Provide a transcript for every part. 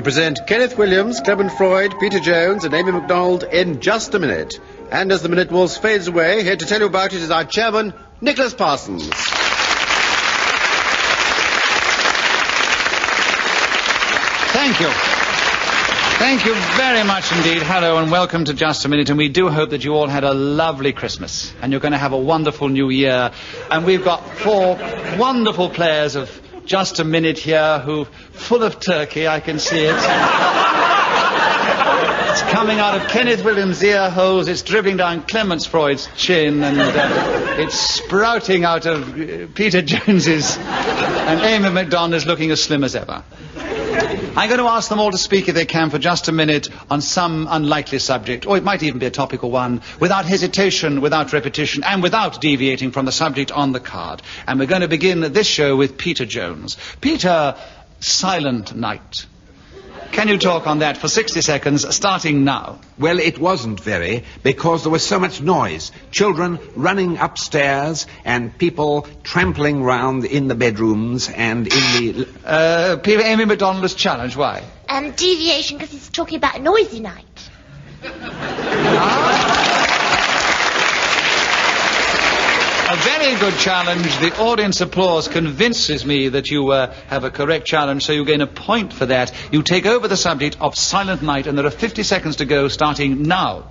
present Kenneth Williams, Clement Freud, Peter Jones and Aimi MacDonald in just a minute. And as the minute waltz fades away, here to tell you about it is our chairman, Nicholas Parsons. Thank you. Thank you very much indeed. Hello and welcome to Just a Minute. And we do hope that you all had a lovely Christmas. And you're going to have a wonderful new year. And we've got 4 wonderful players of Just a Minute here who, full of turkey, I can see it. It's coming out of Kenneth Williams' ear holes, it's dribbling down Clement Freud's chin, and it's sprouting out of Peter Jones's, and Aimi MacDonald is looking as slim as ever. I'm going to ask them all to speak, if they can, for just a minute on some unlikely subject, or it might even be a topical one, without hesitation, without repetition, and without deviating from the subject on the card. And we're going to begin this show with Peter Jones. Peter, Silent Night. Can you talk on that for 60 seconds, starting now? Well, it wasn't very, because there was so much noise. Children running upstairs and people trampling round in the bedrooms and in the... Aimi MacDonald is challenged. Why? Deviation, because he's talking about a noisy night. A very good challenge. The audience applause convinces me that you have a correct challenge, so you gain a point for that. You take over the subject of Silent Night, and there are 50 seconds to go, starting now.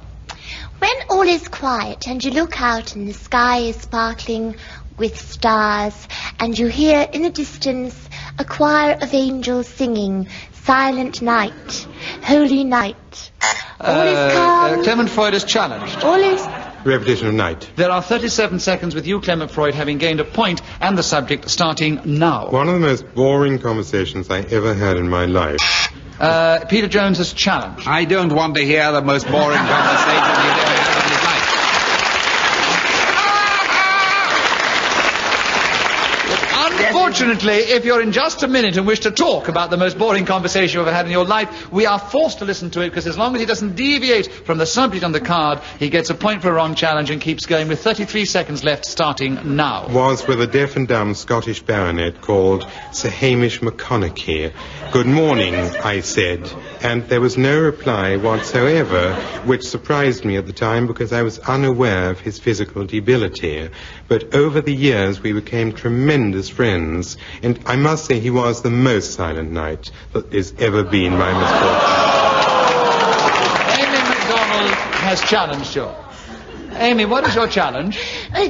When all is quiet and you look out and the sky is sparkling with stars, and you hear in the distance a choir of angels singing, Silent Night, Holy Night. All is calm. Clement Freud is challenged. All is... Repetition of night. There are 37 seconds with you, Clement Freud, having gained a point, and the subject starting now. One of the most boring conversations I ever had in my life. Peter Jones is challenged. I don't want to hear the most boring conversation you've ever had in his life. Unfortunately, if you're in just a minute and wish to talk about the most boring conversation you've ever had in your life, we are forced to listen to it, because as long as he doesn't deviate from the subject on the card, he gets a point for a wrong challenge and keeps going with 33 seconds left, starting now. Was with a deaf and dumb Scottish baronet called Sir Hamish McConaughey. Good morning, I said, and there was no reply whatsoever, which surprised me at the time because I was unaware of his physical debility. But over the years we became tremendous friends, and I must say he was the most silent night that has ever been my misfortune. Aimi MacDonald has challenged you. Aimi, what is your challenge?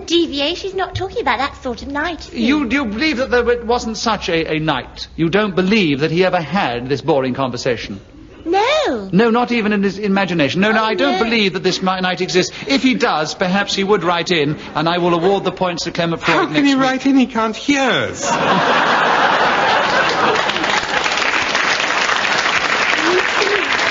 Deviation, he's not talking about that sort of night. You believe that there wasn't such a night? You don't believe that he ever had this boring conversation? No. No, not even in his imagination. No, I don't believe that this night exists. If he does, perhaps he would write in, and I will award the points to Clement Freud next week. How can he write in? He can't hear us.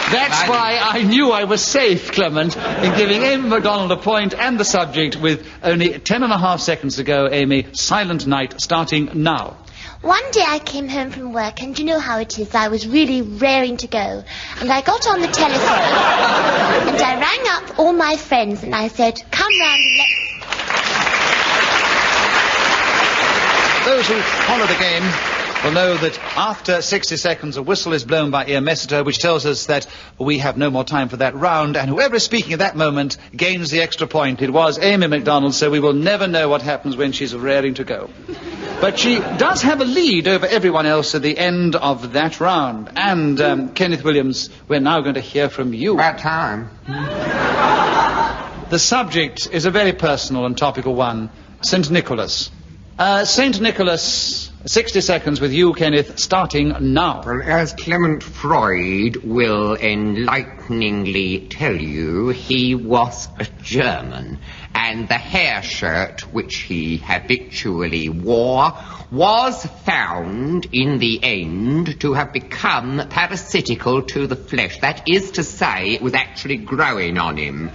That's why I knew I was safe, Clement, in giving Aimi MacDonald a point and the subject with only 10.5 seconds to go. Aimi, Silent Night, starting now. One day I came home from work, and you know how it is, I was really raring to go. And I got on the telephone, and I rang up all my friends, and I said, come round and let's... Those who follow the game will know that after 60 seconds a whistle is blown by Ian Messiter, which tells us that we have no more time for that round, and whoever is speaking at that moment gains the extra point. It was Aimi MacDonald, so we will never know what happens when she's raring to go. But she does have a lead over everyone else at the end of that round. And Kenneth Williams, we're now going to hear from you. About time. The subject is a very personal and topical one, St. Nicholas. St. Nicholas, 60 seconds with you, Kenneth, starting now. Well, as Clement Freud will enlighteningly tell you, he was a German, and the hair shirt which he habitually wore was found in the end to have become parasitical to the flesh. That is to say, it was actually growing on him.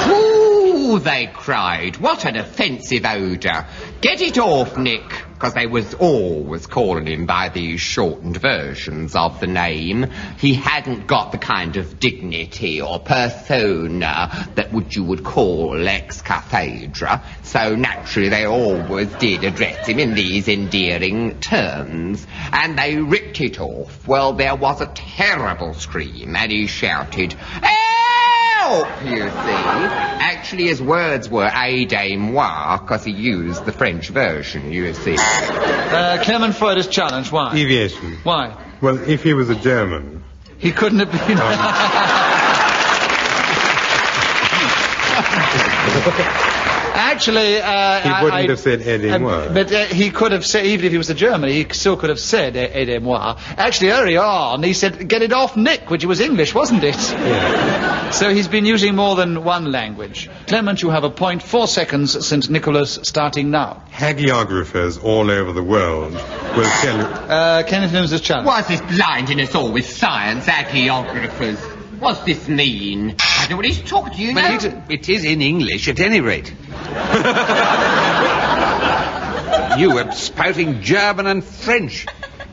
Ooh, they cried. What an offensive odour. Get it off, Nick. because they was always calling him by these shortened versions of the name. He hadn't got the kind of dignity or persona that you would call ex cathedra, so naturally they always did address him in these endearing terms, and they ripped it off. Well, there was a terrible scream, and he shouted, "Help!" you see. Actually, his words were aidez-moi, because he used the French version, you see. Clement Freud is challenged. Why? Deviation. Why? Well, if he was a German... He couldn't have been... Actually, he wouldn't have said aidez-moi. But he could have said, even if he was a German, he still could have said aidez-moi. Actually, early on, he said, "Get it off, Nick," which was English, wasn't it? Yeah. So he's been using more than one language. Clement, you have a point. 4 seconds, St. Nicholas, starting now. Hagiographers all over the world will tell you... Kenneth Williams is challenged. What's this blinding us all with science, hagiographers? What's this mean? I don't know what he's talking to, you know. Well, it is in English, at any rate. You were spouting German and French.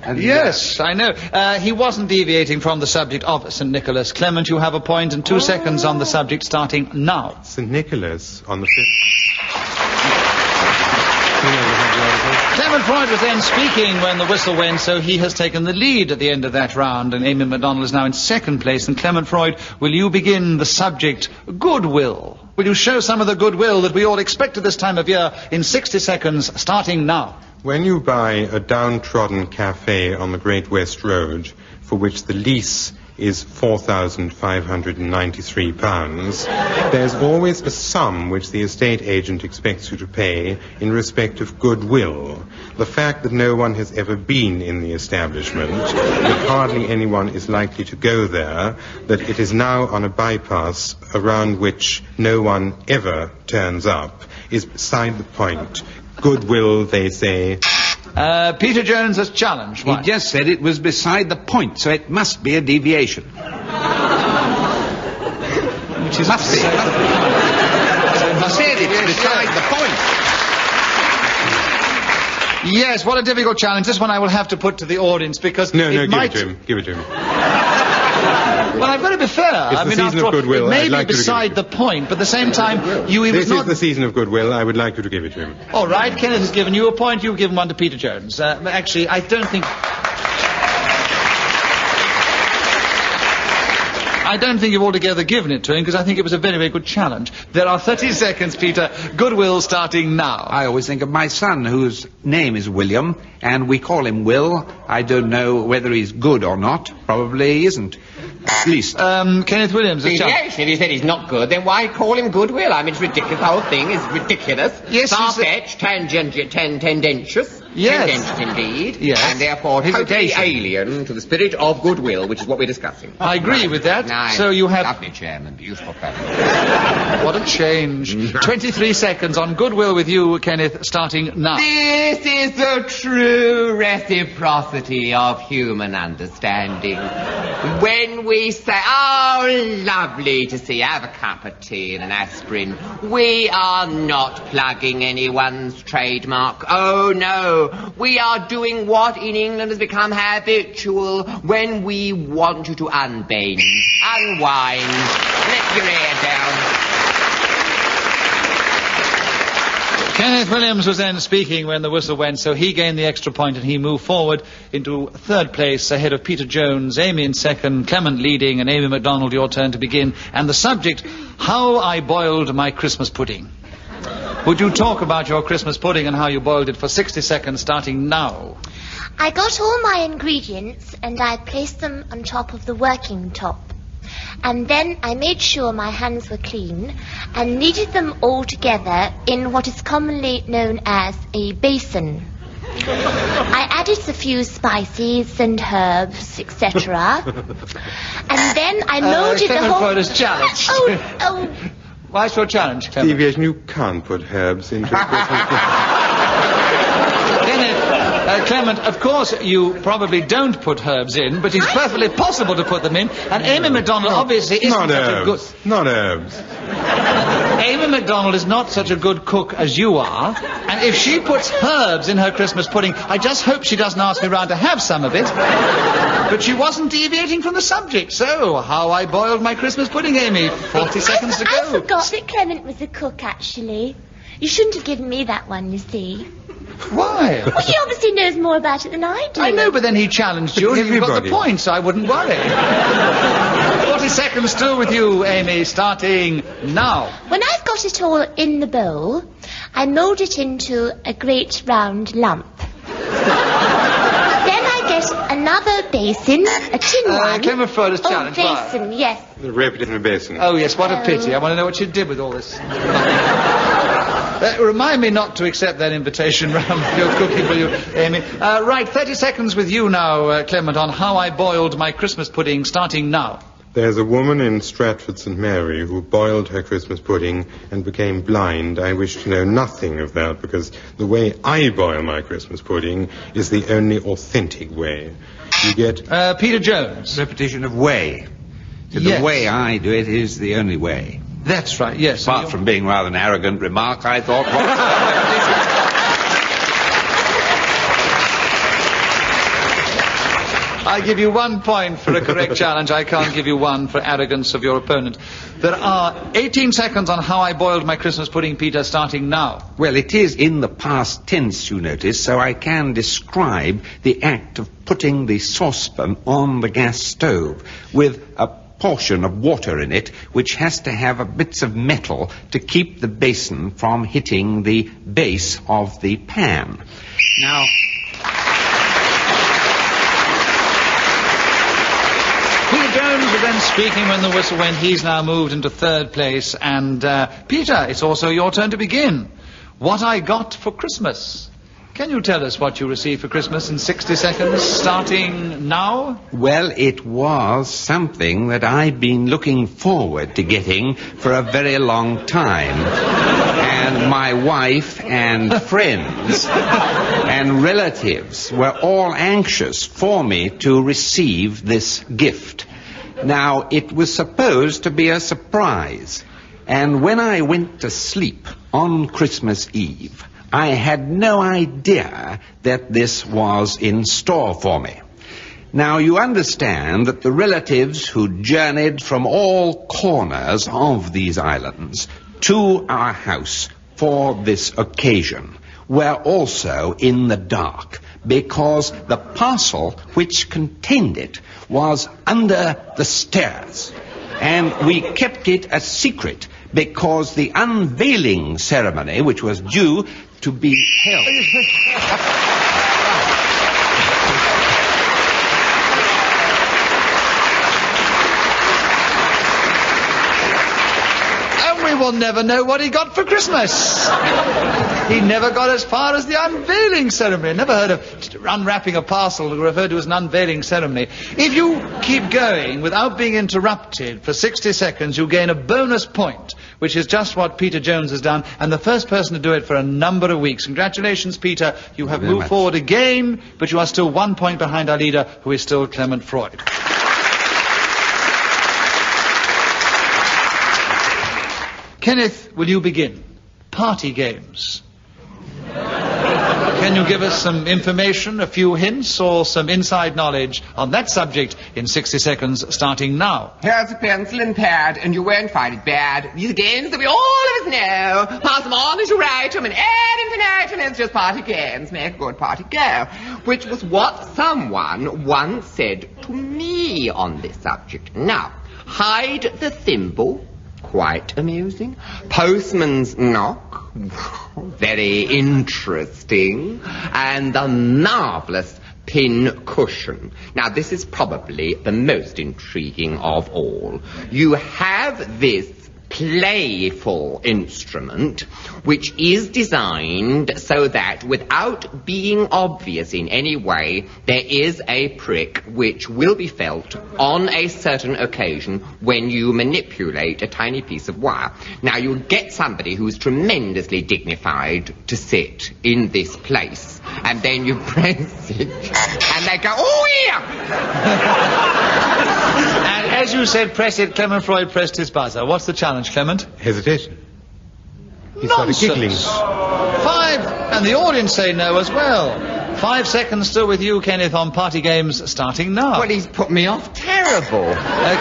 And yes, I know. He wasn't deviating from the subject of St. Nicholas. Clement, you have a point and 2 seconds on the subject starting now. St. Nicholas on the 5th... Clement Freud was then speaking when the whistle went, so he has taken the lead at the end of that round, and Aimi MacDonald is now in second place. And Clement Freud, will you begin the subject Goodwill? Will you show some of the goodwill that we all expect at this time of year in 60 seconds, starting now? When you buy a downtrodden cafe on the Great West Road, for which the lease is £4,593, there's always a sum which the estate agent expects you to pay in respect of goodwill. The fact that no one has ever been in the establishment, that hardly anyone is likely to go there, that it is now on a bypass around which no one ever turns up, is beside the point. Goodwill, they say. Peter Jones has challenged. Why? He just said it was beside the point, so it must be a deviation. Which is Must be. He said it's beside the point. Yes, what a difficult challenge. This one I will have to put to the audience because No, it might... give it to him. Give it to him. Well, I've got to be fair. It's the season after of all, goodwill. it may I'd like be you to give beside it the point, but at the same time, he was This not... is the season of goodwill. I would like you to give it to him. All right, Kenneth has given you a point. You've given one to Peter Jones. Actually, I don't think you've altogether given it to him because I think it was a very, very good challenge. There are 30 seconds, Peter. Goodwill starting now. I always think of my son, whose name is William, and we call him Will. I don't know whether he's good or not. Probably he isn't. At least. Kenneth Williams. If he said he's not good, then why call him Goodwill? I mean, it's ridiculous. The whole thing is ridiculous. Yes, far-fetched, tendentious. Yes. Tendentious indeed. Yes. And therefore totally Hesitation. alien to the spirit of goodwill, which is what we're discussing. I agree with that. Nice. So you have... Lovely chairman, beautiful fellow. What a change. 23 seconds on Goodwill with you, Kenneth, starting now. This is the true reciprocity of human understanding. When we say, oh, lovely to see you, have a cup of tea and an aspirin, we are not plugging anyone's trademark. Oh, no. We are doing what in England has become habitual when we want you to unbend, unwind, let your hair down. Kenneth Williams was then speaking when the whistle went, so he gained the extra point and he moved forward into third place ahead of Peter Jones, Aimi in second, Clement leading, and Aimi MacDonald, your turn to begin. And the subject, how I boiled my Christmas pudding. Would you talk about your Christmas pudding and how you boiled it for 60 seconds, starting now? I got all my ingredients and I placed them on top of the working top. And then I made sure my hands were clean and kneaded them all together in what is commonly known as a basin. I added a few spices and herbs, etc. And then I moulded the whole... Clement challenge. Oh. What's your challenge, Clement? Deviation, you can't put herbs into a Christmas Kenneth, Clement, of course you probably don't put herbs in, but it's perfectly possible to put them in, and Aimi MacDonald obviously isn't Not such a good... herbs. Not herbs. Amy MacDonald is not such a good cook as you are, and if she puts herbs in her Christmas pudding, I just hope she doesn't ask me round to have some of it. But she wasn't deviating from the subject, so how I boiled my Christmas pudding, Amy. 40 seconds to go. I forgot that Clement was a cook, actually. You shouldn't have given me that one, you see. Why? Well, he obviously knows more about it than I do. I know, but then he challenged you, and you got the point, so I wouldn't worry. 40 seconds still with you, Amy, starting now. When I've got it all in the bowl, I mould it into a great round lump. Then I get another basin, a tin one. Clement Freud has challenged. Basin, yes. The repetitive basin. Oh, yes, what a pity. I want to know what you did with all this. Remind me not to accept that invitation round your cooking, will you, Amy? Right, 30 seconds with you now, Clement, on how I boiled my Christmas pudding, starting now. There's a woman in Stratford St. Mary who boiled her Christmas pudding and became blind. I wish to know nothing of that, because the way I boil my Christmas pudding is the only authentic way. You get... Peter Jones. Repetition of way. So the way I do it is the only way. That's right, yes. Apart from being rather an arrogant remark, I thought... I give you 1 point for a correct challenge. I can't give you one for arrogance of your opponent. There are 18 seconds on how I boiled my Christmas pudding, Peter, starting now. Well, it is in the past tense, you notice, so I can describe the act of putting the saucepan on the gas stove with a portion of water in it, which has to have bits of metal to keep the basin from hitting the base of the pan. Now... Peter Jones was then speaking when the whistle went. He's now moved into third place. And, Peter, it's also your turn to begin. What I got for Christmas. Can you tell us what you received for Christmas in 60 seconds, starting now? Well, it was something that I've been looking forward to getting for a very long time. And my wife and friends and relatives were all anxious for me to receive this gift. Now, it was supposed to be a surprise. And when I went to sleep on Christmas Eve, I had no idea that this was in store for me. Now, you understand that the relatives who journeyed from all corners of these islands to our house for this occasion were also in the dark, because the parcel which contained it was under the stairs, and we kept it a secret because the unveiling ceremony, which was due to be held... We will never know what he got for Christmas. He never got as far as the unveiling ceremony. Never heard of unwrapping a parcel referred to as an unveiling ceremony. If you keep going without being interrupted for 60 seconds, you gain a bonus point, which is just what Peter Jones has done, and the first person to do it for a number of weeks. Congratulations, Peter. You have moved forward again, but you are still 1 point behind our leader, who is still Clement Freud. Kenneth, will you begin? Party games. Can you give us some information, a few hints, or some inside knowledge on that subject in 60 seconds, starting now? Here's a pencil and pad, and you won't find it bad. These are games that we all of us know. Pass them on as you write them, and add infinitum, and it's just party games. Make a good party go. Which was what someone once said to me on this subject. Now, hide the thimble. Quite amusing. Postman's knock. Very interesting. And the marvellous pin cushion. Now, this is probably the most intriguing of all. You have this playful instrument, which is designed so that without being obvious in any way, there is a prick which will be felt on a certain occasion when you manipulate a tiny piece of wire. Now, you'll get somebody who's tremendously dignified to sit in this place, and then you press it, and they go, oh, yeah! And as you said, press it, Clement Freud pressed his buzzer. What's the challenge, Clement? Hesitation. He started giggling. 5, and the audience say no as well. 5 seconds still with you, Kenneth, on party games starting now. Well, he's put me off terrible.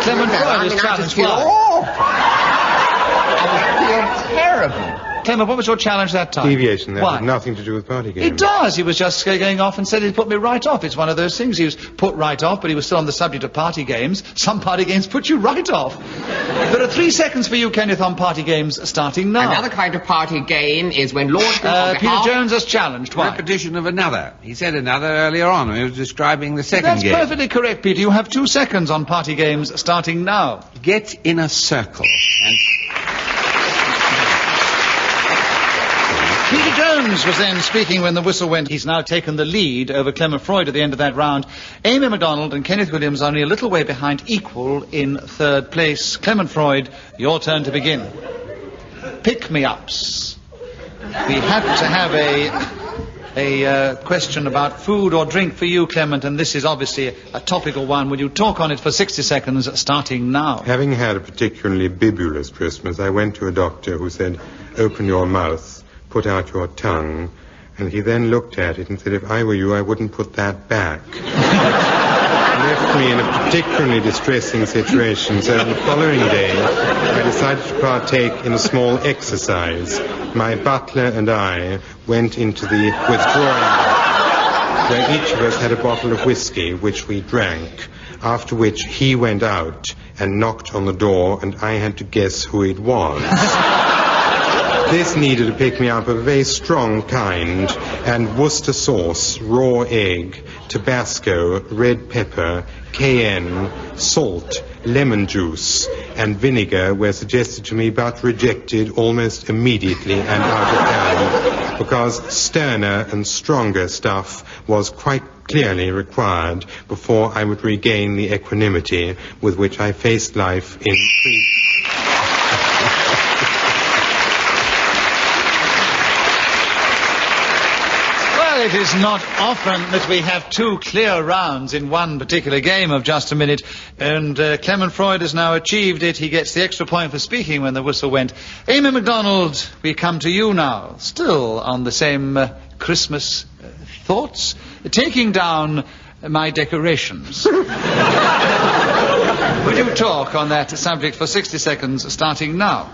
Clement Freud is I challenged. just feel awful. I feel terrible. Clement, what was your challenge that time? Deviation. That Why? had nothing to do with party games. It does. He was just going off and said he'd put me right off. It's one of those things. He was put right off, but he was still on the subject of party games. Some party games put you right off. There are 3 seconds for you, Kenneth, on party games starting now. Another kind of party game is when Lord... Peter Jones has challenged. Why? Repetition of another. He said another earlier on when he was describing the second game. That's perfectly correct, Peter. You have 2 seconds on party games starting now. Get in a circle and... Peter Jones was then speaking when the whistle went. He's now taken the lead over Clement Freud at the end of that round. Aimi MacDonald and Kenneth Williams are only a little way behind, equal in 3rd place. Clement Freud, your turn to begin. Pick-me-ups. We had to have a question about food or drink for you, Clement, and this is obviously a topical one. Will you talk on it for 60 seconds starting now? Having had a particularly bibulous Christmas, I went to a doctor who said, "Open your mouth, put out your tongue," and he then looked at it and said, "If I were you, I wouldn't put that back." Left me in a particularly distressing situation, so the following day I decided to partake in a small exercise. My butler and I went into the withdrawing room, where each of us had a bottle of whiskey, which we drank, after which he went out and knocked on the door, and I had to guess who it was. This needed a pick-me-up of a very strong kind, and Worcester sauce, raw egg, Tabasco, red pepper, cayenne, salt, lemon juice, and vinegar were suggested to me but rejected almost immediately and out of hand, because sterner and stronger stuff was quite clearly required before I would regain the equanimity with which I faced life in It is not often that we have 2 clear rounds in one particular game of just a minute, and Clement Freud has now achieved it. He gets the extra point for speaking when the whistle went. Aimi MacDonald, we come to you now, still on the same Christmas thoughts, taking down my decorations. Would you talk on that subject for 60 seconds starting now?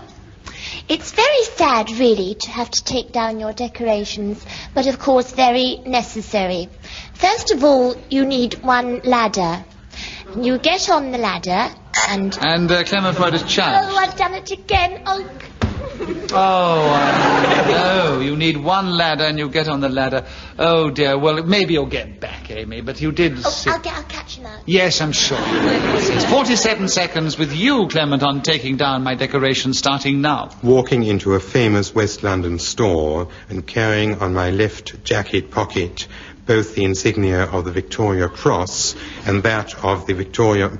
It's very sad, really, to have to take down your decorations, but of course very necessary. First of all, you need one ladder. You get on the ladder and... And Clement Freud is challenged. Oh, I've done it again. Oh, no, you need one ladder and you get on the ladder. Oh, dear, well, maybe you'll get back, Aimi, but you did... I'll catch him out. Yes, I'm sure. It's 47 seconds with you, Clement, on taking down my decoration starting now. walking into a famous West London store and carrying on my left jacket pocket both the insignia of the Victoria Cross and that of the Victoria...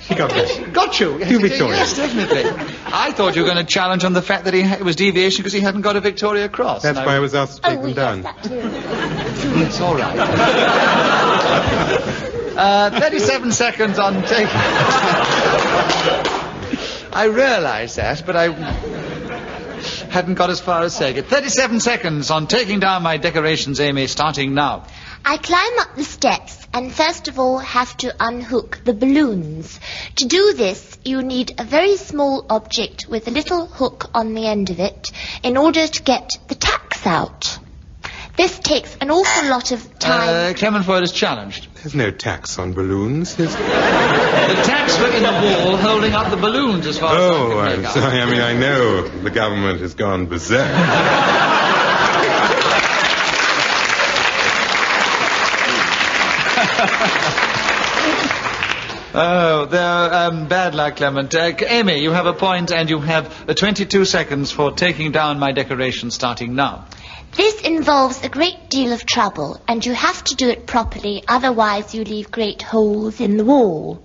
He got that. Got you. You, Victoria. Yes, definitely. I thought you were going to challenge on the fact that it was deviation because he hadn't got a Victoria Cross. That's why I was asked to take them down. Yes, that too. It's all right. 37 seconds on taking... I realise that, but I hadn't got as far as saying it. 37 seconds on taking down my decorations, Aimi, starting now. I climb up the steps and first of all have to unhook the balloons. To do this, you need a very small object with a little hook on the end of it in order to get the tacks out. This takes an awful lot of time. Clement Freud is challenged. There's no tax on balloons. The tacks were in the wall holding up the balloons as far as I can I'm make out. sorry. I mean, I know the government has gone berserk. Oh, they're bad luck, Clement. Aimi, you have a point and you have 22 seconds for taking down my decoration starting now. This involves a great deal of trouble, and you have to do it properly, otherwise you leave great holes in the wall.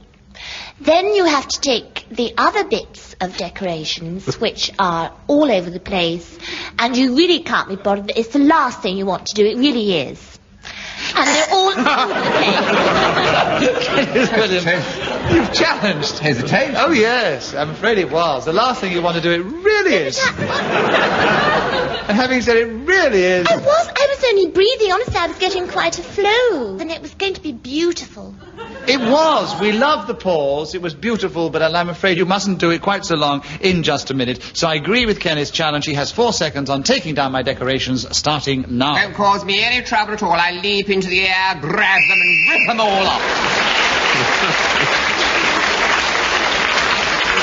Then you have to take the other bits of decorations, which are all over the place, and you really can't be bothered. It's the last thing you want to do, it really is. And they're all over the place. You've challenged. Hesitation. Oh, yes. I'm afraid it was. The last thing you want to do, it really is. And having said it really is... I was only breathing. Honestly, I was getting quite a flow. And it was going to be beautiful. It was. We loved the pause. It was beautiful, but I'm afraid you mustn't do it quite so long in just a minute. So I agree with Kenneth's challenge. He has 4 seconds on taking down my decorations, starting now. Don't cause me any trouble at all. I leap into the air, grab them, and rip them all off.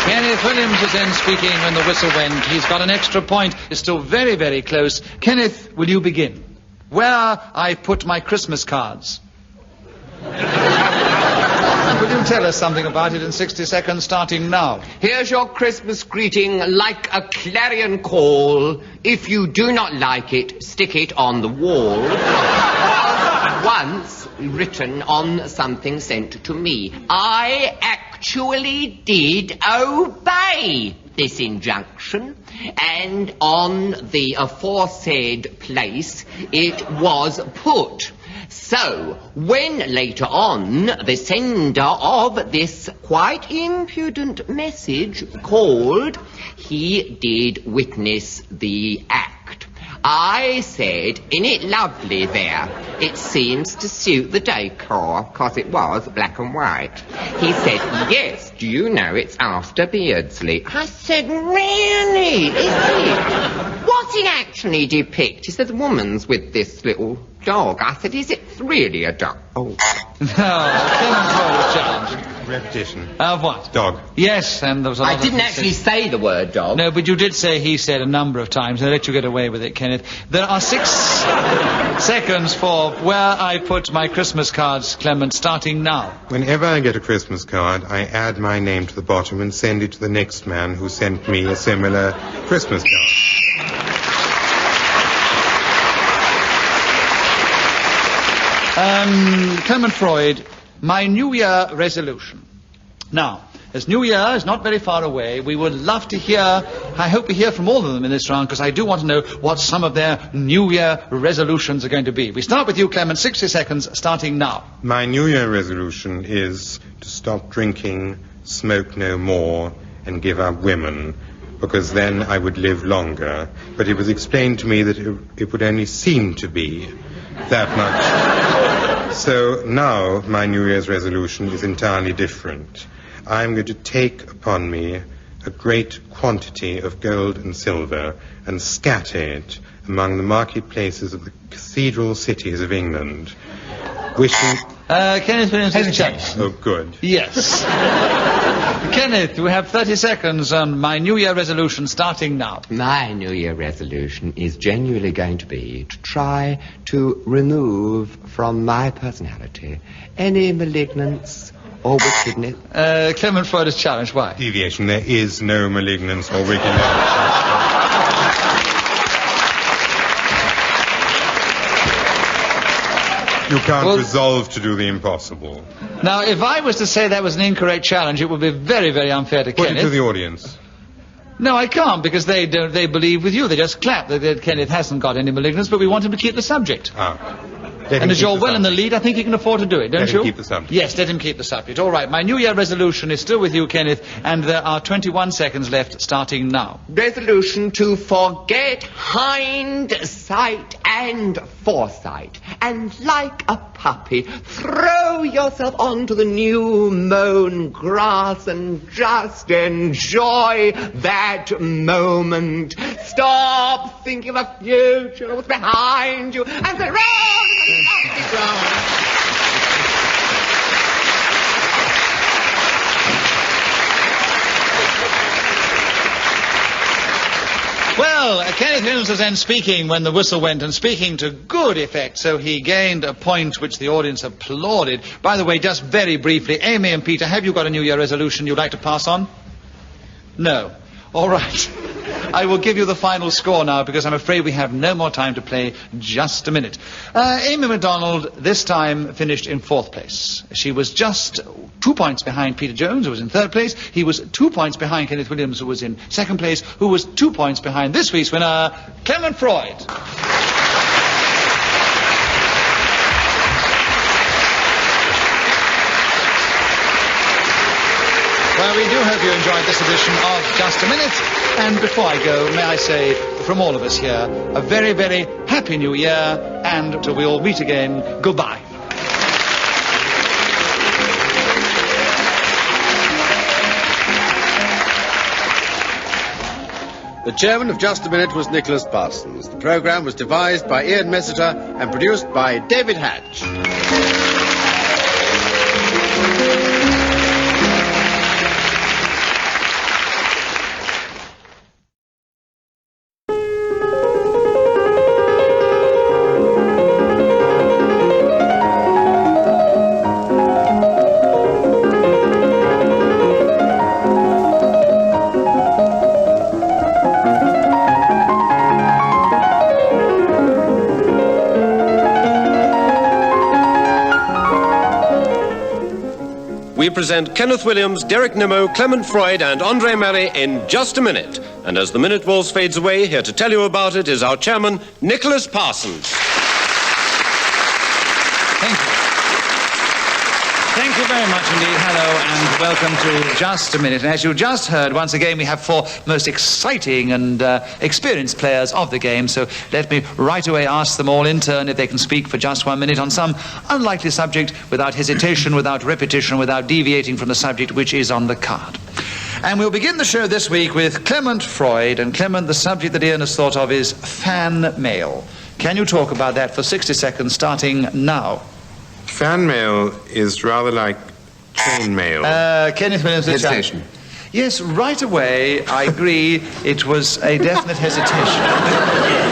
Kenneth Williams is then speaking when the whistle went. He's got an extra point. It's still very, very close. Kenneth, will you begin? Where I put my Christmas cards. Will you tell us something about it in 60 seconds, starting now? Here's your Christmas greeting like a clarion call. If you do not like it, stick it on the wall. Once written on something sent to me. I actually did obey this injunction, and on the aforesaid place it was put. So, when later on the sender of this quite impudent message called, he did witness the act. I said, "Isn't it lovely there? It seems to suit the decor," because it was black and white. He said, "Yes, do you know it's after Beardsley?" I said, "Really? Is it? What's it actually depict?" He said, "The woman's with this little dog." I said, "Is it really a dog?" Oh. No, Clement Freud challenge. Repetition. Of what? Dog. Yes, and there was a lot I didn't actually say the word dog. No, but you did say he said a number of times, and I let you get away with it, Kenneth. There are 6 seconds for where I put my Christmas cards, Clement, starting now. Whenever I get a Christmas card, I add my name to the bottom and send it to the next man who sent me a similar Christmas card. Clement Freud, my New Year resolution. Now, as New Year is not very far away, we would love to hear, I hope we hear from all of them in this round, because I do want to know what some of their New Year resolutions are going to be. We start with you, Clement, 60 seconds, starting now. My New Year resolution is to stop drinking, smoke no more, and give up women, because then I would live longer. But it was explained to me that it would only seem to be that much. So now my New Year's resolution is entirely different. I'm going to take upon me a great quantity of gold and silver and scatter it among the marketplaces of the cathedral cities of England, wishing... Kenneth Williams has a chance. Oh, good. Yes. Kenneth, we have 30 seconds on my New Year resolution, starting now. My New Year resolution is genuinely going to be to try to remove from my personality any malignance or wickedness. Clement Freud is challenged. Why? Deviation. There is no malignance or wickedness. You can't resolve to do the impossible. Now, if I was to say that was an incorrect challenge, it would be very, very unfair to Kenneth. Put it to the audience. No, I can't, because they believe with you. They just clap that Kenneth hasn't got any malignance, but we want him to keep the subject. And as you're well in the lead, I think you can afford to do it, don't you? Let him keep the subject. Yes, let him keep the subject. All right, my New Year resolution is still with you, Kenneth, and there are 21 seconds left, starting now. Resolution to forget hindsight and foresight, and like a puppy, throw yourself onto the new mown grass and just enjoy that moment. Stop thinking of the future, what's behind you, and the road. Well, Kenneth Williams was then speaking when the whistle went, and speaking to good effect, so he gained a point which the audience applauded. By the way, just very briefly, Aimi and Peter, have you got a New Year resolution you'd like to pass on? No. All right. I will give you the final score now, because I'm afraid we have no more time to play. Just a minute. Aimi MacDonald this time finished in 4th place. She was just 2 points behind Peter Jones, who was in 3rd place. He was 2 points behind Kenneth Williams, who was in 2nd place, who was 2 points behind this week's winner, Clement Freud. We do hope you enjoyed this edition of Just a Minute. And before I go, may I say, from all of us here, a very, very happy new year, and until we all meet again, goodbye. The chairman of Just a Minute was Nicholas Parsons. The programme was devised by Ian Messiter and produced by David Hatch. We present Kenneth Williams, Derek Nimmo, Clement Freud and Andree Melly in Just a Minute. And as the minute waltz fades away, here to tell you about it is our chairman, Nicholas Parsons. Thank you. Thank you very much indeed. Hello and welcome to Just a Minute. And as you just heard, once again we have four most exciting and experienced players of the game. So let me right away ask them all in turn if they can speak for just 1 minute on some unlikely subject without hesitation, without repetition, without deviating from the subject which is on the card. And we'll begin the show this week with Clement Freud. And Clement, the subject that Ian has thought of is fan mail. Can you talk about that for 60 seconds starting now? Fan mail is rather like chain mail. Kenneth Williams. Hesitation. Yes, right away, I agree, it was a definite hesitation.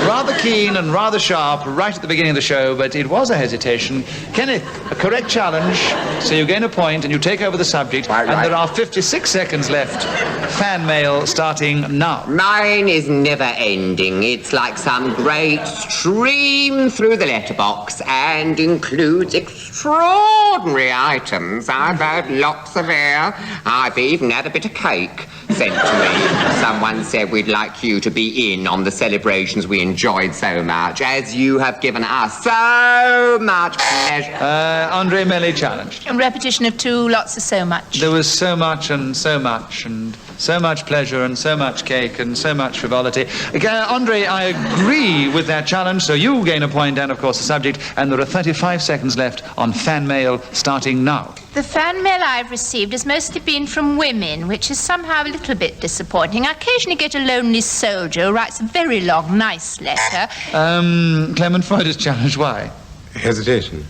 Rather keen and rather sharp right at the beginning of the show, but it was a hesitation. Kenneth, a correct challenge, so you gain a point and you take over the subject, and there are 56 seconds left. Fan mail starting now. Mine is never ending. It's like some great stream through the letterbox and includes extraordinary items. I've had lots of air. I've even had a bit of cake sent to me. Someone said we'd like you to be in on the celebrations we enjoyed so much, as you have given us so much pleasure. Andree Melly challenged. A repetition of two, lots of so much. There was so much and so much and so much pleasure and so much cake and so much frivolity. Andree, I agree with that challenge, so you gain a point and, of course, the subject, and there are 35 seconds left on fan mail starting now. The fan mail I've received has mostly been from women, which is somehow a little bit disappointing. I occasionally get a lonely soldier who writes a very long, nice letter. Clement Freud is challenged. Why? Hesitation.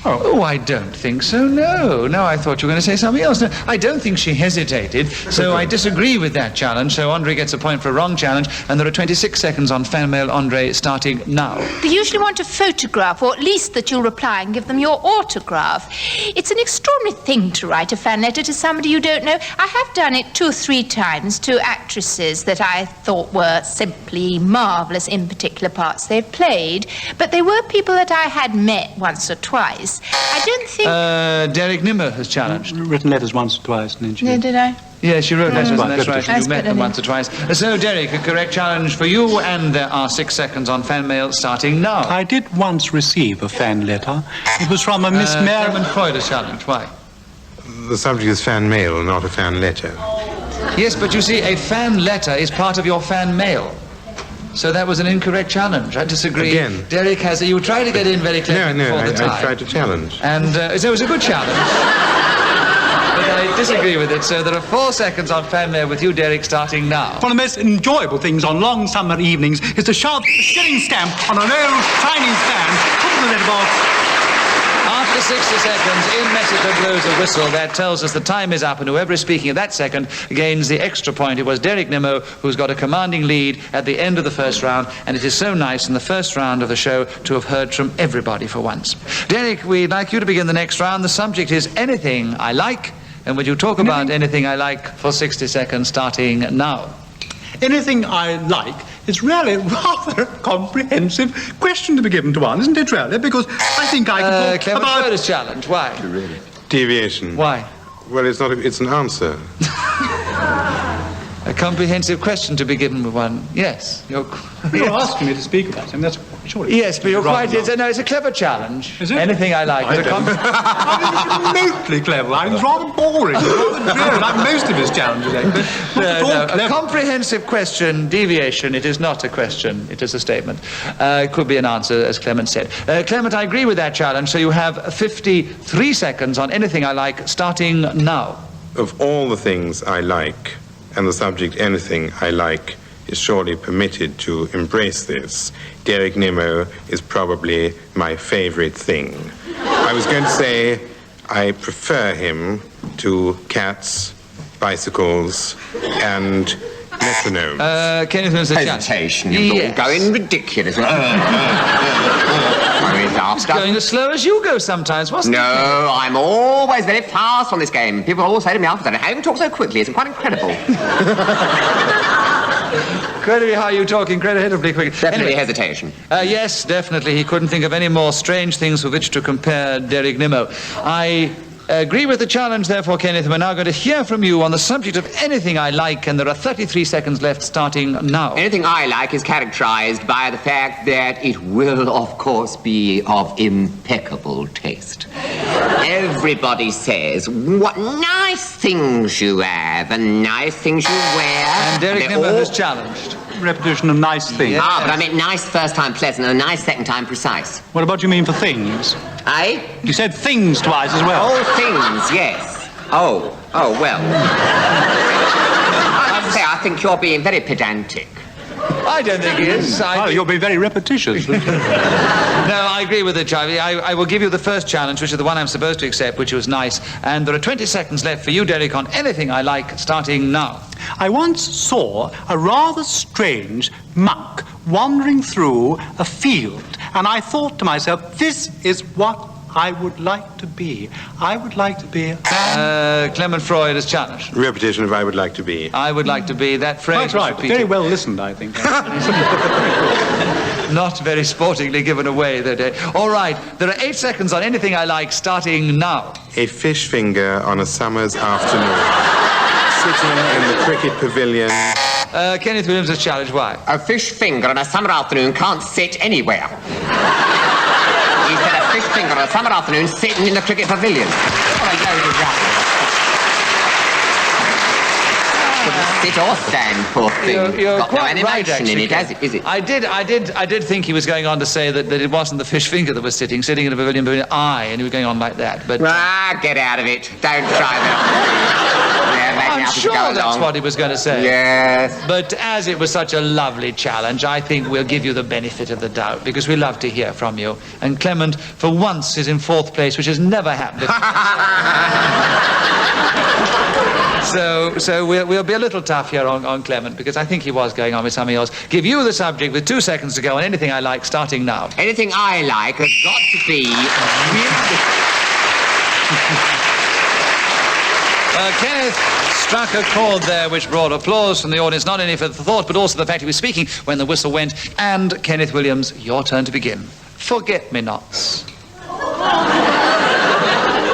Oh, I don't think so, no. No, I thought you were going to say something else. No, I don't think she hesitated, so I disagree with that challenge. So Andree gets a point for a wrong challenge, and there are 26 seconds on fan mail, Andree, starting now. They usually want a photograph, or at least that you'll reply and give them your autograph. It's an extraordinary thing to write a fan letter to somebody you don't know. I have done it 2 or 3 times to actresses that I thought were simply marvellous in particular parts they played, but they were people that I had met once or twice. I don't think... Derek Nimmo has challenged. Written letters once or twice, didn't you? Yeah, did I? Yes, she wrote letters, and that's right, and That's you met good, them isn't it? once or twice. So, Derek, a correct challenge for you, and there are 6 seconds on fan mail starting now. I did once receive a fan letter. It was from a Miss Mary... Clement Freud has challenged. Why? The subject is fan mail, not a fan letter. Yes, but you see, a fan letter is part of your fan mail. So that was an incorrect challenge. I disagree. Again. Derek has... You tried to get in very cleverly before the time. I tried to challenge. And so it was a good challenge. But I disagree with it. So there are 4 seconds on fan mail with you, Derek, starting now. One of the most enjoyable things on long summer evenings is to shove a shilling stamp on an old tiny stand, put it in the letterbox. After 60 seconds, in Messiter blows a whistle that tells us the time is up, and whoever is speaking at that second gains the extra point. It was Derek Nimmo who's got a commanding lead at the end of the first round, and it is so nice in the first round of the show to have heard from everybody for once. Derek, we'd like you to begin the next round. The subject is anything I like, and would you talk about anything I like for 60 seconds starting now? Anything I like is really rather a comprehensive question to be given to one, isn't it, really? Because I think I can talk Clement about... Freud is challenged. Why? Deviation. Why? Well, it's not. It's an answer. A comprehensive question to be given with one. Yes. You're asking me to speak about him, that's... surely. Yes, but you're quite... It's a clever challenge. Is it? Anything I like. It's remotely clever. I mean, it's rather boring. It's rather dreary, like most of his challenges, actually. A comprehensive question, deviation. It is not a question. It is a statement. It could be an answer, as Clement said. Clement, I agree with that challenge. So you have 53 seconds on anything I like, starting now. Of all the things I like, and the subject anything I like is surely permitted to embrace this, Derek Nimmo is probably my favorite thing. I was going to say I prefer him to cats, bicycles, and metronomes. Kenneth has a hesitation. You're going ridiculous. He's going as slow as you go sometimes, wasn't he? No, I'm always very fast on this game. People always say to me after that, I don't talk so quickly. It's quite incredible. Incredibly how you talk incredibly quickly. Definitely hesitation. Yes, definitely. He couldn't think of any more strange things with which to compare Derek Nimmo. I agree with the challenge, therefore, Kenneth. We're now going to hear from you on the subject of anything I like, and there are 33 seconds left, starting now. Anything I like is characterized by the fact that it will, of course, be of impeccable taste. Everybody says, what nice things you have, and nice things you wear. And Derek Nimmo has challenged. Repetition of nice things. Yes. Ah, but I meant nice first time pleasant and a nice second time precise. What about you mean for things? Eh? You said things twice as well. Oh, things, yes. Oh, well. I have to say, I think you're being very pedantic. I don't think he is. You're being very repetitious. No, I agree with it, Charlie. I will give you the first challenge, which is the one I'm supposed to accept, which was nice. And there are 20 seconds left for you, Derek, on anything I like, starting now. I once saw a rather strange monk wandering through a field, and I thought to myself, this is what I would like to be. I would like to be... Clement Freud has challenged. Repetition of I would like to be. I would like to be. That phrase That's right. repeated. Very well listened, I think. Not very sportingly given away that day. All right, there are 8 seconds on anything I like, starting now. A fish finger on a summer's afternoon. Sitting in the cricket pavilion. Kenneth Williams has challenged. Why? A fish finger on a summer afternoon can't sit anywhere. He said a fish finger on a summer afternoon sitting in the cricket pavilion. What a load of rubbish. Couldn't sit or stand, poor thing. You're got quite no animation right, actually, in it, is it? I did think he was going on to say that it wasn't the fish finger that was sitting in a pavilion, but an eye, and he was going on like that. But get out of it. Don't try that. I'm sure that's what he was going to say. Yes. But as it was such a lovely challenge, I think we'll give you the benefit of the doubt, because we love to hear from you. And Clement, for once, is in 4th place, which has never happened before. So we'll be a little tough here on Clement, because I think he was going on with something else. Give you the subject with 2 seconds to go on anything I like, starting now. Anything I like has got to be... Kenneth struck a chord there which brought applause from the audience, not only for the thought, but also the fact he was speaking when the whistle went. And, Kenneth Williams, your turn to begin. Forget-me-nots.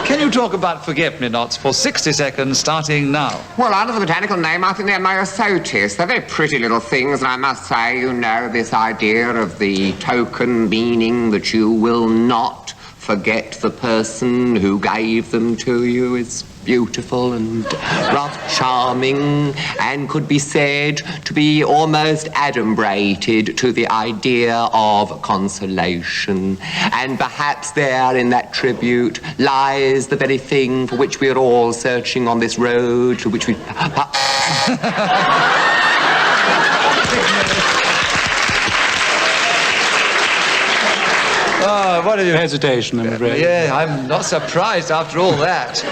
Can you talk about forget-me-nots for 60 seconds, starting now? Well, under the botanical name, I think they're myosotis. They're very pretty little things, and I must say, you know, this idea of the token meaning that you will not forget the person who gave them to you is beautiful and rather charming, and could be said to be almost adumbrated to the idea of consolation. And perhaps there in that tribute lies the very thing for which we're all searching on this road to which we... Oh, what is your hesitation, I'm afraid? Yeah, I'm not surprised after all that.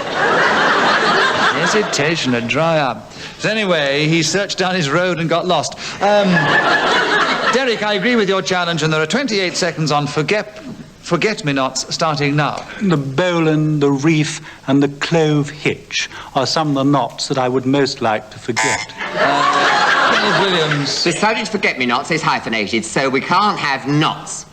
Hesitation to dry up. So anyway, he searched down his road and got lost. Derek, I agree with your challenge, and there are 28 seconds on forget-me-nots, starting now. The bowline, the reef, and the clove hitch are some of the knots that I would most like to forget. Kenneth Williams. The subject forget-me-nots is hyphenated, so we can't have knots.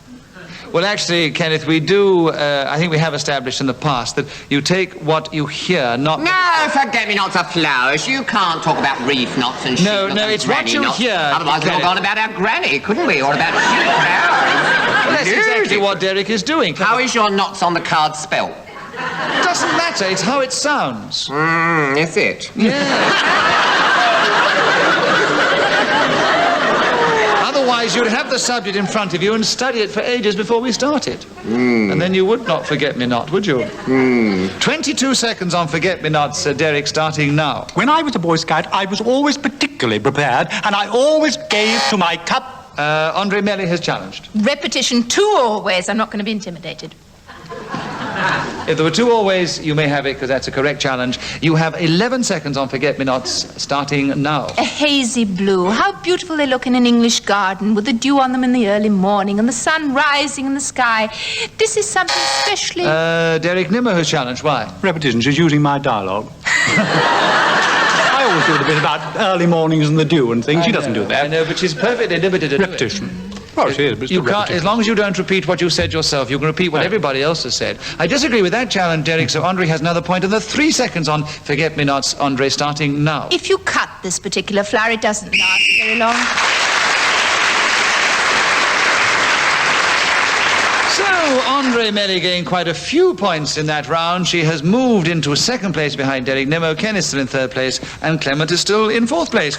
Well, actually, Kenneth, we do, I think we have established in the past that you take what you hear, not... No, forget-me-nots are flowers. You can't talk about reef knots and sheep knots. No, it's what you hear. Otherwise we'd all gone about our granny, couldn't we? Or about sheep flowers. Well, that's exactly what Derek is doing. How is your knots on the card spelt? Doesn't matter, it's how it sounds. Is it? Otherwise, you'd have the subject in front of you and study it for ages before we started. And then you would not forget me not, would you? 22 seconds on forget me nots, Derek, starting now. When I was a Boy Scout, I was always particularly prepared, and I always gave to my cup. Andree Melly has challenged. Repetition 2 always. I'm not going to be intimidated. If there were 2 always, you may have it, because that's a correct challenge. You have 11 seconds on forget-me-nots, starting now. A hazy blue. How beautiful they look in an English garden, with the dew on them in the early morning and the sun rising in the sky. This is something especially... Derek Nimmo has challenged. Why? Repetition. She's using my dialogue. I always do the bit about early mornings and the dew and things. She doesn't do that. I know, but she's perfectly limited to repetition. Well, she is, but you can't, as long as you don't repeat what you said yourself, you can repeat what everybody else has said. I disagree with that challenge, Derek, so Andree has another point, and the 3 seconds on forget-me-nots, Andree, starting now. If you cut this particular flower, it doesn't last very long. So, Andree Melly gained quite a few points in that round. She has moved into 2nd place behind Derek Nimmo. Ken is still in 3rd place, and Clement is still in 4th place.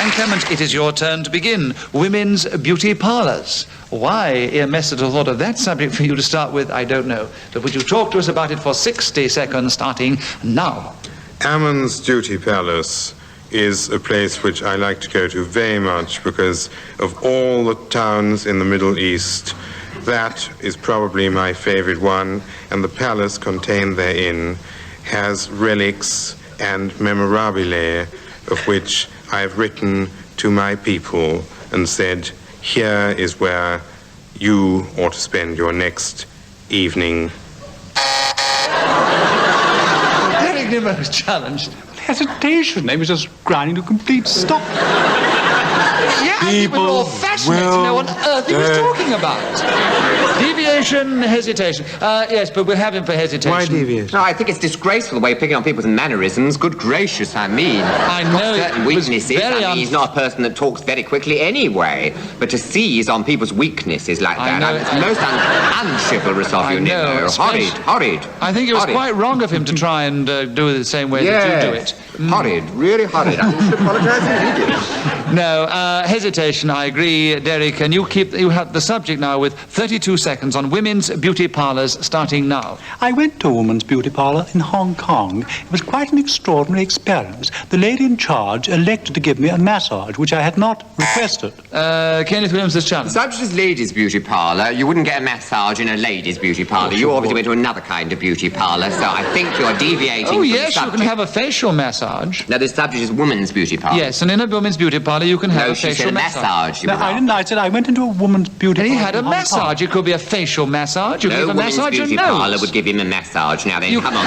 And Clement, it is your turn to begin. Women's beauty parlours. Why Messert thought of that subject for you to start with, I don't know. But would you talk to us about it for 60 seconds, starting now? Ammon's Duty Palace is a place which I like to go to very much because of all the towns in the Middle East, that is probably my favorite one, and the palace contained therein has relics and memorabilia of which I've written to my people and said, here is where you ought to spend your next evening. Derek Nimmo was challenged. Hesitation. They was just grinding to a complete stop. Yeah, I think we were all fascinated to know what on earth he was talking about. Deviation, hesitation. Yes, but we'll have him for hesitation. Why deviation? No, I think it's disgraceful the way of picking on people's mannerisms. Good gracious, I mean. I know. Certain weaknesses. He's not a person that talks very quickly anyway. But to seize on people's weaknesses like that, it's most unchivalrous of you, Nimmo. Horrid. I think it was quite wrong of him to try and do it the same way that you do it. Horrid, really horrid. I should apologise immediately. No, hesitation, I agree, Derek. And you have the subject now with 32 seconds on women's beauty parlours, starting now. I went to a woman's beauty parlour in Hong Kong. It was quite an extraordinary experience. The lady in charge elected to give me a massage, which I had not requested. Kenneth Williams has challenged. The subject is ladies' beauty parlour. You wouldn't get a massage in a ladies' beauty parlour. You obviously went to another kind of beauty parlour, so I think you're deviating from the yes, subject. You can have a facial massage. No, the subject is woman's beauty parlour. Yes, and in a woman's beauty parlour you can have a facial massage. No, I didn't. I said I went into a woman's beauty parlour. And he had a massage. It could be a facial massage. You could give a massage beauty parlour would give him a massage. Now then, come on.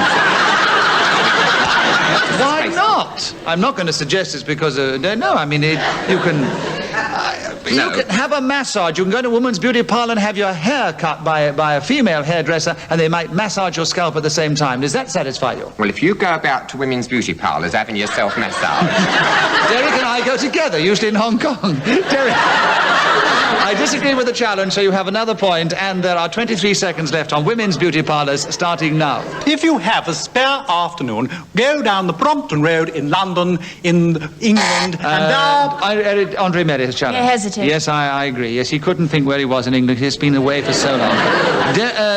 Why not? I'm not going to suggest it's because of... No, I mean, you can have a massage. You can go to a woman's beauty parlour and have your hair cut by a female hairdresser, and they might massage your scalp at the same time. Does that satisfy you? Well, if you go about to women's beauty parlours having yourself massaged... Derek and I go together, usually in Hong Kong. Derek, I disagree with the challenge, so you have another point, and there are 23 seconds left on women's beauty parlours, starting now. If you have a spare afternoon, go down the Brompton Road in London, in England, and Andree Melly has challenged. I hesitate. Yes, I agree. Yes, he couldn't think where he was in England. He's been away for so long.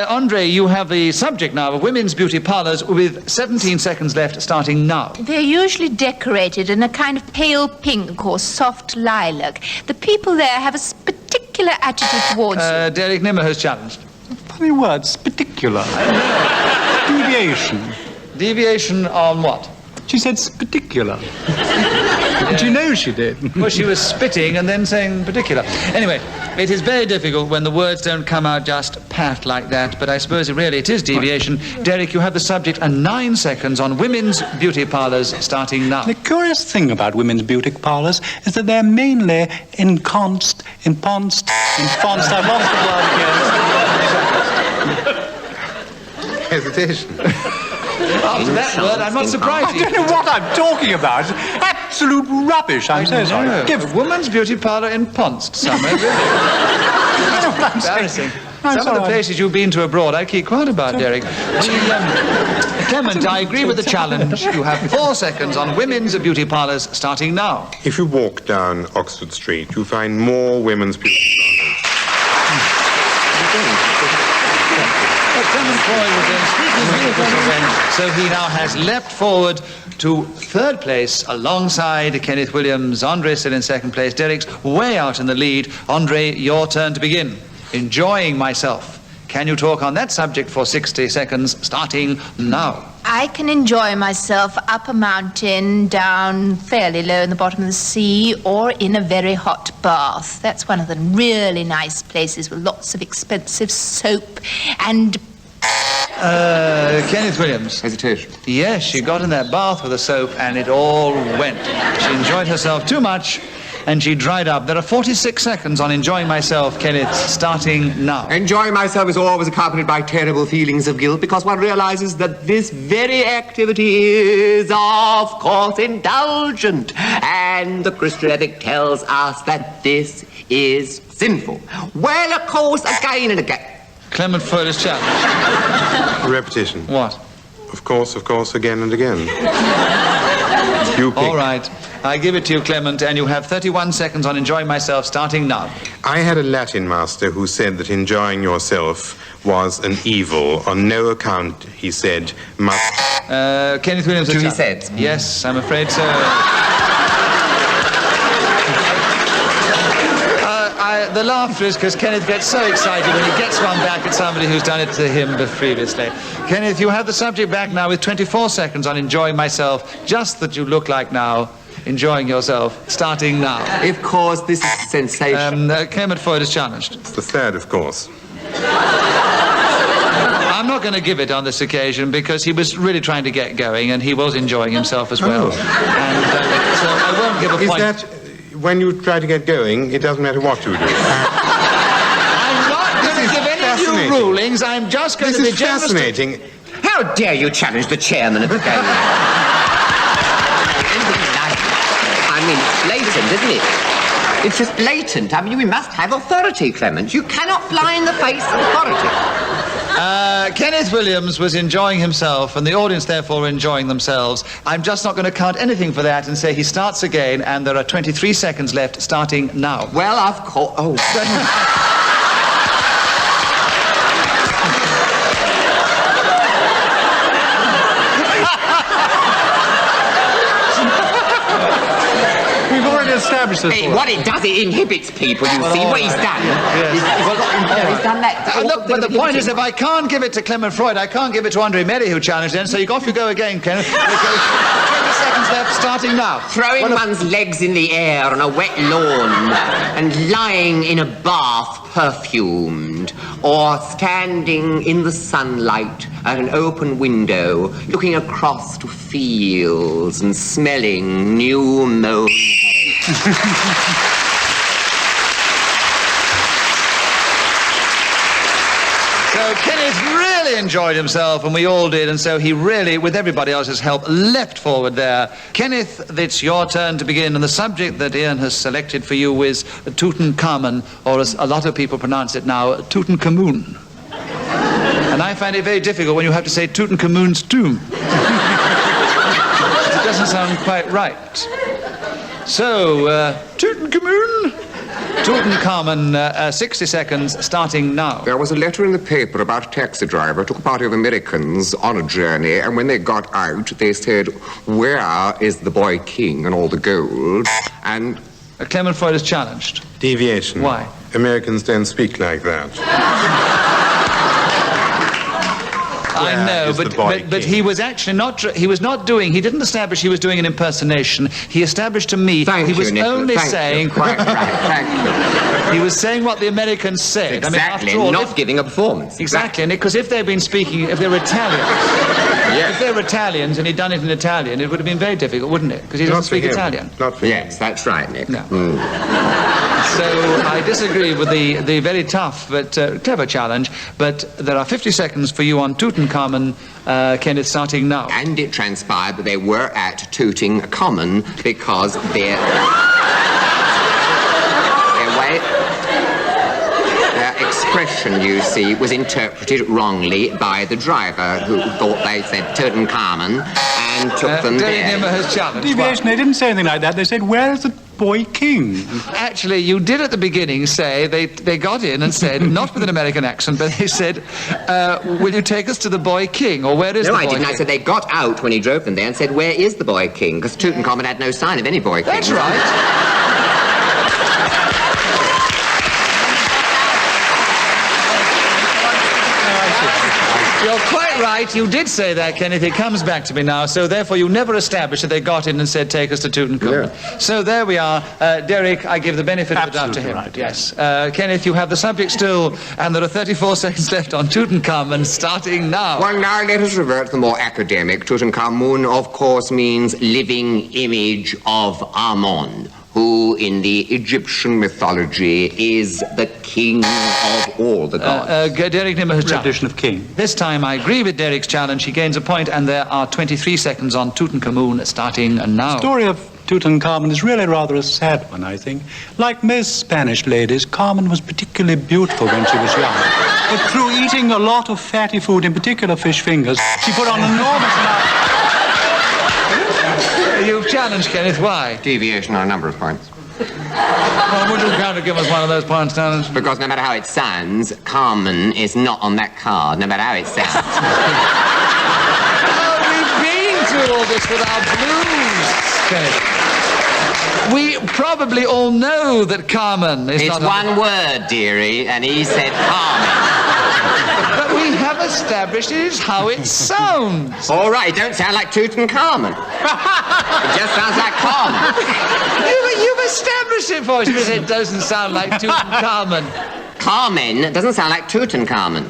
Andree, you have the subject now of women's beauty parlours with 17 seconds left, starting now. They're usually decorated in a kind of pale pink or soft lilac. The people there have a particular attitude towards you. Derek Nimmo has challenged. Funny words, particular. Deviation. Deviation on what? She said particular. Do you know she did? Well, she was spitting and then saying particular. Anyway, it is very difficult when the words don't come out just pat like that, but I suppose it is deviation. Derek, you have the subject and 9 seconds on women's beauty parlours starting now. The curious thing about women's beauty parlours is that they're mainly enhanced. I've lost the word again. Hesitation. After that word, I'm not surprised. I don't know what I'm talking about. Absolute rubbish. I'm so sorry. Give a woman's beauty parlour in Ponst somewhere, really. Embarrassing. Some of the places you've been to abroad, I keep quiet about, Derek. Clement, I agree with the challenge. You have 4 seconds on women's beauty parlours starting now. If you walk down Oxford Street, you find more women's beauty Clement Freud was then speaking so he now has leapt forward to 3rd place alongside Kenneth Williams. Andree still in 2nd place. Derek's way out in the lead. Andree, your turn to begin. Enjoying myself. Can you talk on that subject for 60 seconds, starting now? I can enjoy myself up a mountain, down fairly low in the bottom of the sea, or in a very hot bath. That's one of the really nice places with lots of expensive soap and... Kenneth Williams. Hesitation. Yes, she got in that bath with the soap and it all went. She enjoyed herself too much and she dried up. There are 46 seconds on enjoying myself, Kenneth, starting now. Enjoying myself is always accompanied by terrible feelings of guilt because one realizes that this very activity is, of course, indulgent. And the Christian ethic tells us that this is sinful. Well, of course, again and again. Clement Freud is challenged. Repetition. What? Of course, again and again. You pick. All right. I give it to you, Clement, and you have 31 seconds on enjoying myself, starting now. I had a Latin master who said that enjoying yourself was an evil. On no account, he said, must... Kenneth Williams... Two he said. Yes, I'm afraid so. The laughter is because Kenneth gets so excited when he gets one back at somebody who's done it to him previously. Kenneth, you have the subject back now with 24 seconds on enjoying myself, just that you look like now, enjoying yourself, starting now. Of course, this is sensational. Clement Freud is challenged. It's the 3rd, of course. I'm not going to give it on this occasion because he was really trying to get going and he was enjoying himself as well. And so I won't give a point. Is that... When you try to get going, it doesn't matter what you do. I'm not going to give any of you rulings. I'm just going to be generous. This is fascinating. How dare you challenge the chairman of the game? I mean, it's blatant, isn't it? It's just blatant. I mean, we must have authority, Clement. You cannot fly in the face of authority. Kenneth Williams was enjoying himself, and the audience, therefore, were enjoying themselves. I'm just not going to count anything for that and say he starts again, and there are 23 seconds left, starting now. Well, of course... Oh. We've already established this. Hey, what it does, it inhibits people, you see. What he's done. Yes. He's done that. Look, but the point is, if I can't give it to Clement Freud, I can't give it to Andree Melly, who challenged him, so off you go again, Kenneth. 20 seconds left, starting now. Throwing one's legs in the air on a wet lawn and lying in a bath perfumed, or standing in the sunlight at an open window, looking across to fields and smelling new mown hay. So Kenneth really enjoyed himself, and we all did, and so he really, with everybody else's help, leapt forward there. Kenneth, it's your turn to begin, and the subject that Ian has selected for you is Tutankhamun, or as a lot of people pronounce it now, Tutankhamun. And I find it very difficult when you have to say Tutankhamun's tomb. It doesn't sound quite right. So, Tutankhamun, 60 seconds, starting now. There was a letter in the paper about a taxi driver took a party of Americans on a journey, and when they got out, they said, "Where is the boy king and all the gold?" And... Clement Freud is challenged. Deviation. Why? Americans don't speak like that. I know, but he was actually not. He was not doing. He didn't establish he was doing an impersonation. He established to me he was only saying. Quite right. Thank you. He was saying what the Americans said. Exactly. I mean, after all, not giving a performance. Exactly, and because if they'd been speaking, if they were Italians, if they were Italians and he'd done it in Italian, it would have been very difficult, wouldn't it? Because he doesn't speak Italian. Yes, that's right, Nick. No. So I disagree with the very tough but clever challenge, but there are 50 seconds for you on Tutankhamun, Kenneth, starting now. And it transpired that they were at Tutankhamun because their expression, you see, was interpreted wrongly by the driver, who thought they said Tutankhamun and took them there. Nimmo has challenged. Deviation, they didn't say anything like that. They said, where is the boy king? Actually, you did at the beginning say, they got in and said, not with an American accent, but they said, will you take us to the boy king, or where is the boy king? No, I didn't. I said they got out when he drove them there and said, where is the boy king? Because Tutankhamun had no sign of any boy king. That's right. You're quite right. You did say that, Kenneth. It comes back to me now. So therefore, you never established that they got in and said, take us to Tutankhamun. Yeah. So there we are. Derek, I give the benefit of the doubt to him. Right, yes. Kenneth, you have the subject still, and there are 34 seconds left on Tutankhamun, starting now. Well, now let us revert to the more academic. Tutankhamun, of course, means living image of Amun, who in the Egyptian mythology is the king of all the gods. Derek Nimmo has Tradition of king. This time I agree with Derek's challenge. He gains a point, and there are 23 seconds on Tutankhamun, starting now. The story of Tutankhamun is really rather a sad one, I think. Like most Spanish ladies, Carmen was particularly beautiful when she was young. But through eating a lot of fatty food, in particular fish fingers, she put on enormous amount. You've challenged, Kenneth. Why? Deviation on a number of points. Well, would you count to give us one of those points, Talent? Because no matter how it sounds, Carmen is not on that card, no matter how it sounds. Oh, we've been through all this with our blues, Kenneth. We probably all know that Carmen is not... It's one word, dearie, and he said Carmen. But we have established it is how it sounds. All right, it don't sound like Tutankhamun. It just sounds like Carmen. You've established it for us. You said it doesn't sound like Tutankhamun. Carmen doesn't sound like Tutankhamun.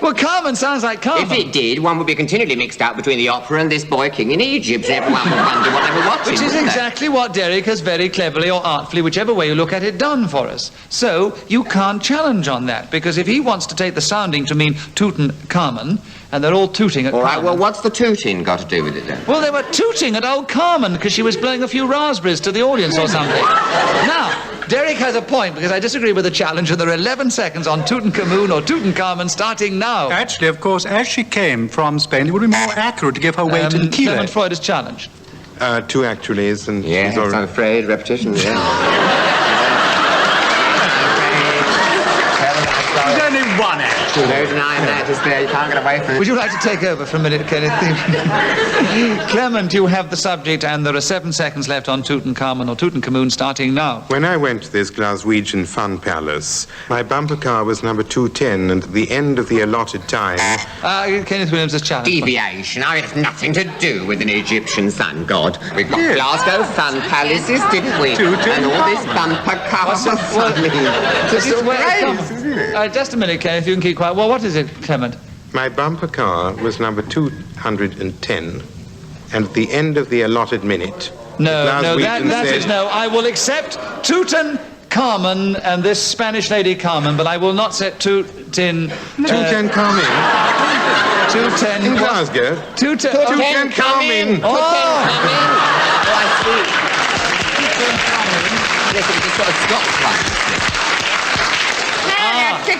Well, Carmen sounds like Carmen. If it did, one would be continually mixed up between the opera and this boy king in Egypt, and everyone would wonder what they were watching. Which is exactly what Derek has very cleverly or artfully, whichever way you look at it, done for us. So you can't challenge on that, because if he wants to take the sounding to mean Tutankhamun, and they're all tooting at All right, Carmen. well, what's the tooting got to do with it, then? Well, they were tooting at old Carmen because she was blowing a few raspberries to the audience or something. Now, Derek has a point, because I disagree with the challenge, and there are 11 seconds on Tutankhamun or Tutankhamun, starting now. Actually, of course, as she came from Spain, it would be more accurate to give her weight in kilos. Clement Freud is challenged. 2 actuallys, and... Yes, I'm afraid, repetition, There's only one actually. No denying that, is there? You can't get away from it. Would you like to take over for a minute, Kenneth? Clement, you have the subject, and there are 7 seconds left on Tutankhamun or Tutankhamun, starting now. When I went to this Glaswegian fun palace, my bumper car was number 210, and at the end of the allotted time... Kenneth Williams has challenged. Deviation. I mean, it's nothing to do with an Egyptian sun god. We've got Glasgow fun palaces, didn't we? And all this bumper car. Just a minute, Kenneth, you can keep quiet. Well, what is it, Clement? My bumper car was number 210, and at the end of the allotted minute... No, that is no. I will accept Tutankhamun and this Spanish lady Carmen, but I will not set Tutankhamun. In Glasgow? Tutankhamun. Oh, I see. Yes, it was a sort of Scots one.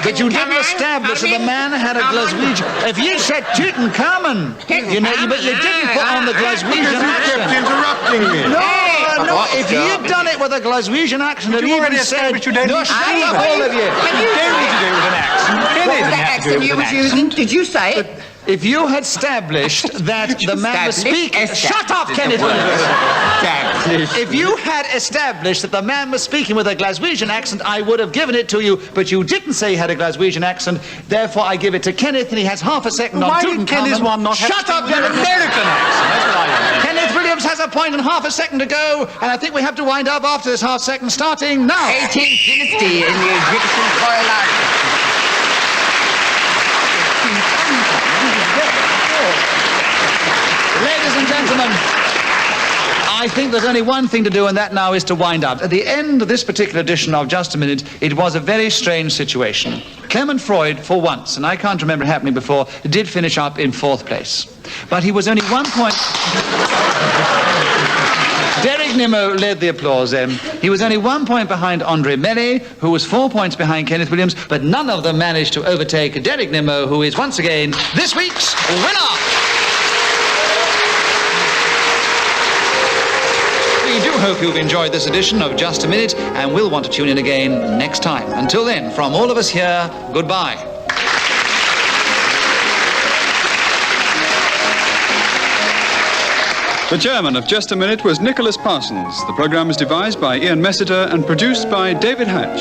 But you didn't establish that the man had a Glaswegian. If you said Tutankhamun, you know, but you didn't put on the Glaswegian accent. You kept interrupting me. No, if you'd done it with a Glaswegian accent, and even said, no, shut up, all of you. You don't need to do it with an accent. What was that accent you was using? Did you say? If you had established that the man was speaking... Shut up, Kenneth Williams! If you had established that the man was speaking with a Glaswegian accent, I would have given it to you, but you didn't say he had a Glaswegian accent, therefore I give it to Kenneth, and he has half a second on Tutankhamun. Why did Kenneth's one not have... Shut up, you're an American accent! That's what I want. Kenneth Williams has a point and half a second to go, and I think we have to wind up after this half second, starting now. 18th dynasty in the Egyptian royal line. Ladies and gentlemen, I think there's only one thing to do, and that now is to wind up. At the end of this particular edition of Just a Minute, it was a very strange situation. Clement Freud, for once, and I can't remember it happening before, did finish up in 4th place. But he was only 1 point... Derek Nimmo led the applause then. He was only 1 point behind Andree Melly, who was 4 points behind Kenneth Williams, but none of them managed to overtake Derek Nimmo, who is once again this week's winner! We do hope you've enjoyed this edition of Just a Minute, and will want to tune in again next time. Until then, from all of us here, goodbye. The chairman of Just a Minute was Nicholas Parsons. The programme was devised by Ian Messiter and produced by David Hatch.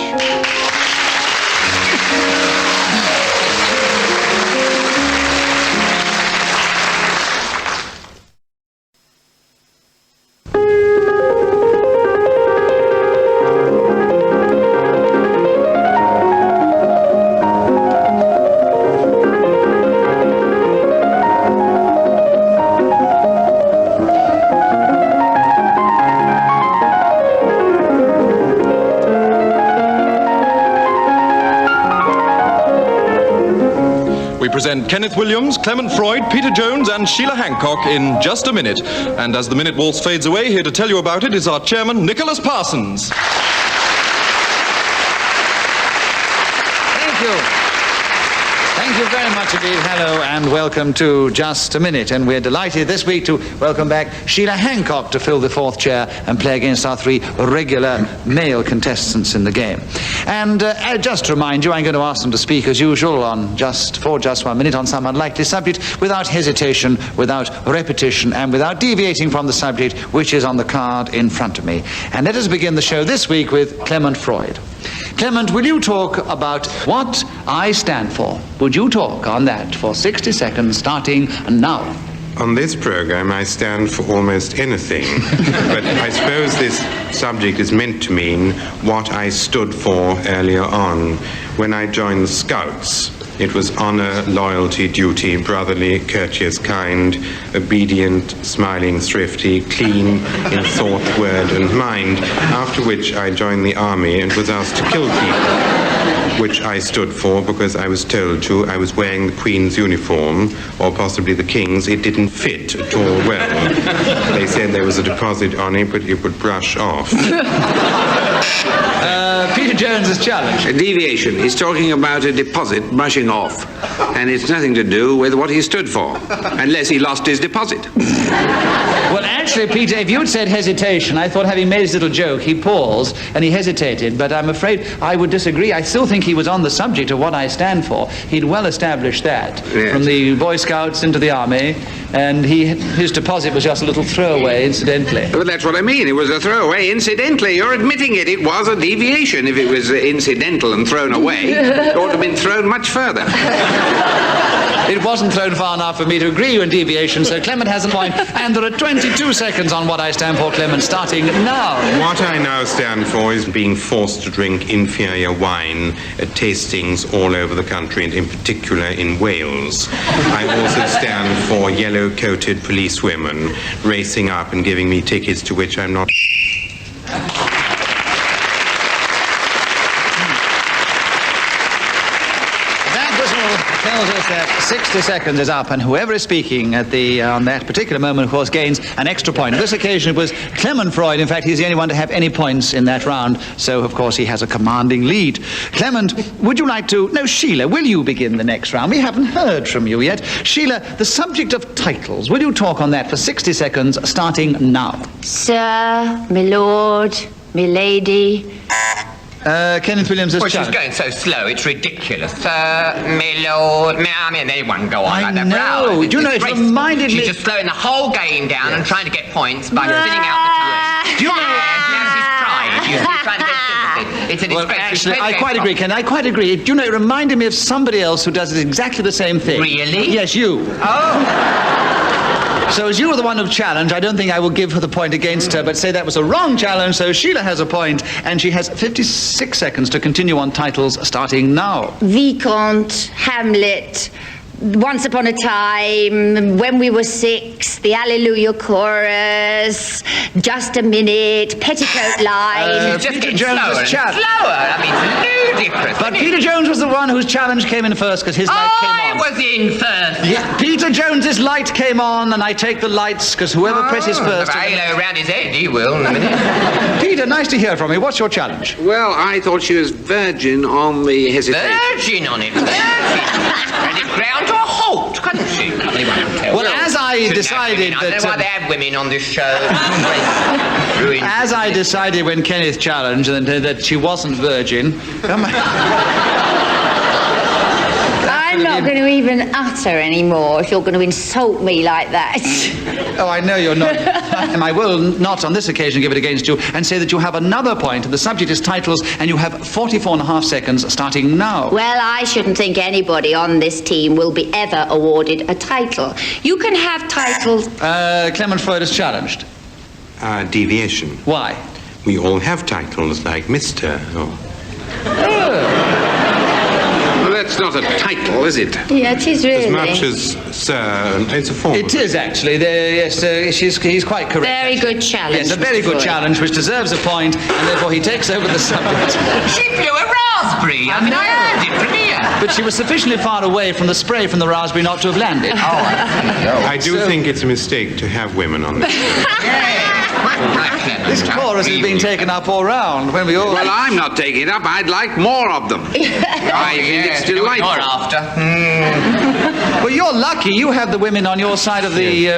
Present Kenneth Williams, Clement Freud, Peter Jones and Sheila Hancock in Just a Minute. And as the minute waltz fades away, here to tell you about it is our chairman, Nicholas Parsons. Thank you. Thank you very much indeed. Hello and welcome to Just a Minute. And we're delighted this week to welcome back Sheila Hancock to fill the 4th chair and play against our 3 regular male contestants in the game. And just to remind you, I'm going to ask them to speak as usual for just 1 minute on some unlikely subject, without hesitation, without repetition, and without deviating from the subject which is on the card in front of me. And let us begin the show this week with Clement Freud. Clement, will you talk about what I stand for? Would you talk on that for 60 seconds, starting now? On this program, I stand for almost anything, but I suppose this subject is meant to mean what I stood for earlier on. When I joined the Scouts, it was honor, loyalty, duty, brotherly, courteous, kind, obedient, smiling, thrifty, clean in thought, word, and mind, after which I joined the army and was asked to kill people, which I stood for because I was told to. I was wearing the Queen's uniform, or possibly the King's. It didn't fit at all well. They said there was a deposit on it, but it would brush off. Peter Jones's challenge. A deviation. He's talking about a deposit brushing off, and it's nothing to do with what he stood for, unless he lost his deposit. Well, actually, Peter, if you'd said hesitation, I thought, having made his little joke, he paused and he hesitated, but I'm afraid I would disagree. I still think he was on the subject of what I stand for. He'd well established that. Yes. From the Boy Scouts into the Army, and his deposit was just a little throwaway, incidentally. Well, that's what I mean. It was a throwaway, incidentally. You're admitting it. It was a deviation. If it was incidental and thrown away, it ought to have been thrown much further. It wasn't thrown far enough for me to agree with deviation, so Clement has a point. And there are 22 seconds on what I stand for, Clement, starting now. What I now stand for is being forced to drink inferior wine at tastings all over the country, and in particular in Wales. I also stand for yellow-coated policewomen racing up and giving me tickets to which I'm not... Tells us that 60 seconds is up, and whoever is speaking at on that particular moment, of course, gains an extra point. On this occasion, it was Clement Freud. In fact, he's the only one to have any points in that round, so, of course, he has a commanding lead. Clement, would you like to... No, Sheila, will you begin the next round? We haven't heard from you yet. Sheila, the subject of titles, will you talk on that for 60 seconds, starting now? Sir, my lord, my lady... Kenneth Williams has Well, she's challenged. going so slow, it's ridiculous. My lord, I mean, anyone go on like that for hours. Do you know, it reminded me... She's just slowing the whole game down and trying to get points by spinning out the twist. Do you know... Now she's crying. She's trying to get sympathy. It's a disgrace. Well, actually, I quite agree, Ken. I quite agree. Do you know, it reminded me of somebody else who does exactly the same thing. Really? Yes, you. Oh. So as you were the one who challenged, I don't think I will give her the point against her, but say that was a wrong challenge, so Sheila has a point, and she has 56 seconds to continue on titles starting now. Vicomte, Hamlet, Once Upon a Time, When We Were Six, The Alleluia Chorus, Just a Minute, Petticoat Line. Just Peter getting Jones slower was and challenged. slower. I mean, it's ludicrous. But Peter Jones was the one whose challenge came in first, because his light came on. I was in first. Yeah, Peter Jones's light came on, and I take the lights, because whoever presses first... The halo around his head, he will in a minute. Peter, nice to hear from you. What's your challenge? Well, I thought she was virgin on the hesitation. Virgin on it, virgin. And it ground to a halt, couldn't she? Well, as I decided I don't know why they have women on this show. As I decided when Kenneth challenged that she wasn't virgin... I'm not going to even utter anymore if you're going to insult me like that. Oh, I know you're not. And I will not on this occasion give it against you and say that you have another point. The subject is titles, and you have 44 and a half seconds starting now. Well, I shouldn't think anybody on this team will be ever awarded a title. You can have titles... Clement Freud is challenged. Deviation. Why? We all have titles like Mr. Well, that's not a title, is it? Yeah, it is really. As much as Sir, it's a form. It is actually. Yes, he's quite correct. Very good challenge. Yes, a very good challenge, which deserves a point, and therefore he takes over the subject. She blew a raspberry. I mean, I heard it from here. But she was sufficiently far away from the spray from the raspberry not to have landed. I do think it's a mistake to have women on this show. This chorus is being taken up all round. When we all... Well, I'm not taking it up. I'd like more of them. I think it's delightful. You're after. Well, you're lucky. You have the women on your side of the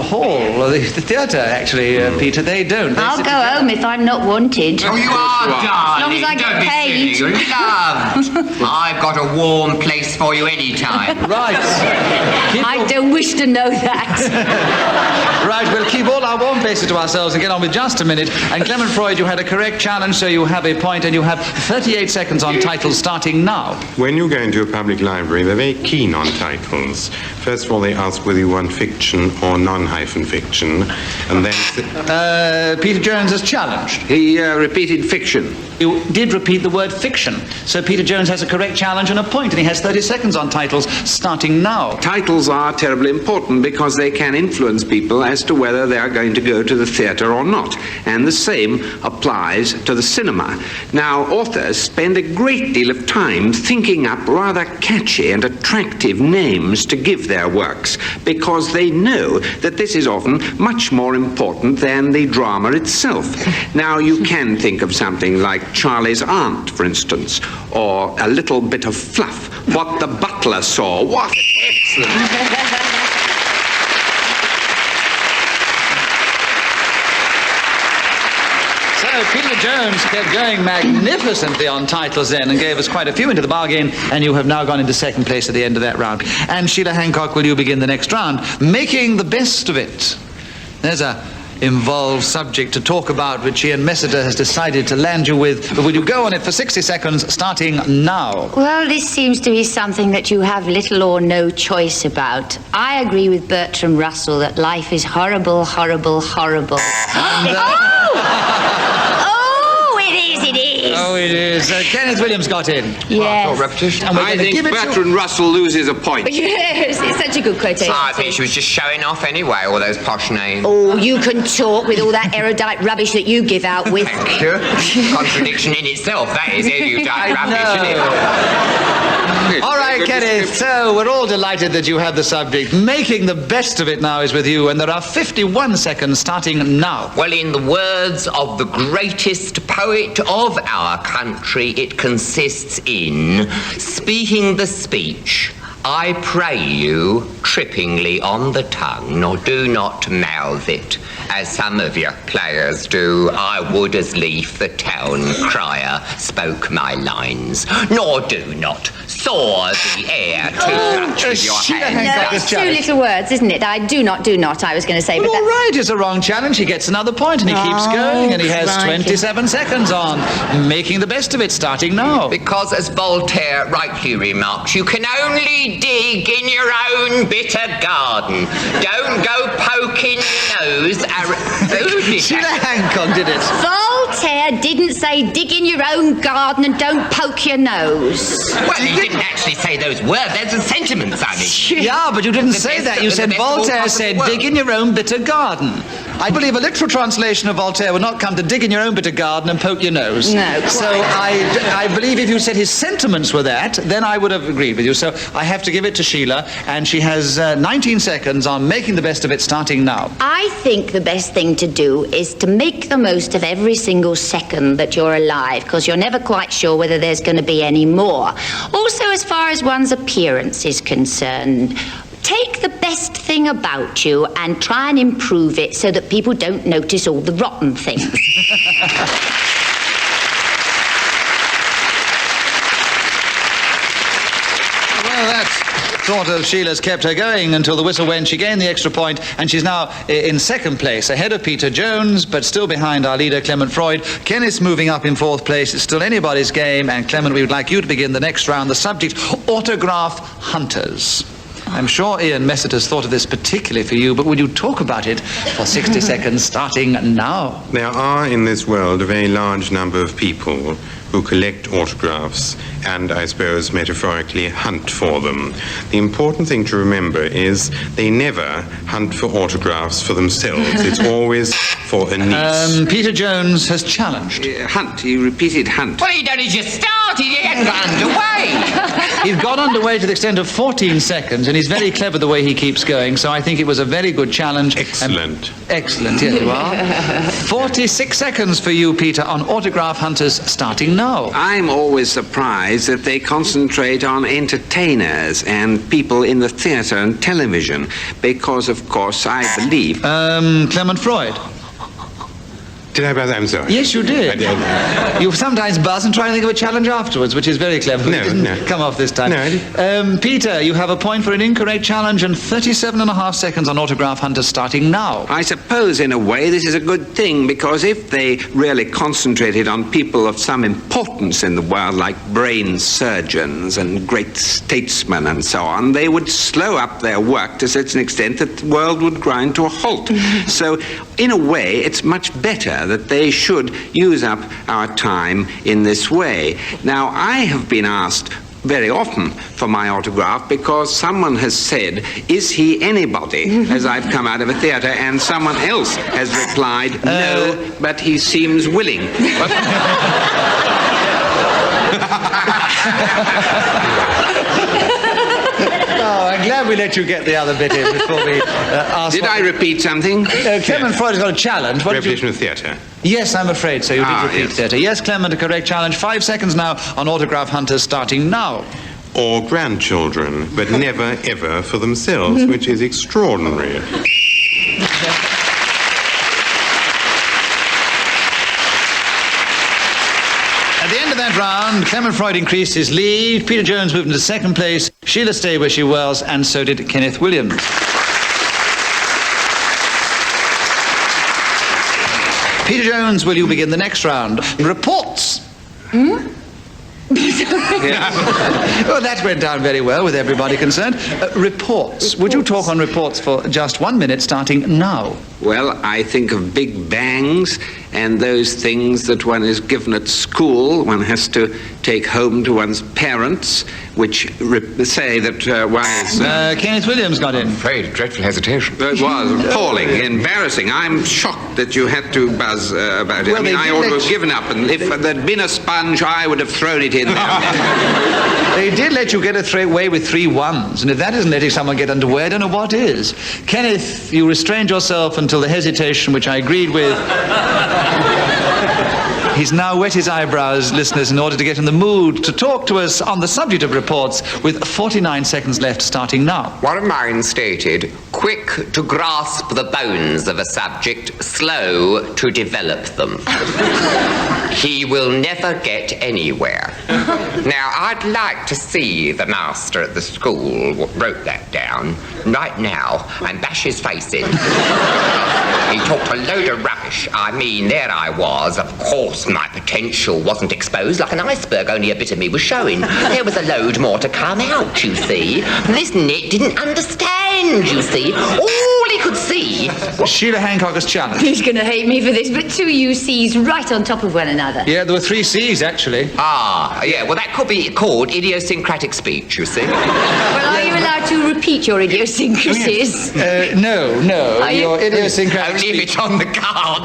hall, or the theatre, actually, Peter. They don't. I'll go home if I'm not wanted. Oh, you are, darling. As long as I Don't get be paid. silly. You're loved. I've got a warm place for you anytime. Right. I don't wish to know that. Right, we'll keep all our warm places to ourselves and get on with Just a Minute. And Clement Freud, you had a correct challenge, so you have a point, and you have 38 seconds on titles starting now. When you go into a public library, they're very keen on titles. First of all, they ask whether you want fiction or non-fiction, and then... Peter Jones has challenged. He repeated fiction. You did repeat the word fiction, so Peter Jones has a correct challenge and a point, and he has 30 seconds on titles starting now. Titles are terribly important because they can influence people as to whether they are going to go to the theatre or not. And the same applies to the cinema. Now, authors spend a great deal of time thinking up rather catchy and attractive names to give their works because they know that this is often much more important than the drama itself. Now, you can think of something like Charlie's Aunt, for instance, or A Little Bit of Fluff, What the Butler Saw. What an excellent... Peter Jones kept going magnificently on titles then and gave us quite a few into the bargain, and you have now gone into second place at the end of that round. And Sheila Hancock, will you begin the next round? Making the best of it. There's a involved subject to talk about, which Ian Messiter has decided to land you with. But will you go on it for 60 seconds, starting now? Well, this seems to be something that you have little or no choice about. I agree with Bertrand Russell that life is horrible, horrible, horrible. Oh, it is. Kenneth Williams got in. Yes. Repetition. I think Bertrand Russell loses a point. Yes, it's such a good quotation. I think she was just showing off anyway, all those posh names. Oh, you can talk with all that erudite rubbish that you give out with. Thank you. Contradiction in itself, that is erudite rubbish, isn't it? All right, Kenneth, so we're all delighted that you had the subject. Making the best of it now is with you, and there are 51 seconds starting now. Well, in the words of the greatest poet of our country, it consists in speaking the speech, I pray you, trippingly on the tongue, nor do not mouth it, as some of your players do. I would as lief the town crier spoke my lines, nor do not soar the air too much with your hands. No, it's two little words, isn't it? I do not, I was going to say, Well, but all right, it's a wrong challenge. He gets another point, and he keeps going, and he has crikey. 27 seconds on, making the best of it, starting now. Because, as Voltaire rightly remarks, you can only dig in your own bitter garden. Don't go poking your nose. Sheila Hancock did it. Voltaire didn't say dig in your own garden and don't poke your nose. Well, he didn't actually say those words. There's the sentiments, I mean. Yeah, but you didn't say that. You said Voltaire said dig in your own bitter garden. I believe a literal translation of Voltaire would not come to dig in your own bitter garden and poke your nose. No, quite. So I believe if you said his sentiments were that, then I would have agreed with you. So I have to give it to Sheila, and she has 19 seconds on making the best of it, starting now. I think the best thing to do is to make the most of every single second that you're alive, because you're never quite sure whether there's going to be any more. Also, as far as one's appearance is concerned, take the best thing about you and try and improve it so that people don't notice all the rotten things. Well, that thought of Sheila's kept her going until the whistle went. She gained the extra point, and she's now in second place, ahead of Peter Jones, but still behind our leader, Clement Freud. Kenneth's moving up in fourth place. It's still anybody's game, and Clement, we would like you to begin the next round. The subject, autograph hunters. I'm sure Ian Messett has thought of this particularly for you, but would you talk about it for 60 seconds, starting now? There are in this world a very large number of people who collect autographs and, I suppose, metaphorically hunt for them. The important thing to remember is they never hunt for autographs for themselves. It's always for a niece. Peter Jones has challenged. Hunt, he repeated hunt. Well, he'd only just started. He hadn't got underway. He's got underway to the extent of 14 seconds, and he's very clever the way he keeps going, so I think it was a very good challenge. Excellent. Excellent, yes, you are. 46 seconds for you, Peter, on autograph hunters, starting now. I'm always surprised that they concentrate on entertainers and people in the theatre and television, because, of course, I believe... Clement Freud. Did I buzz? I'm sorry. Yes, you did. I did. You sometimes buzz and try and think of a challenge afterwards, which is very clever. No, it didn't no. come off this time. No, I didn't. Peter, you have a point for an incorrect challenge and 37.5 seconds on autograph hunters, starting now. I suppose, in a way, this is a good thing, because if they really concentrated on people of some importance in the world, like brain surgeons and great statesmen and so on, they would slow up their work to such an extent that the world would grind to a halt. So, in a way, it's much better that they should use up our time in this way. Now, I have been asked very often for my autograph because someone has said, is he anybody, as I've come out of a theatre, and someone else has replied, no, but he seems willing. Oh, I'm glad we let you get the other bit in before we ask. Did I repeat something? Clement Freud has got a challenge. What Repetition of theatre. Yes, I'm afraid so. You did repeat yes. theatre. Yes, Clement, a correct challenge. 5 seconds now on autograph hunters, starting now. Or grandchildren, but never, ever for themselves, which is extraordinary. At the end of that round, Clement Freud increased his lead. Peter Jones moved into second place. Sheila stayed where she was, and so did Kenneth Williams. Peter Jones, will you begin the next round? Reports. Well, that went down very well with everybody concerned. Reports. Would you talk on reports for just 1 minute, starting now? Well, I think of big bangs and those things that one is given at school, one has to take home to one's parents, which say that one is... Kenneth Williams got in. I'm afraid, dreadful hesitation. It was appalling, embarrassing. I'm shocked that you had to buzz about it. Well, I mean, I ought to have given up, and if there'd been a sponge, I would have thrown it in there. They did let you get away with 3 1s, and if that isn't letting someone get underway, I don't know what is. Kenneth, you restrained yourself until the hesitation, which I agreed with. He's now wet his eyebrows, listeners, in order to get in the mood to talk to us on the subject of reports, with 49 seconds left, starting now. One of mine stated, quick to grasp the bones of a subject, slow to develop them. He will never get anywhere. Now, I'd like to see the master at the school wrote that down right now and bash his face in. He talked a load of rubbish. I mean, there I was. Of course, my potential wasn't exposed like an iceberg. Only a bit of me was showing. There was a load more to come out, you see. This Nick didn't understand, you see. All he could see... Sheila Hancock has challenged. He's going to hate me for this, but 2 UCs right on top of one another. Yeah, there were 3 C's, actually. Ah, yeah, well, that could be called idiosyncratic speech, you see. Well, are you allowed to repeat your idiosyncrasies? No. Your idiosyncratic Only if it's on the card.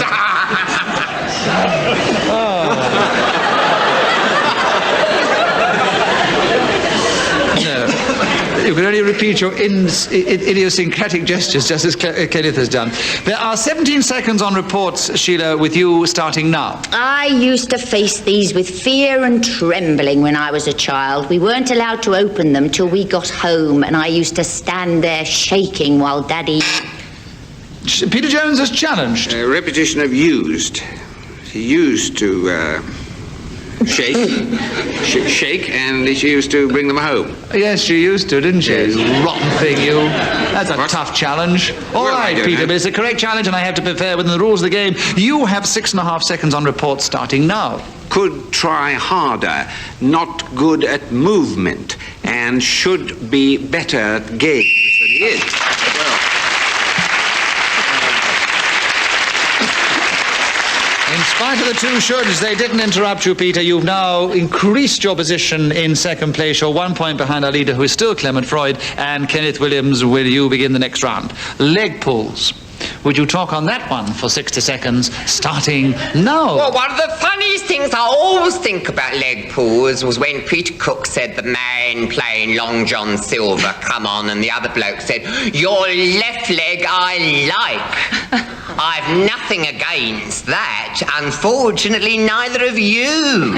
You can only repeat your idiosyncratic gestures, just as Kenneth has done. There are 17 seconds on reports, Sheila, with you starting now. I used to face these with fear and trembling when I was a child. We weren't allowed to open them till we got home, and I used to stand there shaking while Daddy... Peter Jones has challenged. Repetition of used. He used to shake, and she used to bring them home. Yes, she used to, didn't she? Yes. Rotten thing, you. That's a tough challenge. All right, Peter, but it's a correct challenge, and I have to be fair within the rules of the game. You have 6.5 seconds on reports starting now. Could try harder, not good at movement, and should be better at games than he is. In spite of the 2 shoulds, they didn't interrupt you, Peter. You've now increased your position in second place. You're 1 point behind our leader, who is still Clement Freud, and Kenneth Williams. Will you begin the next round? Leg pulls. Would you talk on that one for 60 seconds, starting now? Well, one of the funniest things I always think about leg pulls was when Peter Cook said the man playing Long John Silver, come on, and the other bloke said, your left leg I like. I've nothing against that. Unfortunately, neither of you.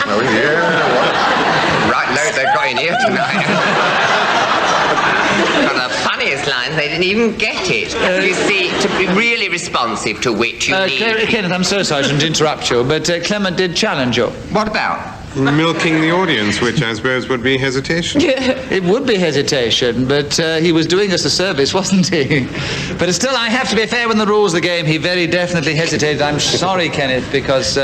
Oh, yeah. Right load they've got in here tonight. One of the funniest lines, they didn't even get it. You see, to be really responsive to which you need... Kenneth, I'm so sorry to interrupt you, but Clement did challenge you. What about? Milking the audience, which I suppose would be hesitation. It would be hesitation, but he was doing us a service, wasn't he? But still, I have to be fair in the rules of the game. He very definitely hesitated. I'm sorry, Kenneth, because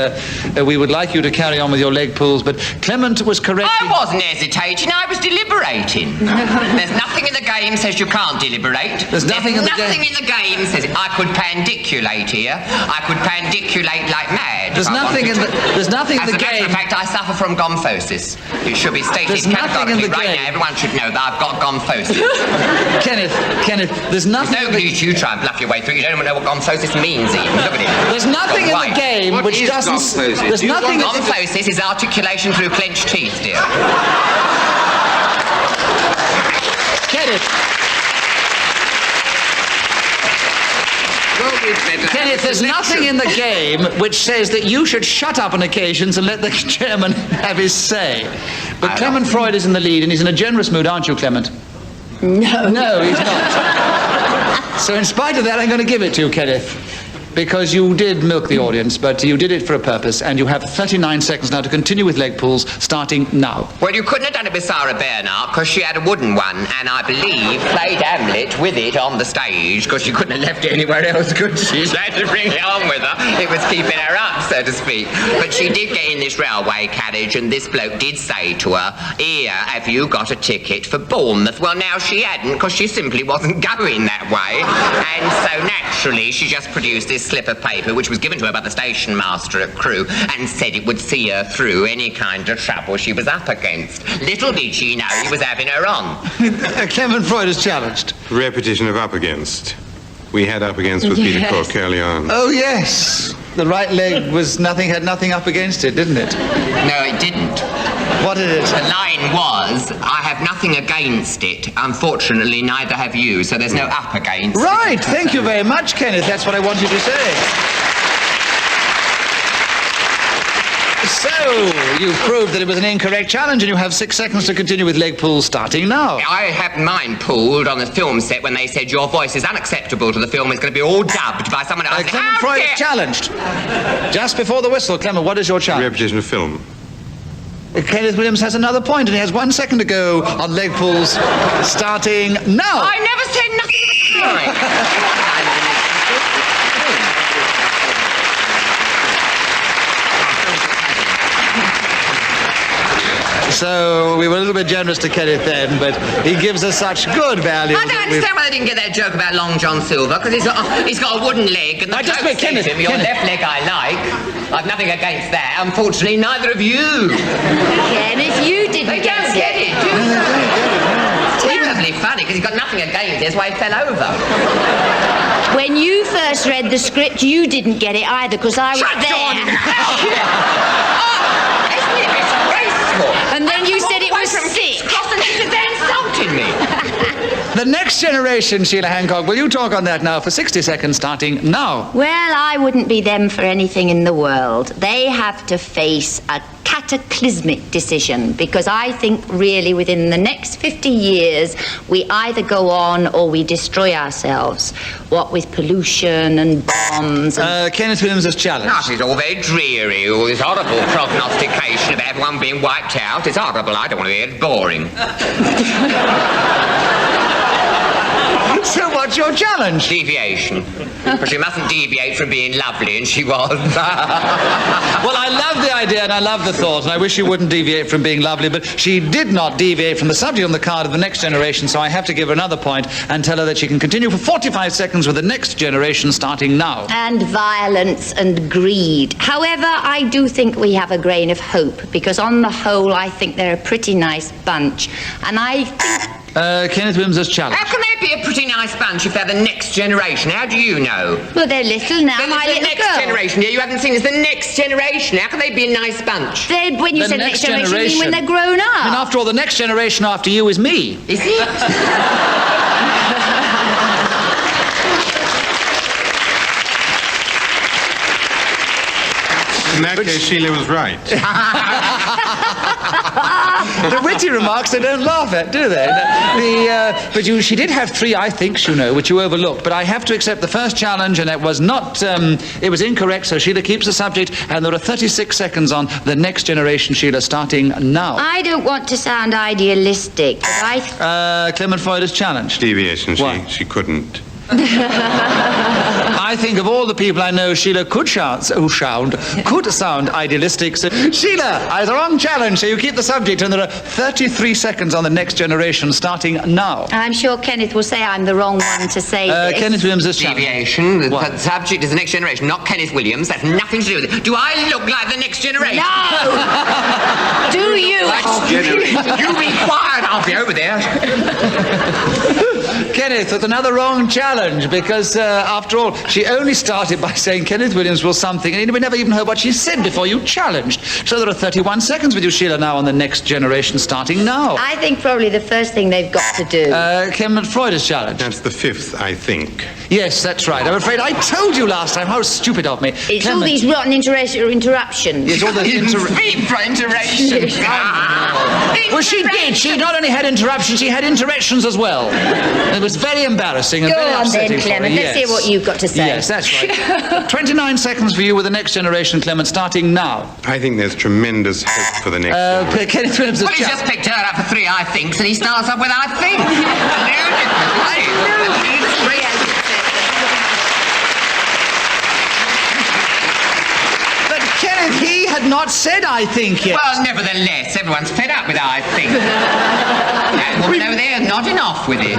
we would like you to carry on with your leg pulls, but Clement was correct. I wasn't hesitating, I was deliberating. There's nothing in the game says you can't deliberate. There's nothing in the game says I could pandiculate here. I could pandiculate like mad. There's nothing in the game. As a matter of fact, I suffer from gomphosis. It should be stated categorically right now. Everyone should know that I've got gomphosis. Kenneth, there's nothing... There's no need you try and bluff your way through. You don't even know what gomphosis means even. Look at it. There's nothing in the game which doesn't... Gomphosis? There's nothing... Gomphosis is articulation through clenched teeth, dear. Kenneth, there's nothing in the game which says that you should shut up on occasions and let the chairman have his say. But Clement Freud is in the lead, and he's in a generous mood, aren't you, Clement? No, he's not. So in spite of that, I'm going to give it to you, Kenneth. Because you did milk the audience, but you did it for a purpose, and you have 39 seconds now to continue with leg pulls, starting now. Well, you couldn't have done it with Sarah Bernhardt, because she had a wooden one, and I believe played Hamlet with it on the stage, because she couldn't have left it anywhere else, could she? She had to bring it on with her. It was keeping her up, so to speak. But she did get in this railway carriage, and this bloke did say to her, here, have you got a ticket for Bournemouth? Well, now she hadn't, because she simply wasn't going that way. And so naturally, she just produced this slip of paper, which was given to her by the station master at Crewe, and said it would see her through any kind of trouble she was up against. Little did she know he was having her on. Clement Freud is challenged. Repetition of up against. We had up against with Peter Cook early on. Oh, yes. The right leg had nothing up against it, didn't it? No, it didn't. What is it? The line was, I have nothing against it. Unfortunately, neither have you, so there's no up against it. Right, thank you very much, Kenneth. That's what I wanted to say. So, you've proved that it was an incorrect challenge, and you have 6 seconds to continue with leg pulls starting now. I had mine pulled on the film set when they said your voice is unacceptable to the film. It's going to be all dubbed by someone else. Clement Freud is challenged. Just before the whistle, Clement, what is your challenge? Repetition of film. Kenneth Williams has another point, and he has 1 second to go on leg pulls starting now. I never said nothing of the kind. So we were a little bit generous to Kenneth then, but he gives us such good value. I don't understand why they didn't get that joke about Long John Silver, because he's got a wooden leg, and the just bloke Kenneth, said to him, your left leg I like. I've nothing against that. Unfortunately, neither of you. Kenneth, you didn't They don't get it, do they? Terribly funny, because he's got nothing against it. That's why he fell over. When you first read the script, you didn't get it either, because I was there. And then you said it was sick. They're insulting me. The next generation, Sheila Hancock, will you talk on that now for 60 seconds starting now? Well, I wouldn't be them for anything in the world. They have to face a cataclysmic decision, because I think really within the next 50 years we either go on or we destroy ourselves, what with pollution and bombs and... Kenneth Williams is challenged. Gosh, it's all very dreary, all this horrible prognostication of everyone being wiped out. It's horrible. I don't want to hear it. It's boring. So what's your challenge? Deviation. But she mustn't deviate from being lovely, and she was. Well, I love the idea and I love the thought, and I wish she wouldn't deviate from being lovely, but she did not deviate from the subject on the card of the next generation, so I have to give her another point and tell her that she can continue for 45 seconds with the next generation starting now. And violence and greed. However, I do think we have a grain of hope, because on the whole I think they're a pretty nice bunch, and I think... Kenneth Williams is challenged. How can they be a pretty nice bunch if they're the next generation? How do you know? Well, they're little now, my little next girl. Generation. Yeah, you haven't seen. It's the next generation. How can they be a nice bunch? When you said next generation, you mean when they're grown up? And after all, the next generation after you is me. Is it? In that case, Sheila was right. The witty remarks they don't laugh at, do they? She did have 3 I thinks, you know, which you overlooked. But I have to accept the first challenge, and it was not. It was incorrect. So Sheila keeps the subject, and there are 36 seconds on the next generation. Sheila, starting now. I don't want to sound idealistic, but Clement Freud is challenged. Deviation. She couldn't. I think of all the people I know, Sheila could sound idealistic. So, Sheila, I have the wrong challenge, so you keep the subject, and there are 33 seconds on the next generation, starting now. I'm sure Kenneth will say I'm the wrong one to say this. Kenneth Williams is challenged. Deviation. The subject is the next generation, not Kenneth Williams. That's nothing to do with it. Do I look like the next generation? No! Do you? Next generation. You be quiet. I'll be over there. Kenneth, that's another wrong challenge, because after all, she only started by saying Kenneth Williams will something, and we never even heard what she said before you challenged. So there are 31 seconds with you, Sheila, now on the next generation, starting now. I think probably the first thing they've got to do. Clement Freud is challenged. That's the 5th, I think. Yes, that's right. I'm afraid I told you last time. How stupid of me. It's Clement. All these rotten interruptions. It's all the interruptions. Well, she did. She not only had interruptions, she had interactions as well. It was very embarrassing and very upsetting. Go on then, Clement. Let's hear what you've got to say. Yes, that's right. 29 seconds for you with the next generation, Clement, starting now. I think there's tremendous hope for the next generation. Kenneth Williams is he just picked her up for 3 I thinks, and he starts up with I think. But Kenneth, he had not said I think yet. Well, nevertheless, everyone's fed up with I think. That woman over there is nodding off with it.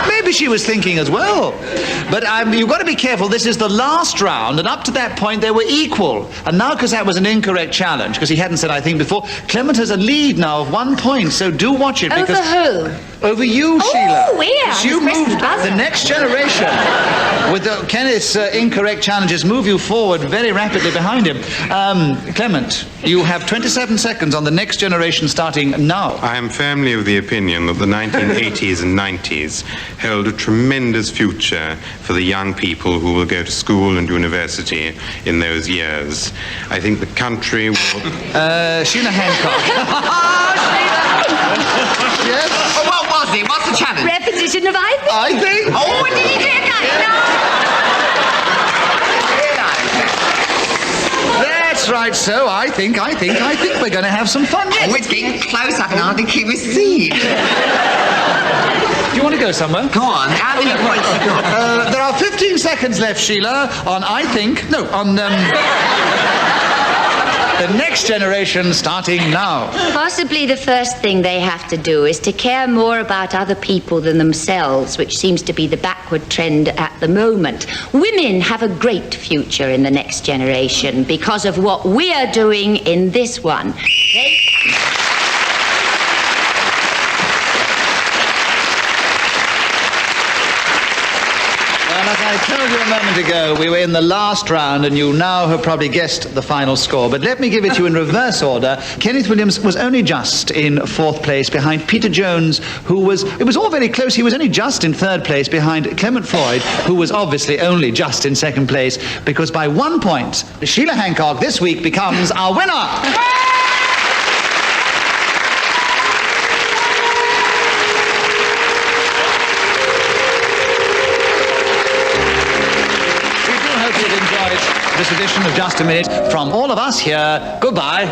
Maybe she was thinking as well. But you've got to be careful. This is the last round, and up to that point they were equal. And now, because that was an incorrect challenge, because he hadn't said I think before, Clement has a lead now of 1 point. So do watch it. Because over who? Over you, Sheila. Oh, yeah. You moved the next generation. With Kenneth's incorrect challenges move you forward very rapidly behind him. Clement, you have 27 seconds on the next generation starting now. I am firmly of the opinion that the 1980s and 90s hold a tremendous future for the young people who will go to school and university in those years. I think the country will... Sheila Hancock. Yes? Oh, what was it? What's the challenge? Repetition of I think. I think. Oh, did he hear that? That's right, so I think we're going to have some fun. Yes. Oh, it's getting close. I can hardly keep a seat. Do you want to go somewhere? Go on. How many points you got? There are 15 seconds left, Sheila, on the next generation starting now. Possibly the first thing they have to do is to care more about other people than themselves, which seems to be the backward trend at the moment. Women have a great future in the next generation because of what we are doing in this one. As I told you a moment ago, we were in the last round, and you now have probably guessed the final score. But let me give it to you in reverse order. Kenneth Williams was only just in fourth place behind Peter Jones, it was all very close. He was only just in third place behind Clement Freud, who was obviously only just in second place, because by 1 point, Sheila Hancock this week becomes our winner. This edition of Just a Minute. From all of us here, goodbye.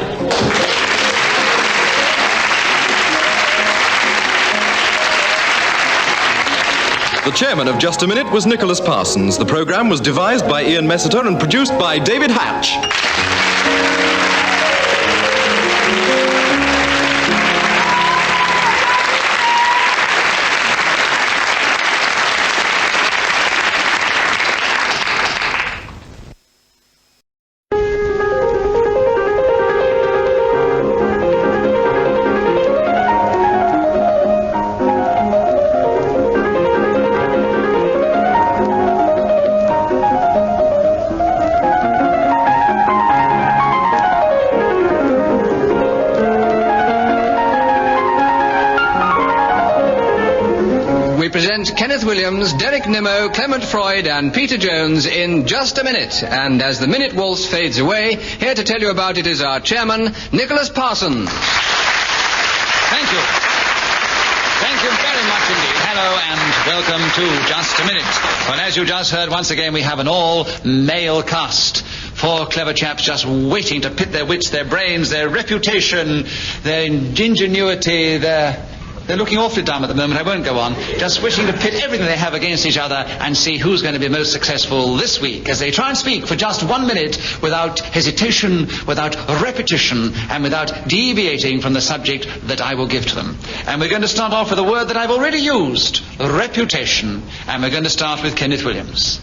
The chairman of Just a Minute was Nicholas Parsons. The programme was devised by Ian Messiter and produced by David Hatch. Kenneth Williams, Derek Nimmo, Clement Freud and Peter Jones in Just a Minute. And as the minute waltz fades away, here to tell you about it is our chairman, Nicholas Parsons. Thank you. Thank you very much indeed. Hello and welcome to Just a Minute. Well, as you just heard, once again we have an all-male cast. 4 clever chaps just waiting to pit their wits, their brains, their reputation, their ingenuity, They're looking awfully dumb at the moment, I won't go on. Just wishing to pit everything they have against each other and see who's going to be most successful this week as they try and speak for just 1 minute without hesitation, without repetition, and without deviating from the subject that I will give to them. And we're going to start off with a word that I've already used, reputation. And we're going to start with Kenneth Williams.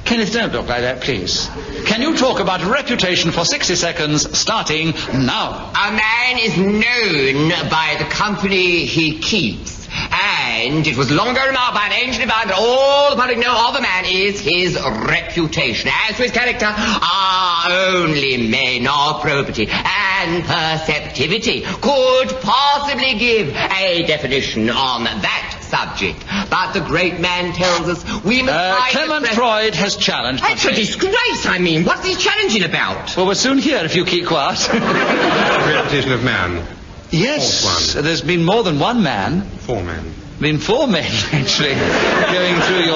Kenneth, don't look like that, please. Can you talk about reputation for 60 seconds, starting now? A man is known by the company he keeps. And it was long ago remarked by an ancient divine that all the public know of a man is his reputation. As to his character, only men of probity and perceptivity could possibly give a definition on that subject. But the great man tells us we must... Clement Freud has challenged... That's a disgrace, I mean. What's he challenging about? Well, we'll soon hear if you keep quiet. Reputation of man. Yes, there's been more than one man. 4 men. Been 4 men, actually, going through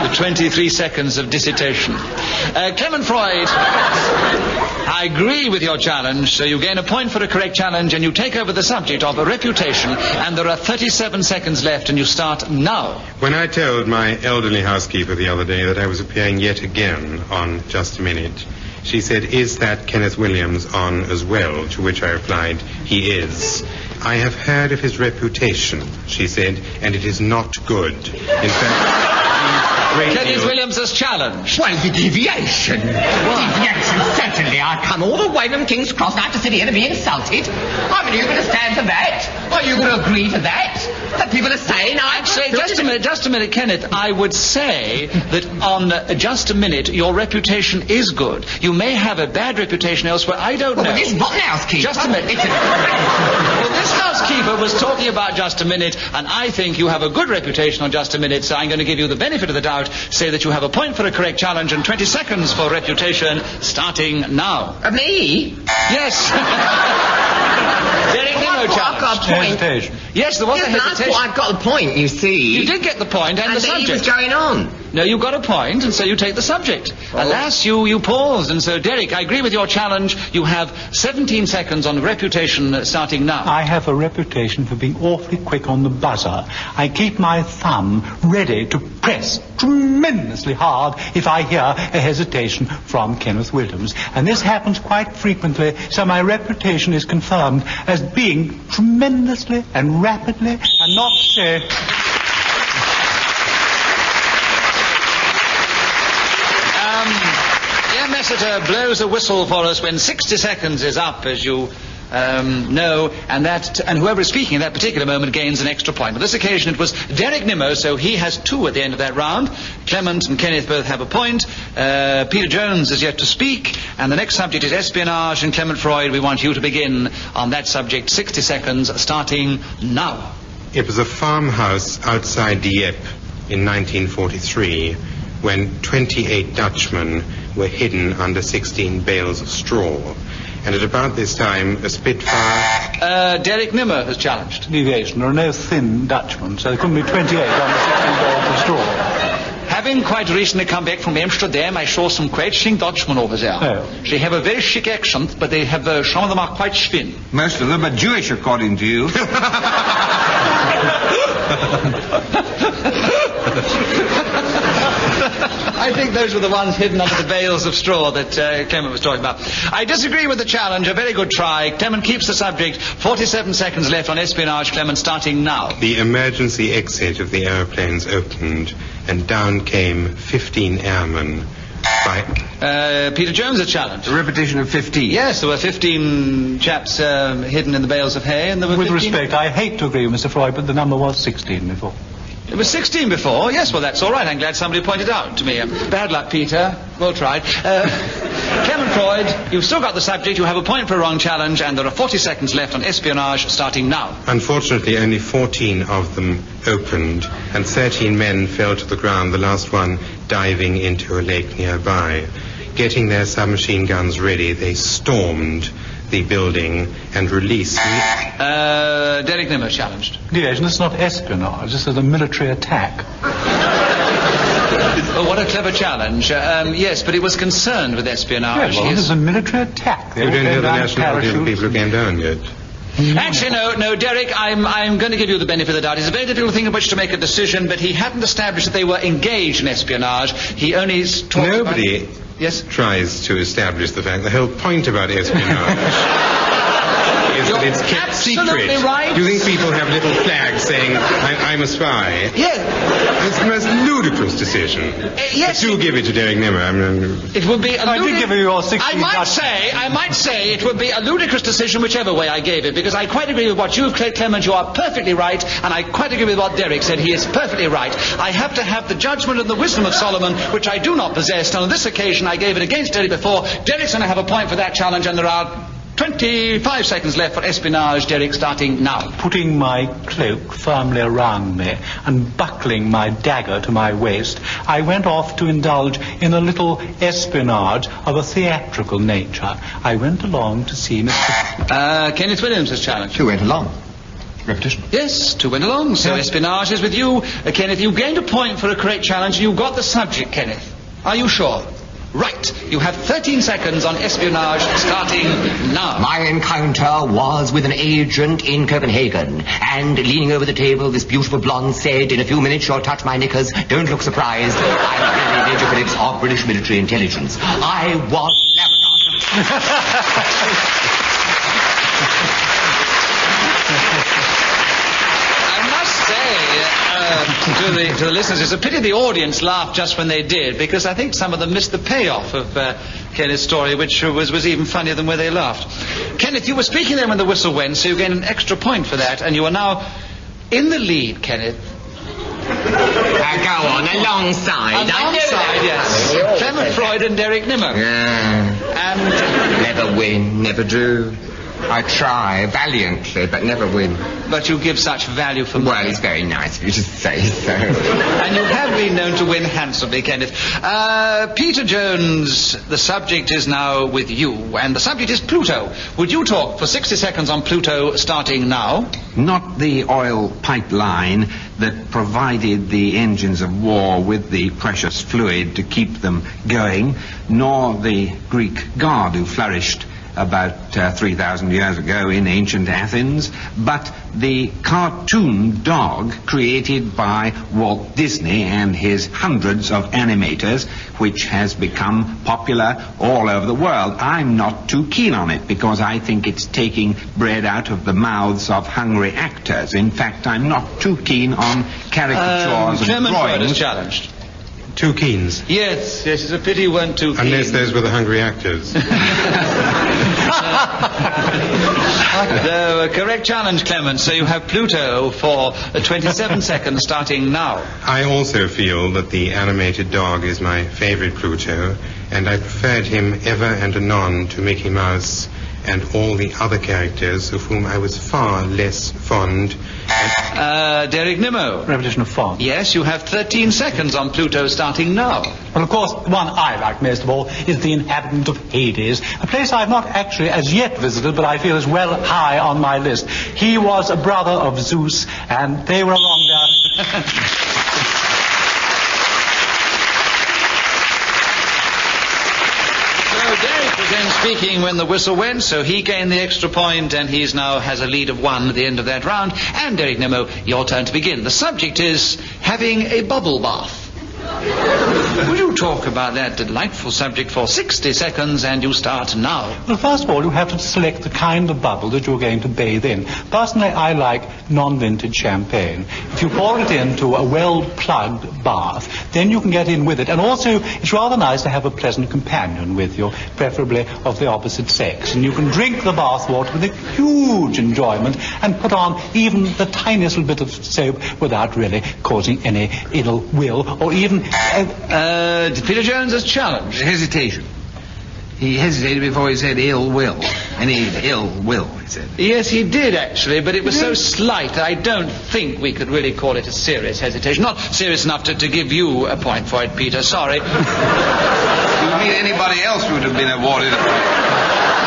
the 23 seconds of dissertation. Clement Freud, I agree with your challenge, so you gain a point for a correct challenge and you take over the subject of a reputation, and there are 37 seconds left and you start now. When I told my elderly housekeeper the other day that I was appearing yet again on Just a Minute, she said, "Is that Kenneth Williams on as well?" To which I replied, "He is. I have heard of his reputation," she said, "and it is not good. In fact..." Kenneth Williams has challenged. Well, the deviation. Deviation, certainly. I've come all the way from King's Cross now to sit here to be insulted. I mean, are you going to stand for that? Are you going to agree to that? That people are saying I'm... Say, just a minute, Kenneth. I would say that on Just a Minute, your reputation is good. You may have a bad reputation elsewhere. I don't know. But this rotten housekeeper... Just a minute. Well, this housekeeper was talking about Just a Minute, and I think you have a good reputation on Just a Minute, so I'm going to give you the benefit of the doubt, say that you have a point for a correct challenge and 20 seconds for reputation, starting now. Me? Yes. Derek Nimmo challenge. I've got a point. Hesitation. Yes, there was a hesitation. I've got the point, you see. You did get the point and the subject. What's going on? No, you got a point, and so you take the subject. Oh. Alas, you paused, and so, Derek, I agree with your challenge. You have 17 seconds on reputation starting now. I have a reputation for being awfully quick on the buzzer. I keep my thumb ready to press tremendously hard if I hear a hesitation from Kenneth Williams. And this happens quite frequently, so my reputation is confirmed as being tremendously and rapidly and not say... Ambassador blows a whistle for us when 60 seconds is up, as you know, and whoever is speaking at that particular moment gains an extra point. On this occasion it was Derek Nimmo, so he has 2 at the end of that round. Clement and Kenneth both have a point. Peter Jones is yet to speak, and the next subject is espionage, and Clement Freud, we want you to begin on that subject. 60 seconds starting now. It was a farmhouse outside Dieppe in 1943 when 28 Dutchmen were hidden under 16 bales of straw. And at about this time, a Spitfire... Derek Nimmo has challenged. Deviation. There are no thin Dutchmen, so there couldn't be 28 under 16 bales of straw. Having quite recently come back from Amsterdam, I saw some quite chic Dutchmen over there. Oh. They have a very chic accent, but they have some of them are quite thin. Most of them are Jewish, according to you. I think those were the ones hidden under the bales of straw that Clement was talking about. I disagree with the challenge. A very good try. Clement keeps the subject. 47 seconds left on espionage. Clement starting now. The emergency exit of the aeroplanes opened, and down came 15 airmen. Peter Jones has challenged. A repetition of 15. Yes, there were 15 chaps hidden in the bales of hay, and there were With 15... respect, I hate to agree with Mr. Freud, but the number was 16 before. It was 16 before. Yes, well, that's all right. I'm glad somebody pointed out to me. Bad luck, Peter. Well tried. Clement Freud, you've still got the subject. You have a point for a wrong challenge, and there are 40 seconds left on espionage starting now. Unfortunately, only 14 of them opened, and 13 men fell to the ground, the last one diving into a lake nearby. Getting their submachine guns ready, they stormed the building and released... Derek Nimmo challenged. Deviation, this is not espionage, this is a military attack. Oh, what a clever challenge. Yes, but it was concerned with espionage. Yeah, well, this is a military attack. We don't know the nationality of the people who came down yet. Actually, no, Derek, I'm going to give you the benefit of the doubt. It's a very difficult thing in which to make a decision, but he hadn't established that they were engaged in espionage. He only talked Nobody about... Yes? tries to establish the fact. The whole point about espionage is that it's kept secret. Right. Do you think people have little flags saying, I'm a spy? Yes. It's the most ludicrous decision. Yes. But do give it to Derek Nimmo. It would be a I did give you your 16. I might say it would be a ludicrous decision whichever way I gave it, because I quite agree with what you've said, Clement. You are perfectly right, and I quite agree with what Derek said. He is perfectly right. I have to have the judgment and the wisdom of Solomon, which I do not possess, and on this occasion I gave it against Derek before. Derek's going to have a point for that challenge, and there are 25 seconds left for espionage. Derek, starting now. Putting my cloak firmly around me and buckling my dagger to my waist, I went off to indulge in a little espionage of a theatrical nature. I went along to see Mr... Kenneth Williams has challenged. Who went along? Repetition. Yes, 2 went along. So espionage is with you. Kenneth, you gained a point for a correct challenge. You got the subject, Kenneth. Are you sure? Right. You have 13 seconds on espionage starting now. My encounter was with an agent in Copenhagen, and leaning over the table, this beautiful blonde said, "In a few minutes you'll touch my knickers. Don't look surprised. I'm Henry Major Phillips of British Military Intelligence." I was say to the listeners, it's a pity the audience laughed just when they did, because I think some of them missed the payoff of Kenneth's story, which was even funnier than where they laughed. Kenneth, you were speaking there when the whistle went, so you gained an extra point for that, and you are now in the lead, Kenneth. Go on, alongside. Alongside, yes. Clement, Freud and Derek Nimmo. Yeah. And... never win, never do. I try valiantly, but never win. But you give such value for money. Well, it's very nice of you to say so. And you have been known to win handsomely, Kenneth. Peter Jones, the subject is now with you, and the subject is Pluto. Would you talk for 60 seconds on Pluto starting now? Not the oil pipeline that provided the engines of war with the precious fluid to keep them going, nor the Greek god who flourished about 3,000 years ago in ancient Athens, but the cartoon dog created by Walt Disney and his hundreds of animators, which has become popular all over the world. I'm not too keen on it because I think it's taking bread out of the mouths of hungry actors. In fact, I'm not too keen on caricatures and Clement Freud drawings. is challenged. Two keens. Yes, it's a pity you weren't too keen. Unless those were the hungry actors. The correct challenge, Clement. So you have Pluto for 27 seconds starting now. I also feel that the animated dog is my favorite Pluto, and I preferred him ever and anon to Mickey Mouse and all the other characters of whom I was far less fond. Derek Nimmo. Repetition of font. Yes, you have 13 seconds on Pluto starting now. Well, of course, the one I like most of all is the inhabitant of Hades, a place I've not actually as yet visited, but I feel is well high on my list. He was a brother of Zeus, and they were along there. Derek was then speaking when the whistle went, so he gained the extra point, and he's now has a lead of 1 at the end of that round. And Derek Nimmo, your turn to begin. The subject is having a bubble bath. Would you talk about that delightful subject for 60 seconds, and you start now? Well, first of all, you have to select the kind of bubble that you're going to bathe in. Personally, I like non-vintage champagne. If you pour it into a well-plugged bath, then you can get in with it. And also, it's rather nice to have a pleasant companion with you, preferably of the opposite sex. And you can drink the bath water with a huge enjoyment and put on even the tiniest little bit of soap without really causing any ill will or even... Peter Jones has challenged. Hesitation. He hesitated before he said ill will. Any ill will, he said. Yes, he did, actually, but it was so slight I don't think we could really call it a serious hesitation. Not serious enough to give you a point for it, Peter. Sorry. You mean anybody else would have been awarded a point?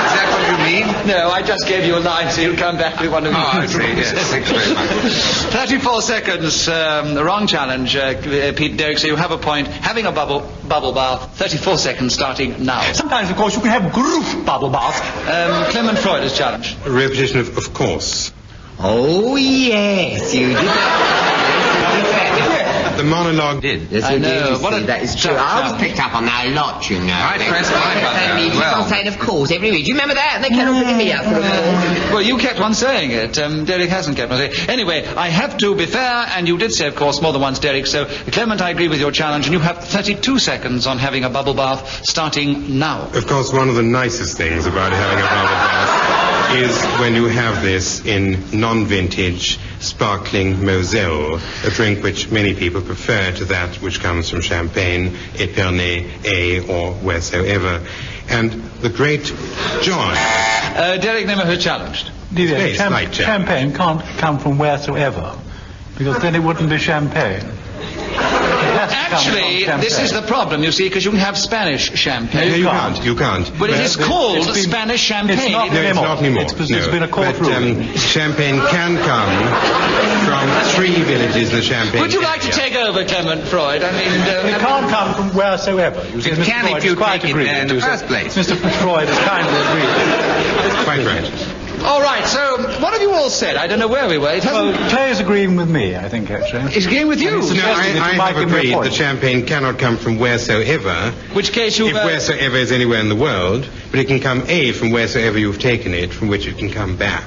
Is that what you mean? No, I just gave you a line, so you'll come back with one of your I see, yes. Thanks very much. 34 seconds, wrong challenge, Pete Derek, so you have a point. Having a bubble bath, 34 seconds starting now. Sometimes, of course, you can have group bubble bath. Clement Freud is challenged. A repetition of course. Oh, yes, you did that. The monologue did. Yes, you did. You see, that is true. I was picked up on that a lot, you know. I pressed my button as well. I'm saying, of course, every week. Do you remember that? They kept on picking me up for a call. Well, you kept on saying it. Derek hasn't kept on saying it. Anyway, I have to be fair, and you did say, of course, more than once, Derek. So, Clement, I agree with your challenge, and you have 32 seconds on having a bubble bath starting now. Of course, one of the nicest things about having a bubble bath is when you have this in non-vintage sparkling Moselle, a drink which many people prefer to that which comes from Champagne, Epernay, or wheresoever. And the great joy... Derek Nimmo has challenged. Champagne can't come from wheresoever, because then it wouldn't be champagne. Actually, this is the problem, you see, because you can have Spanish champagne. No, you can't. But it is called Spanish champagne. It's not It's not anymore. It's been a court ruling. Champagne can come from 3 villages in the Champagne. Would you like to take over, Clement Freud? I mean... it can't come from wheresoever. You see, It Mr. can Freud if you is quite take it agreed. there in the first place. Mr. Freud has kindly agreed. Quite right. All right, so what have you all said? I don't know where we were. Well, Clay is agreeing with me, I think, actually. He's agreeing with you. No, I have agreed that champagne cannot come from wheresoever. Which case you... If wheresoever is anywhere in the world, but it can come from wheresoever you've taken it, from which it can come back.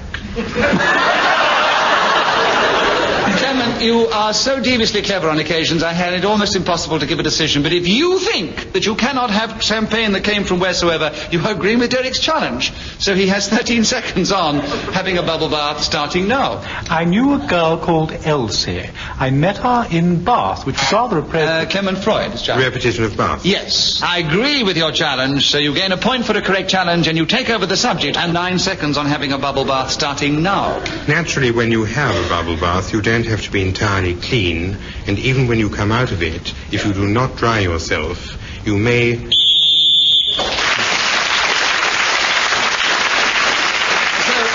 Clement, Clement, you are so deviously clever on occasions, I had it almost impossible to give a decision. But if you think that you cannot have champagne that came from wheresoever, you are agreeing with Derek's challenge. So he has 13 seconds on having a bubble bath starting now. I knew a girl called Elsie. I met her in Bath, which is rather a Clement Freud's challenge. Repetition of Bath. Yes, I agree with your challenge, so you gain a point for a correct challenge and you take over the subject. And 9 seconds on having a bubble bath starting now. Naturally, when you have a bubble bath, you don't have to be entirely clean, and even when you come out of it, if you do not dry yourself, you may... So,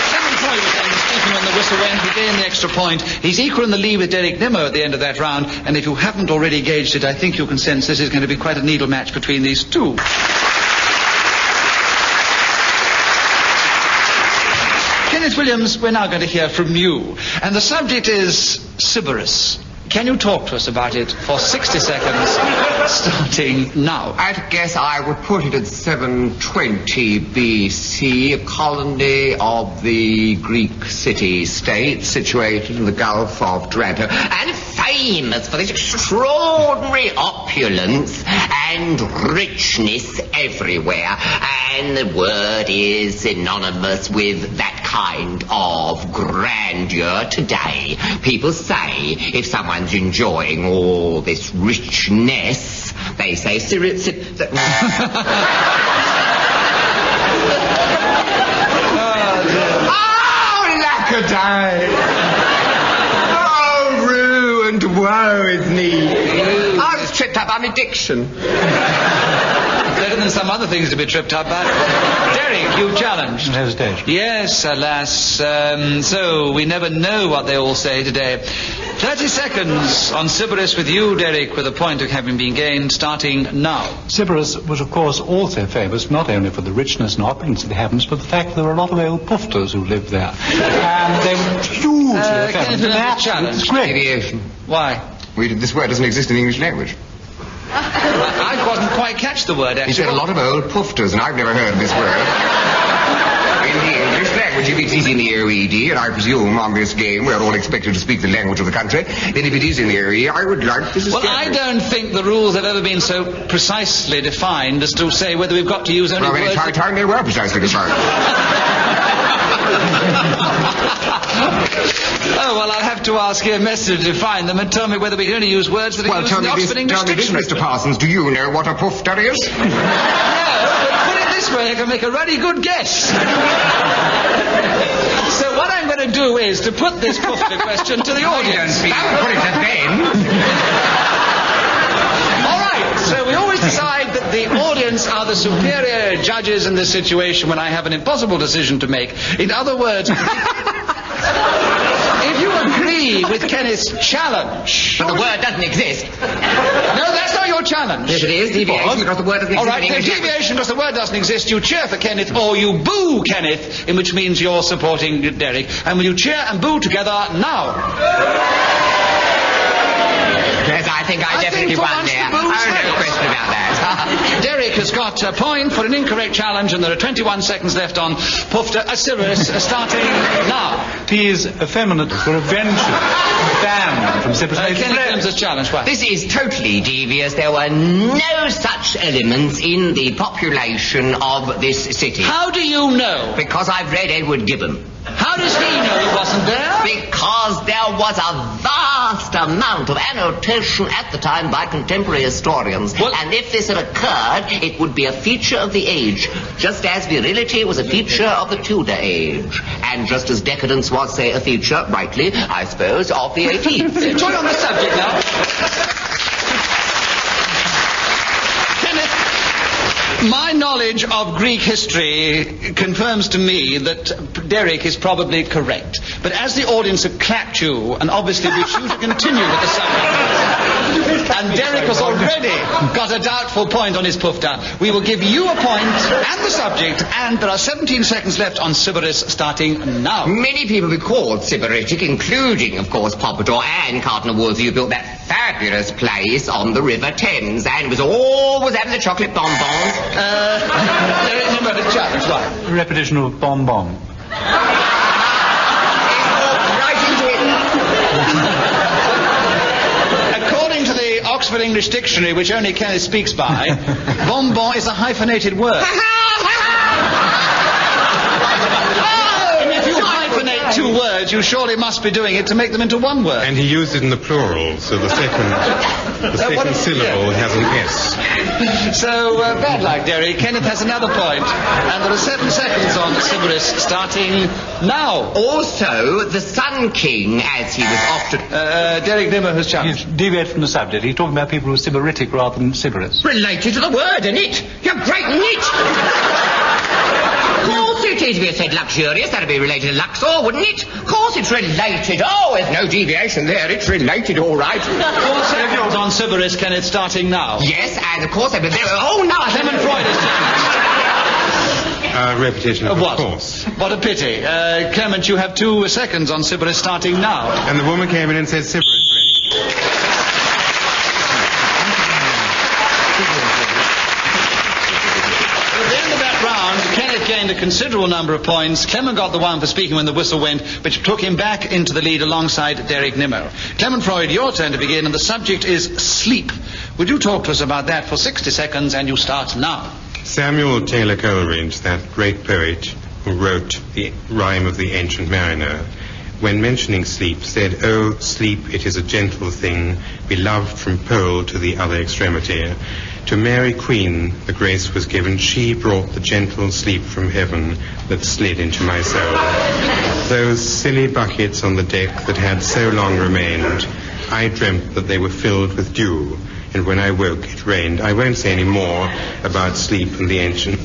Clement Freud was then speaking when the whistle went. He gained the extra point. He's equal in the lead with Derek Nimmo at the end of that round, and if you haven't already gauged it, I think you can sense this is going to be quite a needle match between these two. Kenneth Williams, we're now going to hear from you. And the subject is Sybaris. Can you talk to us about it for 60 seconds, starting now? I'd guess I would put it at 720 BC, a colony of the Greek city-state situated in the Gulf of Trento, and famous for this extraordinary opulence and richness everywhere. And the word is synonymous with that kind of grandeur today. People say if someone's enjoying all this richness, they say oh, lackaday! Oh, ruined, woe is me. I was tripped up on addiction. Better than some other things to be tripped up by. Derek, you challenged. No hesitation. Yes, alas. So we never know what they all say today. 30 seconds on Sybaris with you, Derek, with a point of having been gained, starting now. Sybaris was, of course, also famous not only for the richness and opulence of the heavens, but the fact that there were a lot of old pufters who lived there. And they were hugely effective. Challenge. Deviation. Why? This word doesn't exist in the English language. I couldn't quite catch the word, actually. He said a lot of old pufters, and I've never heard of this word. In the English language, if it is in the OED, and I presume on this game we're all expected to speak the language of the country, then if it is in the OED, I would like this. Well, I don't think the rules have ever been so precisely defined as to say whether we've got to use only words... Well, time they were precisely defined. Oh, well, I'll have to ask your messenger to define them and tell me whether we can only use words that are used in the Oxford English Dictionary. Mr. Parsons, do you know what a pufter is? No, but put it this way, I can make a ruddy good guess. So what I'm going to do is to put this pufter question to the audience. Put it to them. All right, so we always decide that the audience are the superior judges in this situation when I have an impossible decision to make. In other words... If you agree with Kenneth's challenge... But the word doesn't exist. No, that's not your challenge. Yes, it is. Deviation because the word doesn't exist. All right, then deviation because the word doesn't exist. You cheer for Kenneth or you boo Kenneth, in which means you're supporting Derek. And will you cheer and boo together now? Yes, I think I definitely won there. Oh, no question about that. Derek has got a point for an incorrect challenge, and there are 21 seconds left on Sybaris, starting now. He is effeminate for adventure. Banned from Sybaris. Kenneth Williams' challenge. What? This is totally devious. There were no such elements in the population of this city. How do you know? Because I've read Edward Gibbon. How does he know he wasn't there? Because there was a vast amount of annotation at the time by contemporary historians. Well, and if this had occurred, it would be a feature of the age, just as virility was a feature of the Tudor age, and just as decadence was, say, a feature, rightly, I suppose, of the 18th. Enjoy on the subject now. My knowledge of Greek history confirms to me that Derek is probably correct. But as the audience have clapped you and obviously wish you to continue with the subject, and Derek has already got a doubtful point on his pufter, we will give you a point and the subject, and there are 17 seconds left on Sybaris starting now. Many people were called Sybaritic, including, of course, Pompadour and Cardinal Wolsey, who built that fabulous place on the River Thames, and was always having the chocolate bonbons. Challenge, right? Repetition of bonbon. Right into it. Oxford English Dictionary, which only Kenneth speaks by, bonbon is a hyphenated word. Hyphenate two words, you surely must be doing it to make them into one word. And he used it in the plural, so the second syllable has an S. So, bad luck, Derek. Kenneth has another point. And there are 7 seconds on Sybaris starting now. Also, the Sun King, as he was often... Derek Nimmo has challenged. He's deviated from the subject. He's talking about people who are Sybaritic rather than Sybaris. Related to the word, isn't it? You great nit! Of course it is. If you said luxurious, that'd be related to Luxor, wouldn't it? Of course it's related. Oh, there's no deviation there. It's related, all right. 4 seconds on Sybaris, Kenneth, starting now. Yes, and of course... Oh, no! Clement Freud is challenged. Repetition of what? Course. What a pity. Clement, you have 2 seconds on Sybaris starting now. And the woman came in and said, Sybaris ready. At the end of that round, Kenneth gained a considerable number of points. Clement got the one for speaking when the whistle went, which took him back into the lead alongside Derek Nimmo. Clement Freud, your turn to begin, and the subject is sleep. Would you talk to us about that for 60 seconds, and you start now. Samuel Taylor Coleridge, that great poet who wrote the Rime of the Ancient Mariner, when mentioning sleep, said, "Oh, sleep, it is a gentle thing, beloved from pole to the other extremity. To Mary Queen the grace was given, she brought the gentle sleep from heaven that slid into my soul. Those silly buckets on the deck that had so long remained, I dreamt that they were filled with dew, and when I woke it rained." I won't say any more about sleep and the ancient...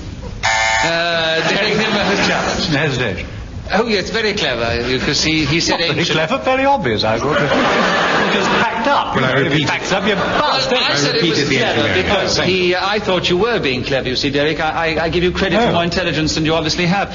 Derek Nimmo has challenged. Hesitation. Oh, yes, very clever. You can see he said Not very ancient. clever, very obvious, I thought. You just packed up. Well, I If repeat. it packs up, you're bust. I said it was clever because I thought you were being clever, you see, Derek. I give you credit for more intelligence than you obviously have.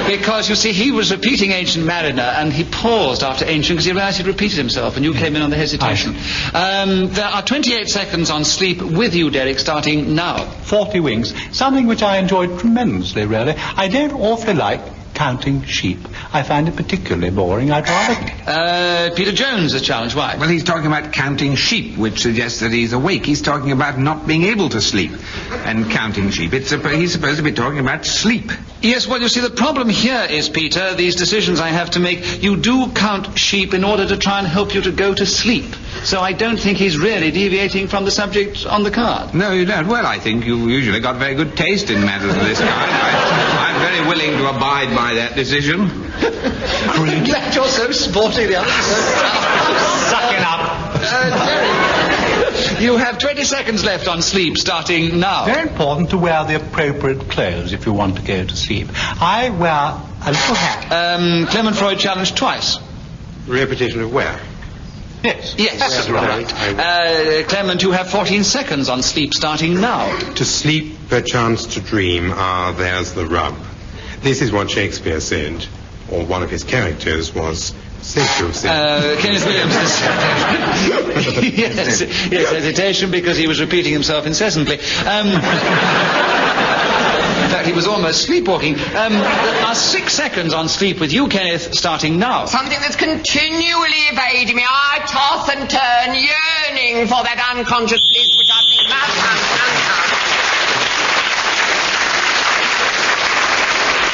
Because, you see, he was repeating Ancient Mariner, and he paused after Ancient because he realized he'd repeated himself, and you came in on the hesitation. There are 28 seconds on sleep with you, Derek, starting now. 40 Wings, something which I enjoyed tremendously, really. I don't awfully like counting sheep. I find it particularly boring. I'd rather... Peter Jones is challenged. Why? Well, he's talking about counting sheep, which suggests that he's awake. He's talking about not being able to sleep and counting sheep. He's supposed to be talking about sleep. Yes, well, you see, the problem here is, Peter, these decisions I have to make, you do count sheep in order to try and help you to go to sleep. So I don't think he's really deviating from the subject on the card. No, you don't. Well, I think you've usually got very good taste in matters of this kind. I'm very willing to abide by that decision. I'm glad you're so sporty, the others are so tough. Sucking up. Derek, you have 20 seconds left on sleep, starting now. Very important to wear the appropriate clothes if you want to go to sleep. I wear a little hat. Clement Freud challenged twice. Repetition of where? Yes. Yes, that's right. Clement, you have 14 seconds on sleep, starting now. To sleep, perchance to dream, there's the rub. This is what Shakespeare said, or one of his characters was said to have said. Kenneth Williams is... yes, hesitation because he was repeating himself incessantly. In fact, he was almost sleepwalking. There are 6 seconds on sleep with you, Kenneth, starting now. Something that's continually evading me. I toss and turn, yearning for that unconscious bliss which I think must come.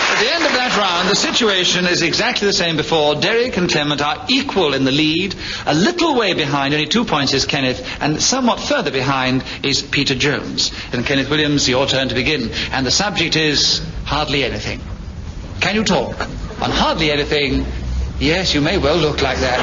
At the end of that round, the situation is exactly the same before. Derek and Clement are equal in the lead. A little way behind, only 2 points, is Kenneth, and somewhat further behind is Peter Jones. And Kenneth Williams, your turn to begin. And the subject is hardly anything. Can you talk? On hardly anything, yes, you may well look like that.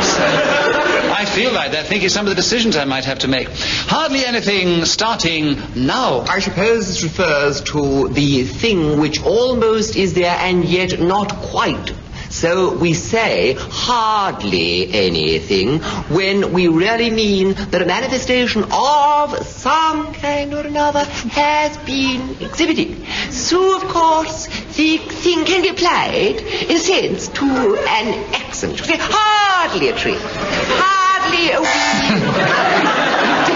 I feel like that, thinking some of the decisions I might have to make. Hardly anything, starting now. I suppose this refers to the thing which almost is there and yet not quite. So we say hardly anything when we really mean that a manifestation of some kind or another has been exhibited. So, of course, the thing can be applied, in a sense, to an accent. You say hardly a tree, hardly a wee.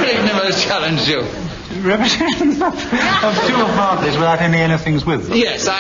Derek Nimmo challenged you. Repetition of 2 hardlies without any anythings with them. Yes, I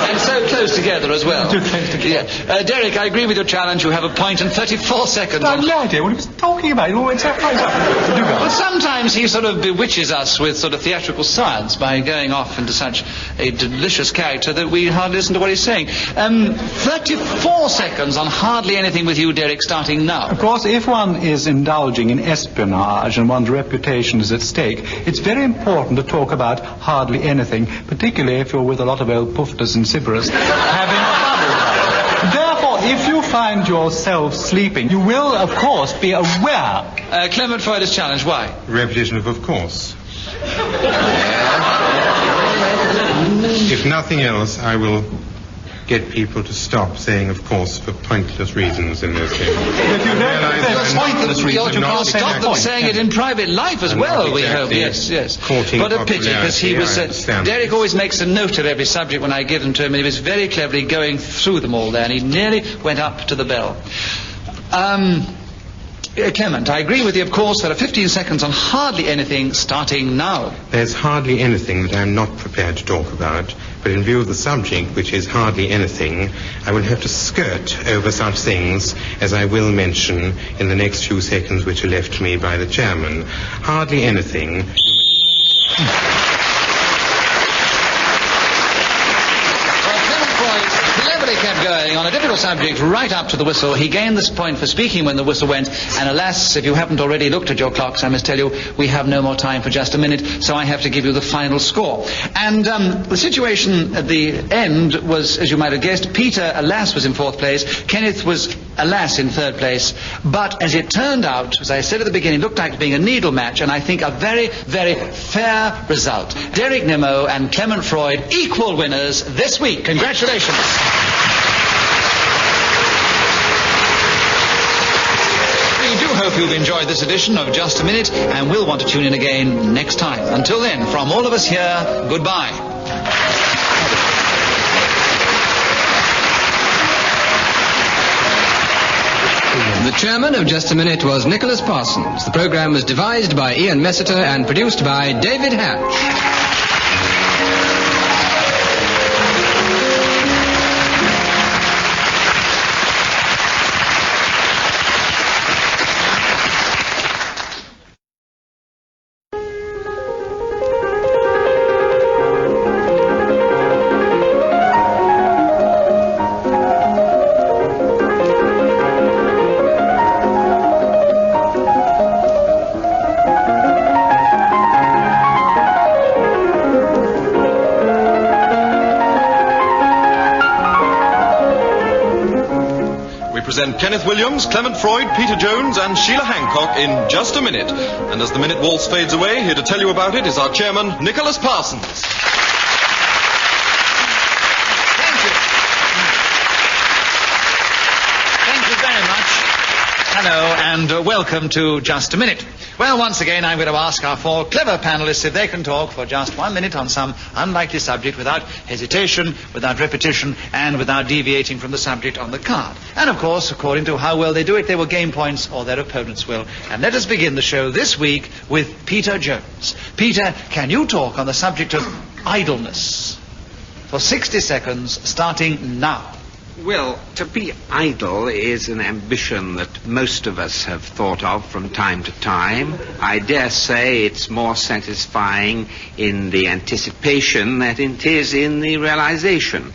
and so close together as well. Too close together. Yeah. Derek, I agree with your challenge. You have a point in 34 seconds. I've no idea what he was talking about. He always said, Well, sometimes he sort of bewitches us with sort of theatrical science by going off into such a delicious character that we hardly listen to what he's saying. 34 seconds on hardly anything with you, Derek, starting now. Of course, if one is indulging in espionage and one's reputation is at stake, it's very important to talk about hardly anything, particularly if you're with a lot of old poofters and sibberers having a bubble. Therefore, if you find yourself sleeping, you will, of course, be aware. Clement Freud is challenged. Why? Repetition of course. If nothing else, I will get people to stop saying of course for pointless reasons in this game. Pointless reasons. You can't stop them saying it in private life as well, we hope. Yes. What a pity, because he was... Derek always makes a note of every subject when I give them to him, and he was very cleverly going through them all there, and he nearly went up to the bell. Clement, I agree with you, of course. There are 15 seconds on hardly anything starting now. There's hardly anything that I'm not prepared to talk about, but in view of the subject, which is hardly anything, I will have to skirt over such things as I will mention in the next few seconds which are left to me by the chairman. Hardly anything... kept going on a difficult subject right up to the whistle. He gained this point for speaking when the whistle went, and alas, if you haven't already looked at your clocks, I must tell you, we have no more time for just a minute, so I have to give you the final score. And the situation at the end was, as you might have guessed, Peter, alas, was in 4th place, Kenneth was, alas, in 3rd place, but as it turned out, as I said at the beginning, it looked like being a needle match, and I think a very, very fair result. Derek Nimmo and Clement Freud, equal winners this week. Congratulations. Hope you've enjoyed this edition of Just a Minute, and we'll want to tune in again next time. Until then, from all of us here, goodbye. The chairman of Just a Minute was Nicholas Parsons. The program was devised by Ian Messiter and produced by David Hatch. Present Kenneth Williams, Clement Freud, Peter Jones and Sheila Hancock in Just a Minute. And as the minute waltz fades away, here to tell you about it is our chairman, Nicholas Parsons. Thank you very much. Hello and welcome to Just a Minute. Well, once again, I'm going to ask our 4 clever panelists if they can talk for just 1 minute on some unlikely subject without hesitation, without repetition, and without deviating from the subject on the card. And, of course, according to how well they do it, they will gain points or their opponents will. And let us begin the show this week with Peter Jones. Peter, can you talk on the subject of idleness for 60 seconds, starting now? Well, to be idle is an ambition that most of us have thought of from time to time. I dare say it's more satisfying in the anticipation than it is in the realization.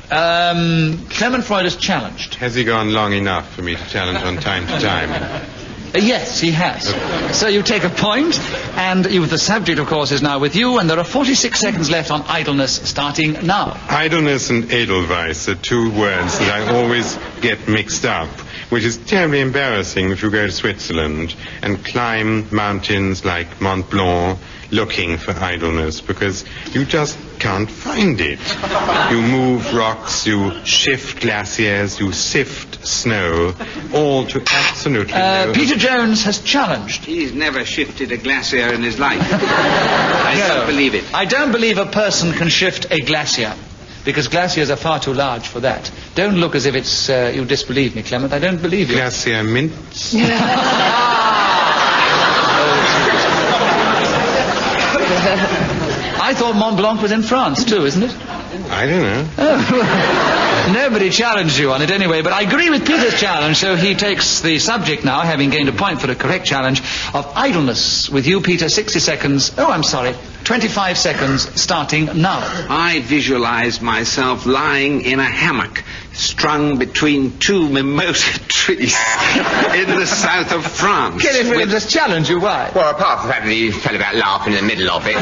Clement Freud is challenged. Has he gone long enough for me to challenge on time to time? Yes, he has. Okay. So you take a point, and the subject, of course, is now with you, and there are 46 seconds left on idleness, starting now. Idleness and edelweiss are 2 words that I always get mixed up, which is terribly embarrassing if you go to Switzerland and climb mountains like Mont Blanc looking for idleness, because you just can't find it. You move rocks, you shift glaciers, you sift snow, all to absolutely no... Peter Jones has challenged. He's never shifted a glacier in his life. I don't believe it. I don't believe a person can shift a glacier, because glaciers are far too large for that. Don't look as if it's... you disbelieve me, Clement. I don't believe you. Glacier mints? I thought Mont Blanc was in France, too, isn't it? I don't know. Nobody challenged you on it anyway, but I agree with Peter's challenge, so he takes the subject now, having gained a point for a correct challenge, of idleness. With you, Peter, 60 seconds. Oh, I'm sorry. 25 seconds starting now. I visualize myself lying in a hammock, strung between two mimosa trees in the south of France. Kenneth Williams has challenged you. Why? Well, apart from the fact that he fell about laughing in the middle of it,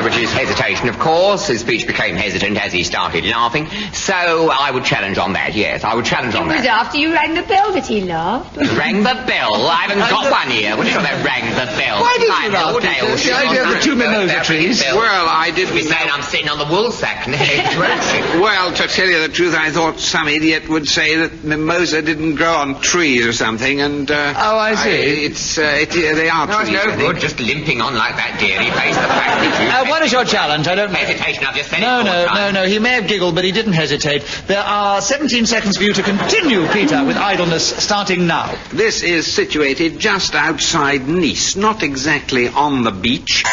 which is hesitation, of course. His speech became hesitant as he started laughing. So I would challenge on that, yes. I would challenge on that. It was after you rang the bell that he laughed. Rang the bell? I haven't got one here. What do you mean rang the bell? Why did you laugh, Peter? The idea of the two mimosa trees. Well, I didn't be saying I'm sitting on the woolsack next, won't she? Well, to tell you the truth, I thought some idiot would say that mimosa didn't grow on trees or something, and... oh, I see. They are no, trees, it's no good just limping on like that, dearie. Face the fact that you... what is your challenge? I don't know. Hesitation, I've just said No, it. no. He may have giggled, but he didn't hesitate. There are 17 seconds for you to continue, Peter, with idleness, starting now. This is situated just outside Nice, not exactly on the beach.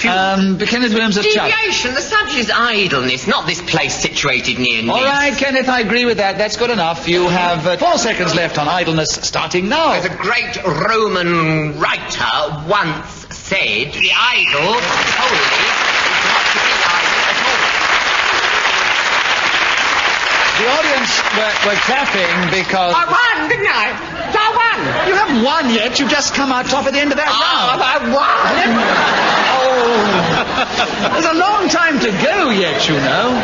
Kenneth Williams has challenged. Deviation, the subject is idleness, not this place situated near Nice. All right, Kenneth, I agree with that. That's good enough. You have 4 seconds left on idleness, starting now. As a great Roman writer once said, the idle, holy, is not to be idle at all. The audience were clapping because... I won, didn't I? I won. You haven't won yet. You've just come out top at the end of that round. I won. There's a long time to go yet, you know.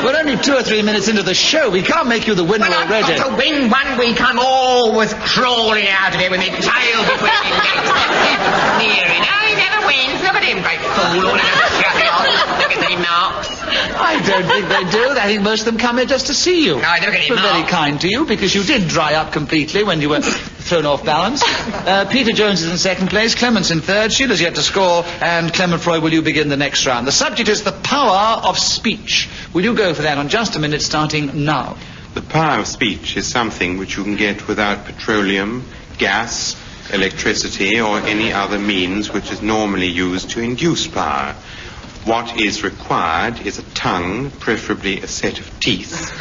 We're only 2 or 3 minutes into the show. We can't make you the winner already. I've got to win 1 week. I'm always crawling out of it with my tail between my legs. Sneering. Oh, he never wins. Look at him, great fool. All shut it off. Look at the marks. I don't think they do. I think most of them come here just to see you. No, I don't get any marks. We're very kind to you because you did dry up completely when you were thrown off balance. Peter Jones is in second place, Clement's in third, Sheila's yet to score, and Clement Freud, will you begin the next round? The subject is the power of speech. Will you go for that on just a minute, starting now? The power of speech is something which you can get without petroleum, gas, electricity, or any other means which is normally used to induce power. What is required is a tongue, preferably a set of teeth,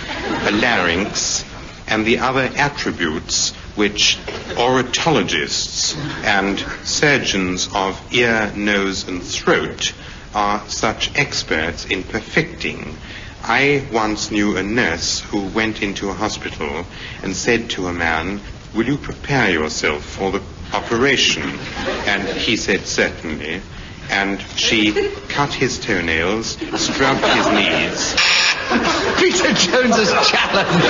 a larynx, and the other attributes which ornithologists and surgeons of ear, nose, and throat are such experts in perfecting. I once knew a nurse who went into a hospital and said to a man, "Will you prepare yourself for the operation?" And he said, "Certainly." And she cut his toenails, scrubbed his knees. Peter Jones's challenge.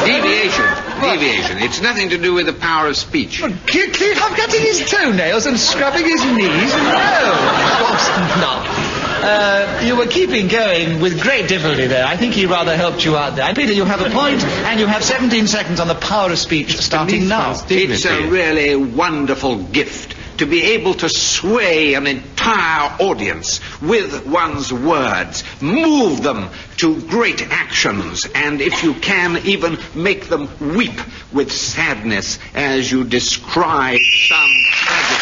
Deviation. It's nothing to do with the power of speech. I'm cutting his toenails and scrubbing his knees? No, of course not. You were keeping going with great difficulty there. I think he rather helped you out there. Peter, you have a point, and you have 17 seconds on the power of speech, starting now. It's a really wonderful gift to be able to sway an entire audience with one's words, move them to great actions, and if you can, even make them weep with sadness as you describe some tragedy.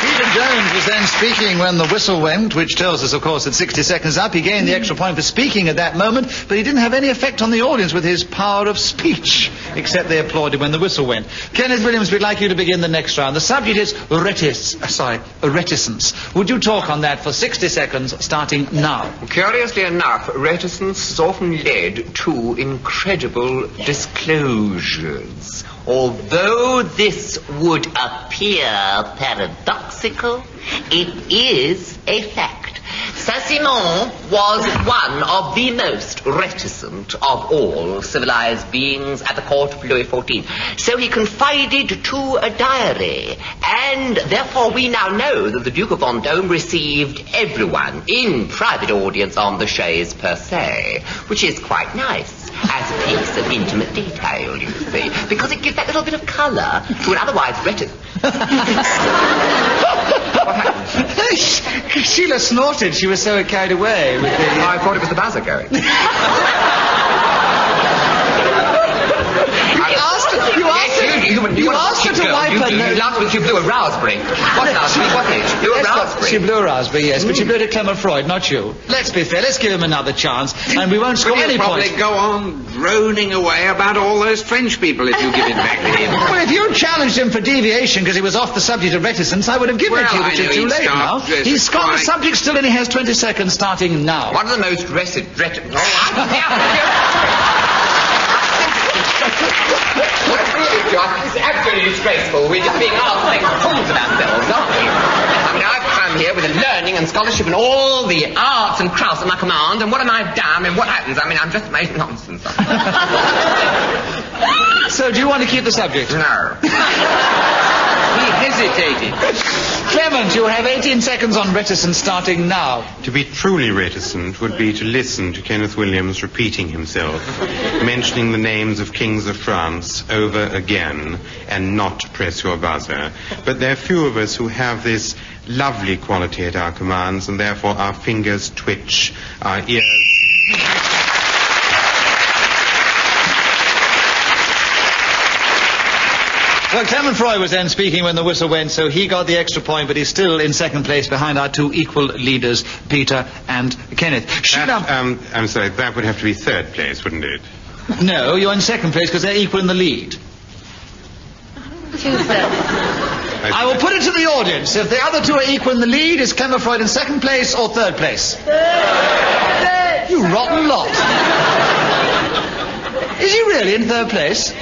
Peter Jones was then speaking when the whistle went, which tells us, of course, that 60 seconds up. He gained the extra point for speaking at that moment, but he didn't have any effect on the audience with his power of speech, except they applauded when the whistle went. Kenneth Williams, we'd like you to begin the next round. The subject is reticence. Would you talk on that for 60 seconds, starting now? Curiously enough, reticence has often led to incredible disclosures. Although this would appear paradoxical, it is a fact. Saint-Simon was one of the most reticent of all civilized beings at the court of Louis XIV. So he confided to a diary, and therefore we now know that the Duke of Vendôme received everyone in private audience on the chaise per se, which is quite nice as a piece of intimate detail, you see, because it gives that little bit of colour to an otherwise reticent... What happened? Sheila snorted. She was so carried away with the... I thought it was the buzzer going. You asked her to wipe her nose. You she blew a raspberry. What raspberry, wasn't it? She blew a raspberry. She blew a raspberry, yes, but she blew it at Clement Freud, not you. Let's be fair, let's give him another chance, and we won't score any probably points. go on droning away about all those French people if you give it back to him. Well, if you challenged him for deviation because he was off the subject of reticence, I would have given it to you, but you're too late now. He's got the subject still and he has 20 seconds starting now. One of the most It's absolutely disgraceful. We're just being asked to make fools of ourselves, aren't we? I mean, I've come here with learning and scholarship and all the arts and crafts at my command, and what am I done, and what happens? I mean, I'm just making nonsense. So, do you want to keep the subject? No. He hesitated. Clement, you have 18 seconds on reticence starting now. To be truly reticent would be to listen to Kenneth Williams repeating himself, mentioning the names of kings of France over again, and not press your buzzer. But there are few of us who have this lovely quality at our commands, and therefore our fingers twitch, our ears... Well, Clement Freud was then speaking when the whistle went, so he got the extra point, but he's still in second place behind our two equal leaders, Peter and Kenneth. Sheila... I'm sorry, that would have to be third place, wouldn't it? No, you're in second place because they're equal in the lead. I will put it to the audience. If the other two are equal in the lead, is Clement Freud in second place or third place? Third. You rotten lot. Is he really in third place?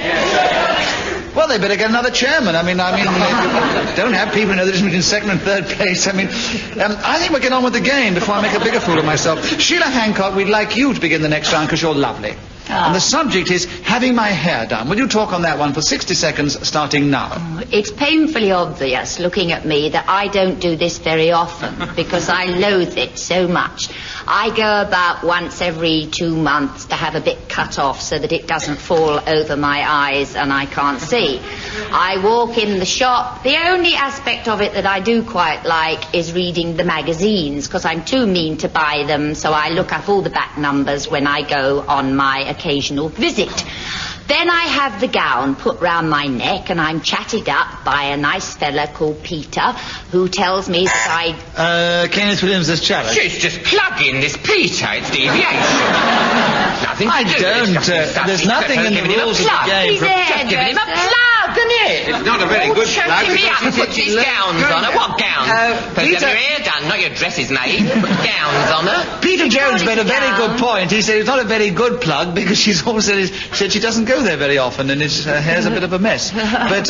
Well, they better get another chairman. I mean, don't have people who know the difference between second and third place. I think we'll get on with the game before I make a bigger fool of myself. Sheila Hancock, we'd like you to begin the next round because you're lovely. And the subject is having my hair done. Will you talk on that one for 60 seconds, starting now? It's painfully obvious, looking at me, that I don't do this very often because I loathe it so much. I go about once every 2 months to have a bit cut off so that it doesn't fall over my eyes and I can't see. I walk in the shop. The only aspect of it that I do quite like is reading the magazines because I'm too mean to buy them, so I look up all the back numbers when I go on my occasional visit. Then I have the gown put round my neck and I'm chatted up by a nice fella called Peter who tells me that Kenneth Williams has challenged. She's just plugging this Peter. It's deviation. Nothing to do. There's nothing in the rules of the game. He's just giving him a plug, isn't it? It's not a very good plug. Me up and put these gowns on her. What gowns? Peter... Have your hair done, not your dresses, mate. Put gowns on her. Peter Jones made a very good point. He said it's not a very good plug because she's always said she doesn't go there very often and her hair's a bit of a mess. But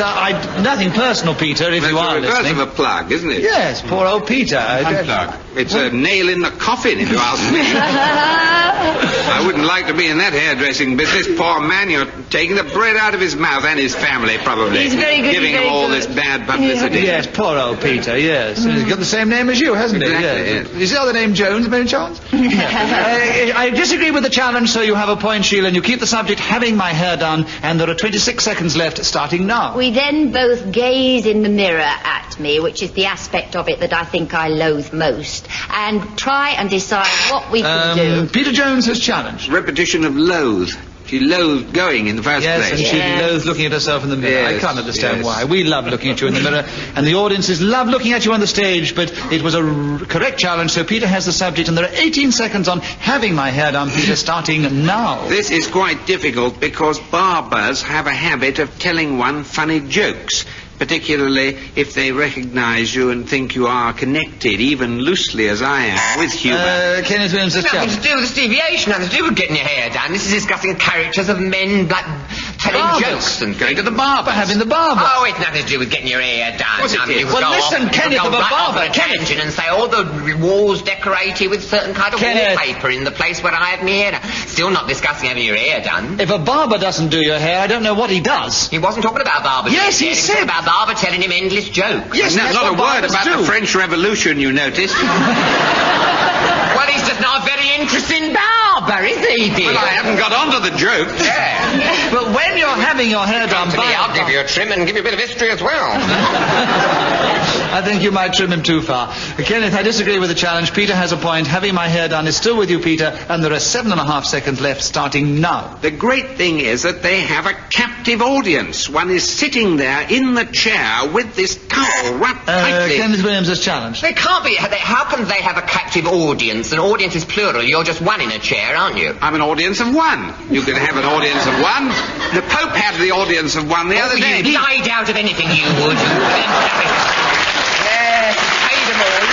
nothing personal, Peter, if you are listening. It's the reverse of a plug, isn't it? Yes, poor old Peter. Unplug. It's a nail in the coffin, if you ask me. I wouldn't like to be in that hairdressing business. Poor man, you're taking the bread out of his mouth and his family, probably. He's very good. Giving him all this bad publicity. Yes, poor old Peter, yes. He's got the same name as you, hasn't he? Exactly, yes. Is the other name Jones, Mary Jones? I disagree with the challenge, so you have a point, Sheila, and you keep the subject having my hair done, and there are 26 seconds left, starting now. We then both gaze in the mirror at me, which is the aspect of it that I think I loathe most, and try and decide what we can do. Peter Jones has challenged. Repetition of loathe. She loathed going in the first place. Yes, and she loathed looking at herself in the mirror. Yes, I can't understand why. We love looking at you in the mirror, and the audiences love looking at you on the stage, but it was a correct challenge, so Peter has the subject, and there are 18 seconds on having my hair done, Peter, starting now. This is quite difficult because barbers have a habit of telling one funny jokes, particularly if they recognize you and think you are connected, even loosely as I am, with humour. Kenneth Williams has nothing to do with this deviation, nothing to do with getting your hair done. This is discussing characters of men, like, telling jokes and going to the barber. Having the barber. Oh, it's nothing to do with getting your hair done. What's it? Well, listen, Kenneth, of a barber. Kenneth, and say all the walls decorated with certain kind of wallpaper in the place where I have my hair done. Still not discussing having your hair done. If a barber doesn't do your hair, I don't know what he does. He wasn't talking about barbers. Yes, he said. He was talking about barber telling him endless jokes. Yes, not a word about the French Revolution, you noticed. Well, he's just not a very interesting barber. barberry they did. Well, I haven't got onto the joke. Yeah. But when you're having your hair done To me, I'll give you a trim and give you a bit of history as well. I think you might trim him too far. Kenneth, I disagree with the challenge. Peter has a point. Having my hair done is still with you, Peter, and there are 7.5 seconds left, starting now. The great thing is that they have a captive audience. One is sitting there in the chair with this towel wrapped tightly. Kenneth Williams has challenged. They can't be. How can they have a captive audience? An audience is plural. You're just one in a chair, aren't you? I'm an audience of one. You can have an audience of one. The Pope had the audience of one the other day. You'd lied out of anything, you would. Yes, paid them all.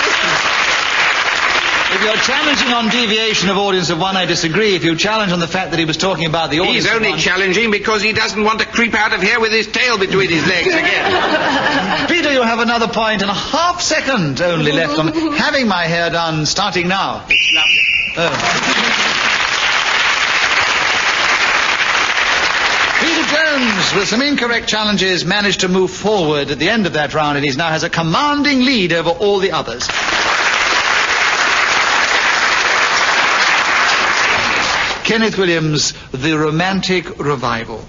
If you're challenging on deviation of audience of one, I disagree. If you challenge on the fact that he was talking about the audience He's only challenging because he doesn't want to creep out of here with his tail between his legs again. Peter, you have another point and a half second only left on having my hair done, starting now. It's lovely. Peter Jones, with some incorrect challenges, managed to move forward at the end of that round, and he now has a commanding lead over all the others. Kenneth Williams, the romantic revival.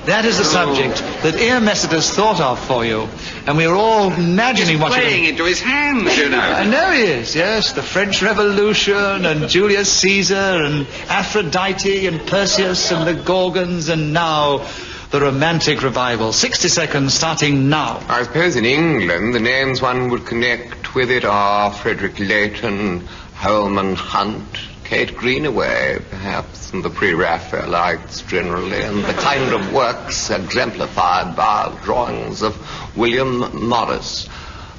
That is the subject that Ian Messiter's thought of for you. And we are all imagining what you're playing into his hands, you know. I know he is, yes. The French Revolution and Julius Caesar and Aphrodite and Perseus and the Gorgons and now the romantic revival. 60 seconds starting now. I suppose in England the names one would connect with it are Frederick Leighton, Holman Hunt, Kate Greenaway, perhaps, and the pre-Raphaelites generally, and the kind of works exemplified by drawings of William Morris.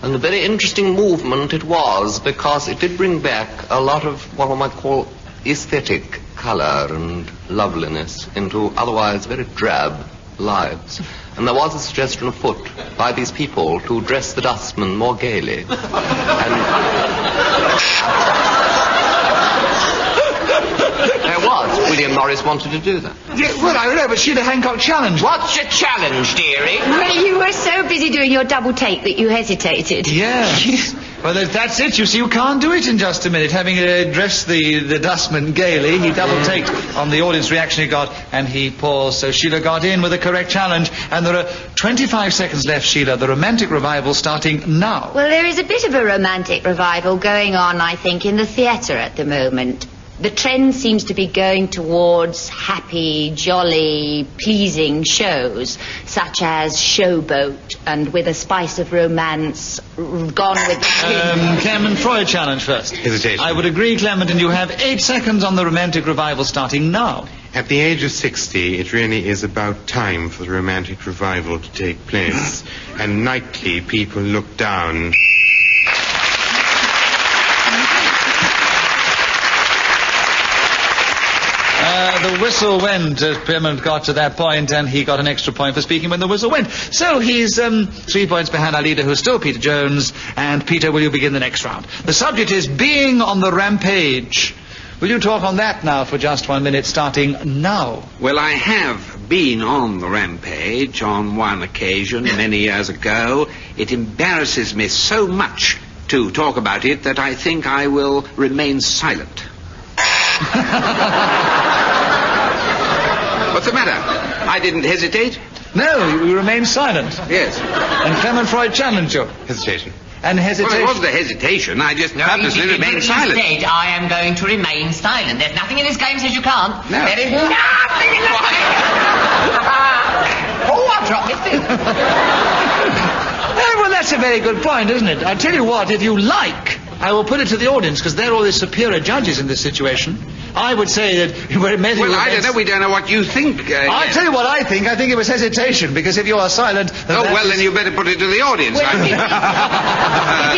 And a very interesting movement it was, because it did bring back a lot of what one might call aesthetic colour and loveliness into otherwise very drab lives. And there was a suggestion afoot by these people to dress the dustmen more gaily. There was. William Morris wanted to do that. Yeah, well, I don't know, but Sheila Hancock challenged. What's your challenge, dearie? Well, you were so busy doing your double take that you hesitated. Yes. Well, that's it. You see, you can't do it in just a minute. Having dressed the dustman gaily, he double-taked on the audience reaction he got, and he paused. So Sheila got in with a correct challenge. And there are 25 seconds left, Sheila. The romantic revival starting now. Well, there is a bit of a romantic revival going on, I think, in the theatre at the moment. The trend seems to be going towards happy, jolly, pleasing shows, such as Showboat and With a Spice of Romance, Gone with the Wind. Clement, Freud challenge first. Hesitation. I would agree, Clement, and you have 8 seconds on the romantic revival starting now. At the age of 60, it really is about time for the romantic revival to take place. And nightly, people look down. The whistle went as Clement got to that point, and he got an extra point for speaking when the whistle went. So he's 3 points behind our leader, who's still Peter Jones. And Peter, will you begin the next round? The subject is being on the rampage. Will you talk on that now for just 1 minute, starting now? Well, I have been on the rampage on one occasion many years ago. It embarrasses me so much to talk about it that I think I will remain silent. What's the matter? I didn't hesitate? No, you remained silent. Yes. And Clement Freud challenged you. Hesitation. And hesitation. Well, it wasn't a hesitation. I just purposely remained silent. You said, I am going to remain silent. There's nothing in this game says you can't. No. There is nothing in this game. Oh, I've dropped this thing. Well, that's a very good point, isn't it? I tell you what, if you like, I will put it to the audience, because they're all the superior judges in this situation. I would say that... Well, I don't know. We don't know what you think. I'll tell you what I think. I think it was hesitation, because if you are silent... Then you better put it to the audience. Well,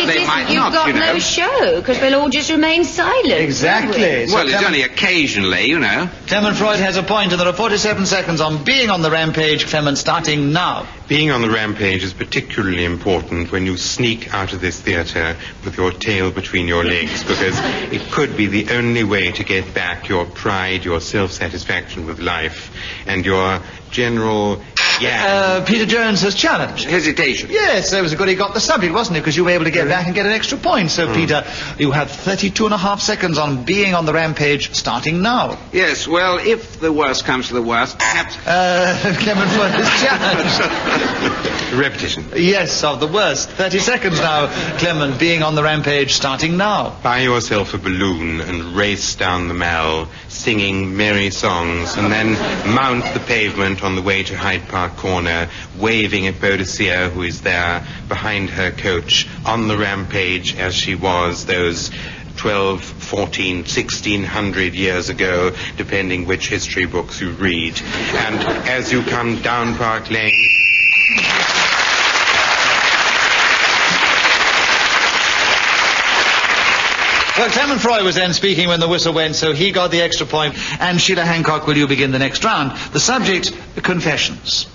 They might you've not, got you know. no show, because we'll all just remain silent. Exactly. Well, it's only occasionally, you know. Clement Freud has a point, and there are 47 seconds on being on the rampage. Clement, starting now. Being on the rampage is particularly important when you sneak out of this theatre with your tail between your legs, because it could be the only way to get back your pride, your self-satisfaction with life, and your general Yeah. Peter Jones has challenged. Hesitation. Yes, it was good he got the subject, wasn't it? Because you were able to get back and get an extra point. So, Peter, you have 32.5 seconds on being on the rampage, starting now. Yes, well, if the worst comes to the worst, perhaps... Clement Freud has challenged. Repetition. Yes, of the worst. 30 seconds now, Clement, being on the rampage, starting now. Buy yourself a balloon and race down the Mall, singing merry songs, and then mount the pavement on the way to Hyde Park Corner, waving at Boadicea, who is there behind her coach, on the rampage as she was those 12, 14, 1600 years ago, depending which history books you read. And as you come down Park Lane... Well, Clement Freud was then speaking when the whistle went, so he got the extra point. And Sheila Hancock, will you begin the next round? The subject, confessions.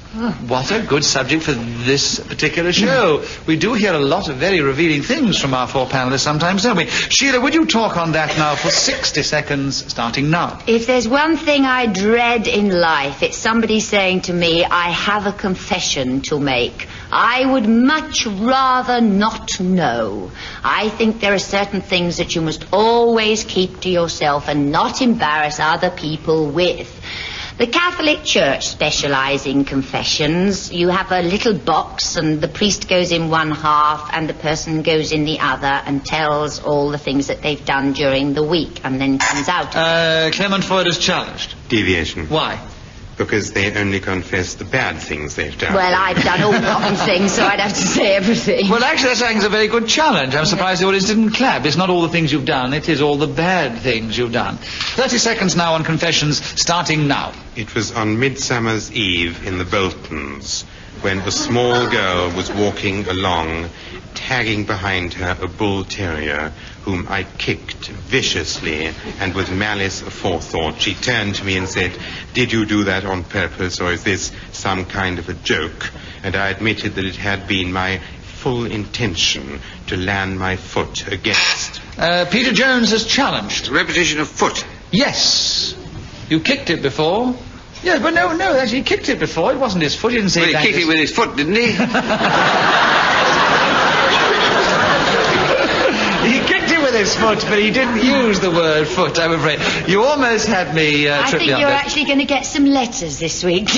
What a good subject for this particular show. We do hear a lot of very revealing things from our four panelists sometimes, don't we? Sheila, would you talk on that now for 60 seconds, starting now? If there's one thing I dread in life, it's somebody saying to me, I have a confession to make. I would much rather not know. I think there are certain things that you must always keep to yourself and not embarrass other people with. The Catholic Church specialise in confessions. You have a little box and the priest goes in one half and the person goes in the other and tells all the things that they've done during the week and then comes out. Clement Freud is challenged. Deviation. Why? Because they only confess the bad things they've done. Well, I've done all rotten things, so I'd have to say everything. Well, actually, that's a very good challenge. I'm surprised the audience didn't clap. It's not all the things you've done, it is all the bad things you've done. 30 seconds now on confessions, starting now. It was on Midsummer's Eve in the Boltons, when a small girl was walking along, tagging behind her a bull terrier, whom I kicked viciously and with malice aforethought. She turned to me and said, "Did you do that on purpose, or is this some kind of a joke?" And I admitted that it had been my full intention to land my foot against. Peter Jones has challenged. Repetition of foot. Yes. You kicked it before. Yeah, but no, actually, he kicked it before. It wasn't his foot. He didn't say Well, he kicked it with his foot, didn't he? He kicked it with his foot, but he didn't use the word foot, I'm afraid. You almost had me I think you're actually going to get some letters this week.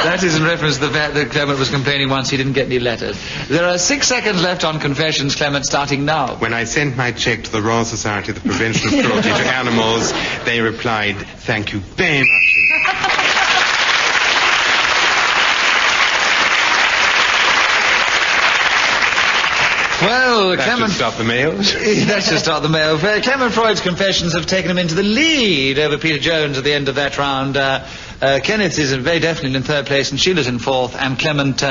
That is in reference to the fact that Clement was complaining once he didn't get any letters. There are 6 seconds left on confessions, Clement, starting now. When I sent my check to the Royal Society of the Prevention of Cruelty to Animals, they replied, "Thank you very much." Well, That Clement... should stop the mails. That should start the mail. Clement Freud's confessions have taken him into the lead over Peter Jones at the end of that round. Kenneth is very definitely in third place and Sheila's in fourth. And Clement...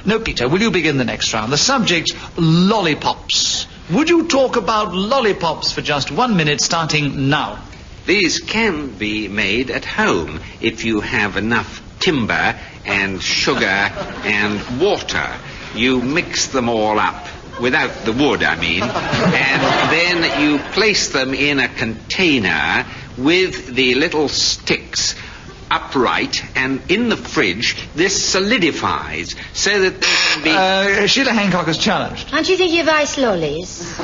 No, Peter, will you begin the next round? The subject, lollipops. Would you talk about lollipops for just 1 minute, starting now? These can be made at home if you have enough timber and sugar and water. You mix them all up. Without the wood, I mean. And then you place them in a container with the little sticks upright, and in the fridge this solidifies so that they can be... Sheila Hancock has challenged. Aren't you thinking of ice lollies?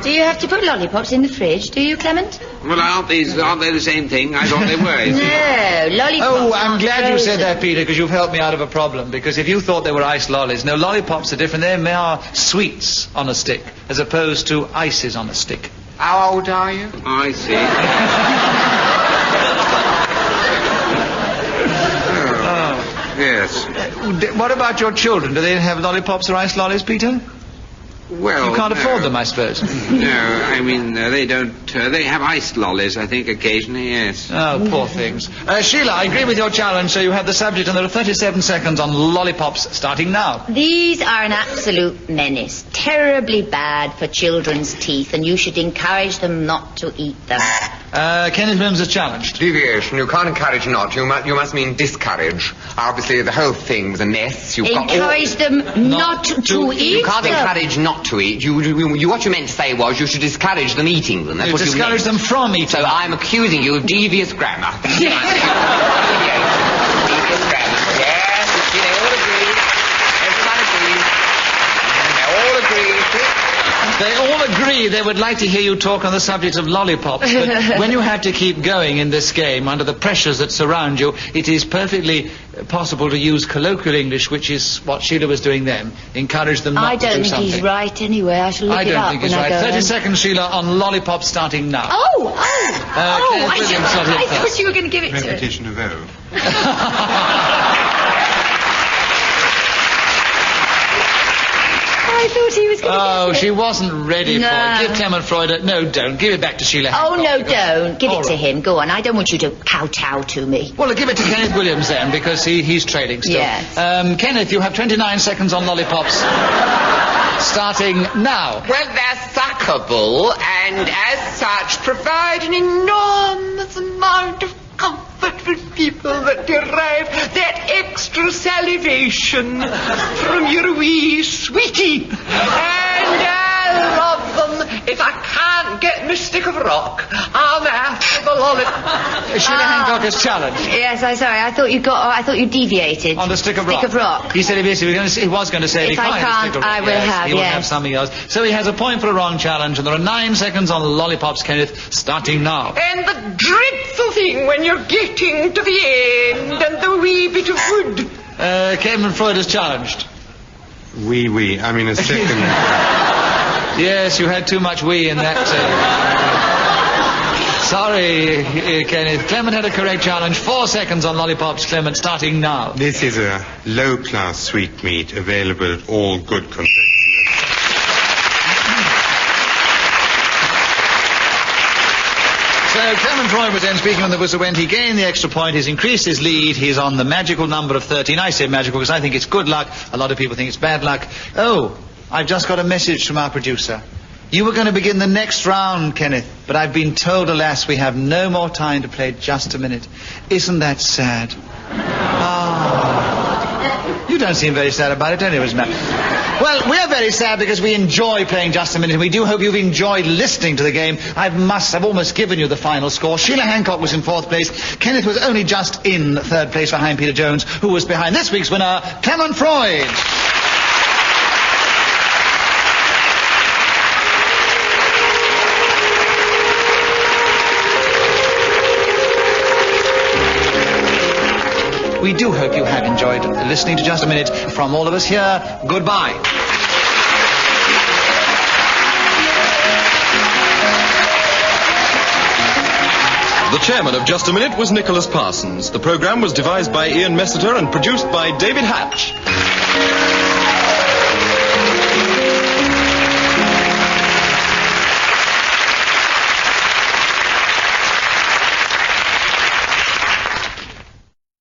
Do you have to put lollipops in the fridge, do you, Clement? Well, aren't they the same thing? I thought they were. No, lollipops. Oh, I'm glad you said frozen. that, Peter, because you've helped me out of a problem. Because if you thought they were ice lollies, no, lollipops are different. They are sweets on a stick, as opposed to ices on a stick. How old are you? I see. Yes. What about your children? Do they have lollipops or ice lollies, Peter? Well, you can't afford them, I suppose. No, I mean, they don't... they have iced lollies, I think, occasionally, yes. Oh, poor things. Sheila, I agree with your challenge, so you have the subject, and there are 37 seconds on lollipops, starting now. These are an absolute menace. Terribly bad for children's teeth, and you should encourage them not to eat them. Kenneth Williams is challenged. Deviation. You can't encourage not. You must mean discourage. Obviously, the whole thing's a mess. Encourage them not to eat. You can't encourage not to eat. What you meant to say was you should discourage them eating them. That's what you meant. Discourage them from eating. So I'm accusing you of devious grammar. Devious grammar. Yes, they all agree. Everyone agrees. They all agree. They all agree they would like to hear you talk on the subject of lollipops, but when you have to keep going in this game under the pressures that surround you, it is perfectly possible to use colloquial English, which is what Sheila was doing then. Encourage them not to do something. I don't think he's right anyway. I shall look it up. I don't think he's right. 30 seconds, Sheila, on lollipops starting now. I thought you were going to give it to her. Repetition of O. I thought he was going to get it. She wasn't ready for it. Give Clement Freud a... No, don't. Give it back to Sheila Hancock. Oh, no, don't. Give it to him. Go on. I don't want you to kowtow to me. Well, give it to Kenneth Williams then, because he's trailing still. Yes. Kenneth, you have 29 seconds on lollipops. Starting now. Well, they're suckable, and as such provide an enormous amount of comfort for people that derive that extra salivation from your wee sweetie. And I love them. If I can't get my stick of rock, I'm after the lollipop. Sheila Hancock is challenged. Yes, I'm sorry. I thought you deviated. On the stick of rock. Stick of rock. He said he was going to say if I can't, I will have. He will have something else. So he has a point for a wrong challenge, and there are 9 seconds on lollipops, Kenneth, starting now. And the dreadful thing when you're getting to the end and the wee bit of wood. Clement Freud is challenged. Wee. I mean, a second. Yes, you had too much wee in that. Sorry, Kenneth. Clement had a correct challenge. 4 seconds on lollipops, Clement, starting now. This is a low-class sweetmeat available at all good confectioners. So Clement Freud was then speaking on the whistle when he gained the extra point. He's increased his lead. He's on the magical number of 13. I say magical because I think it's good luck. A lot of people think it's bad luck. Oh, I've just got a message from our producer. You were going to begin the next round, Kenneth, but I've been told, alas, we have no more time to play Just a Minute. Isn't that sad? You don't seem very sad about it, don't you, Mr. Matt? Well, we're very sad because we enjoy playing Just a Minute, and we do hope you've enjoyed listening to the game. I've almost given you the final score. Sheila Hancock was in 4th place. Kenneth was only just in 3rd place behind Peter Jones, who was behind this week's winner, Clement Freud. We do hope you have enjoyed listening to Just a Minute. From all of us here, goodbye. The chairman of Just a Minute was Nicholas Parsons. The programme was devised by Ian Messiter and produced by David Hatch.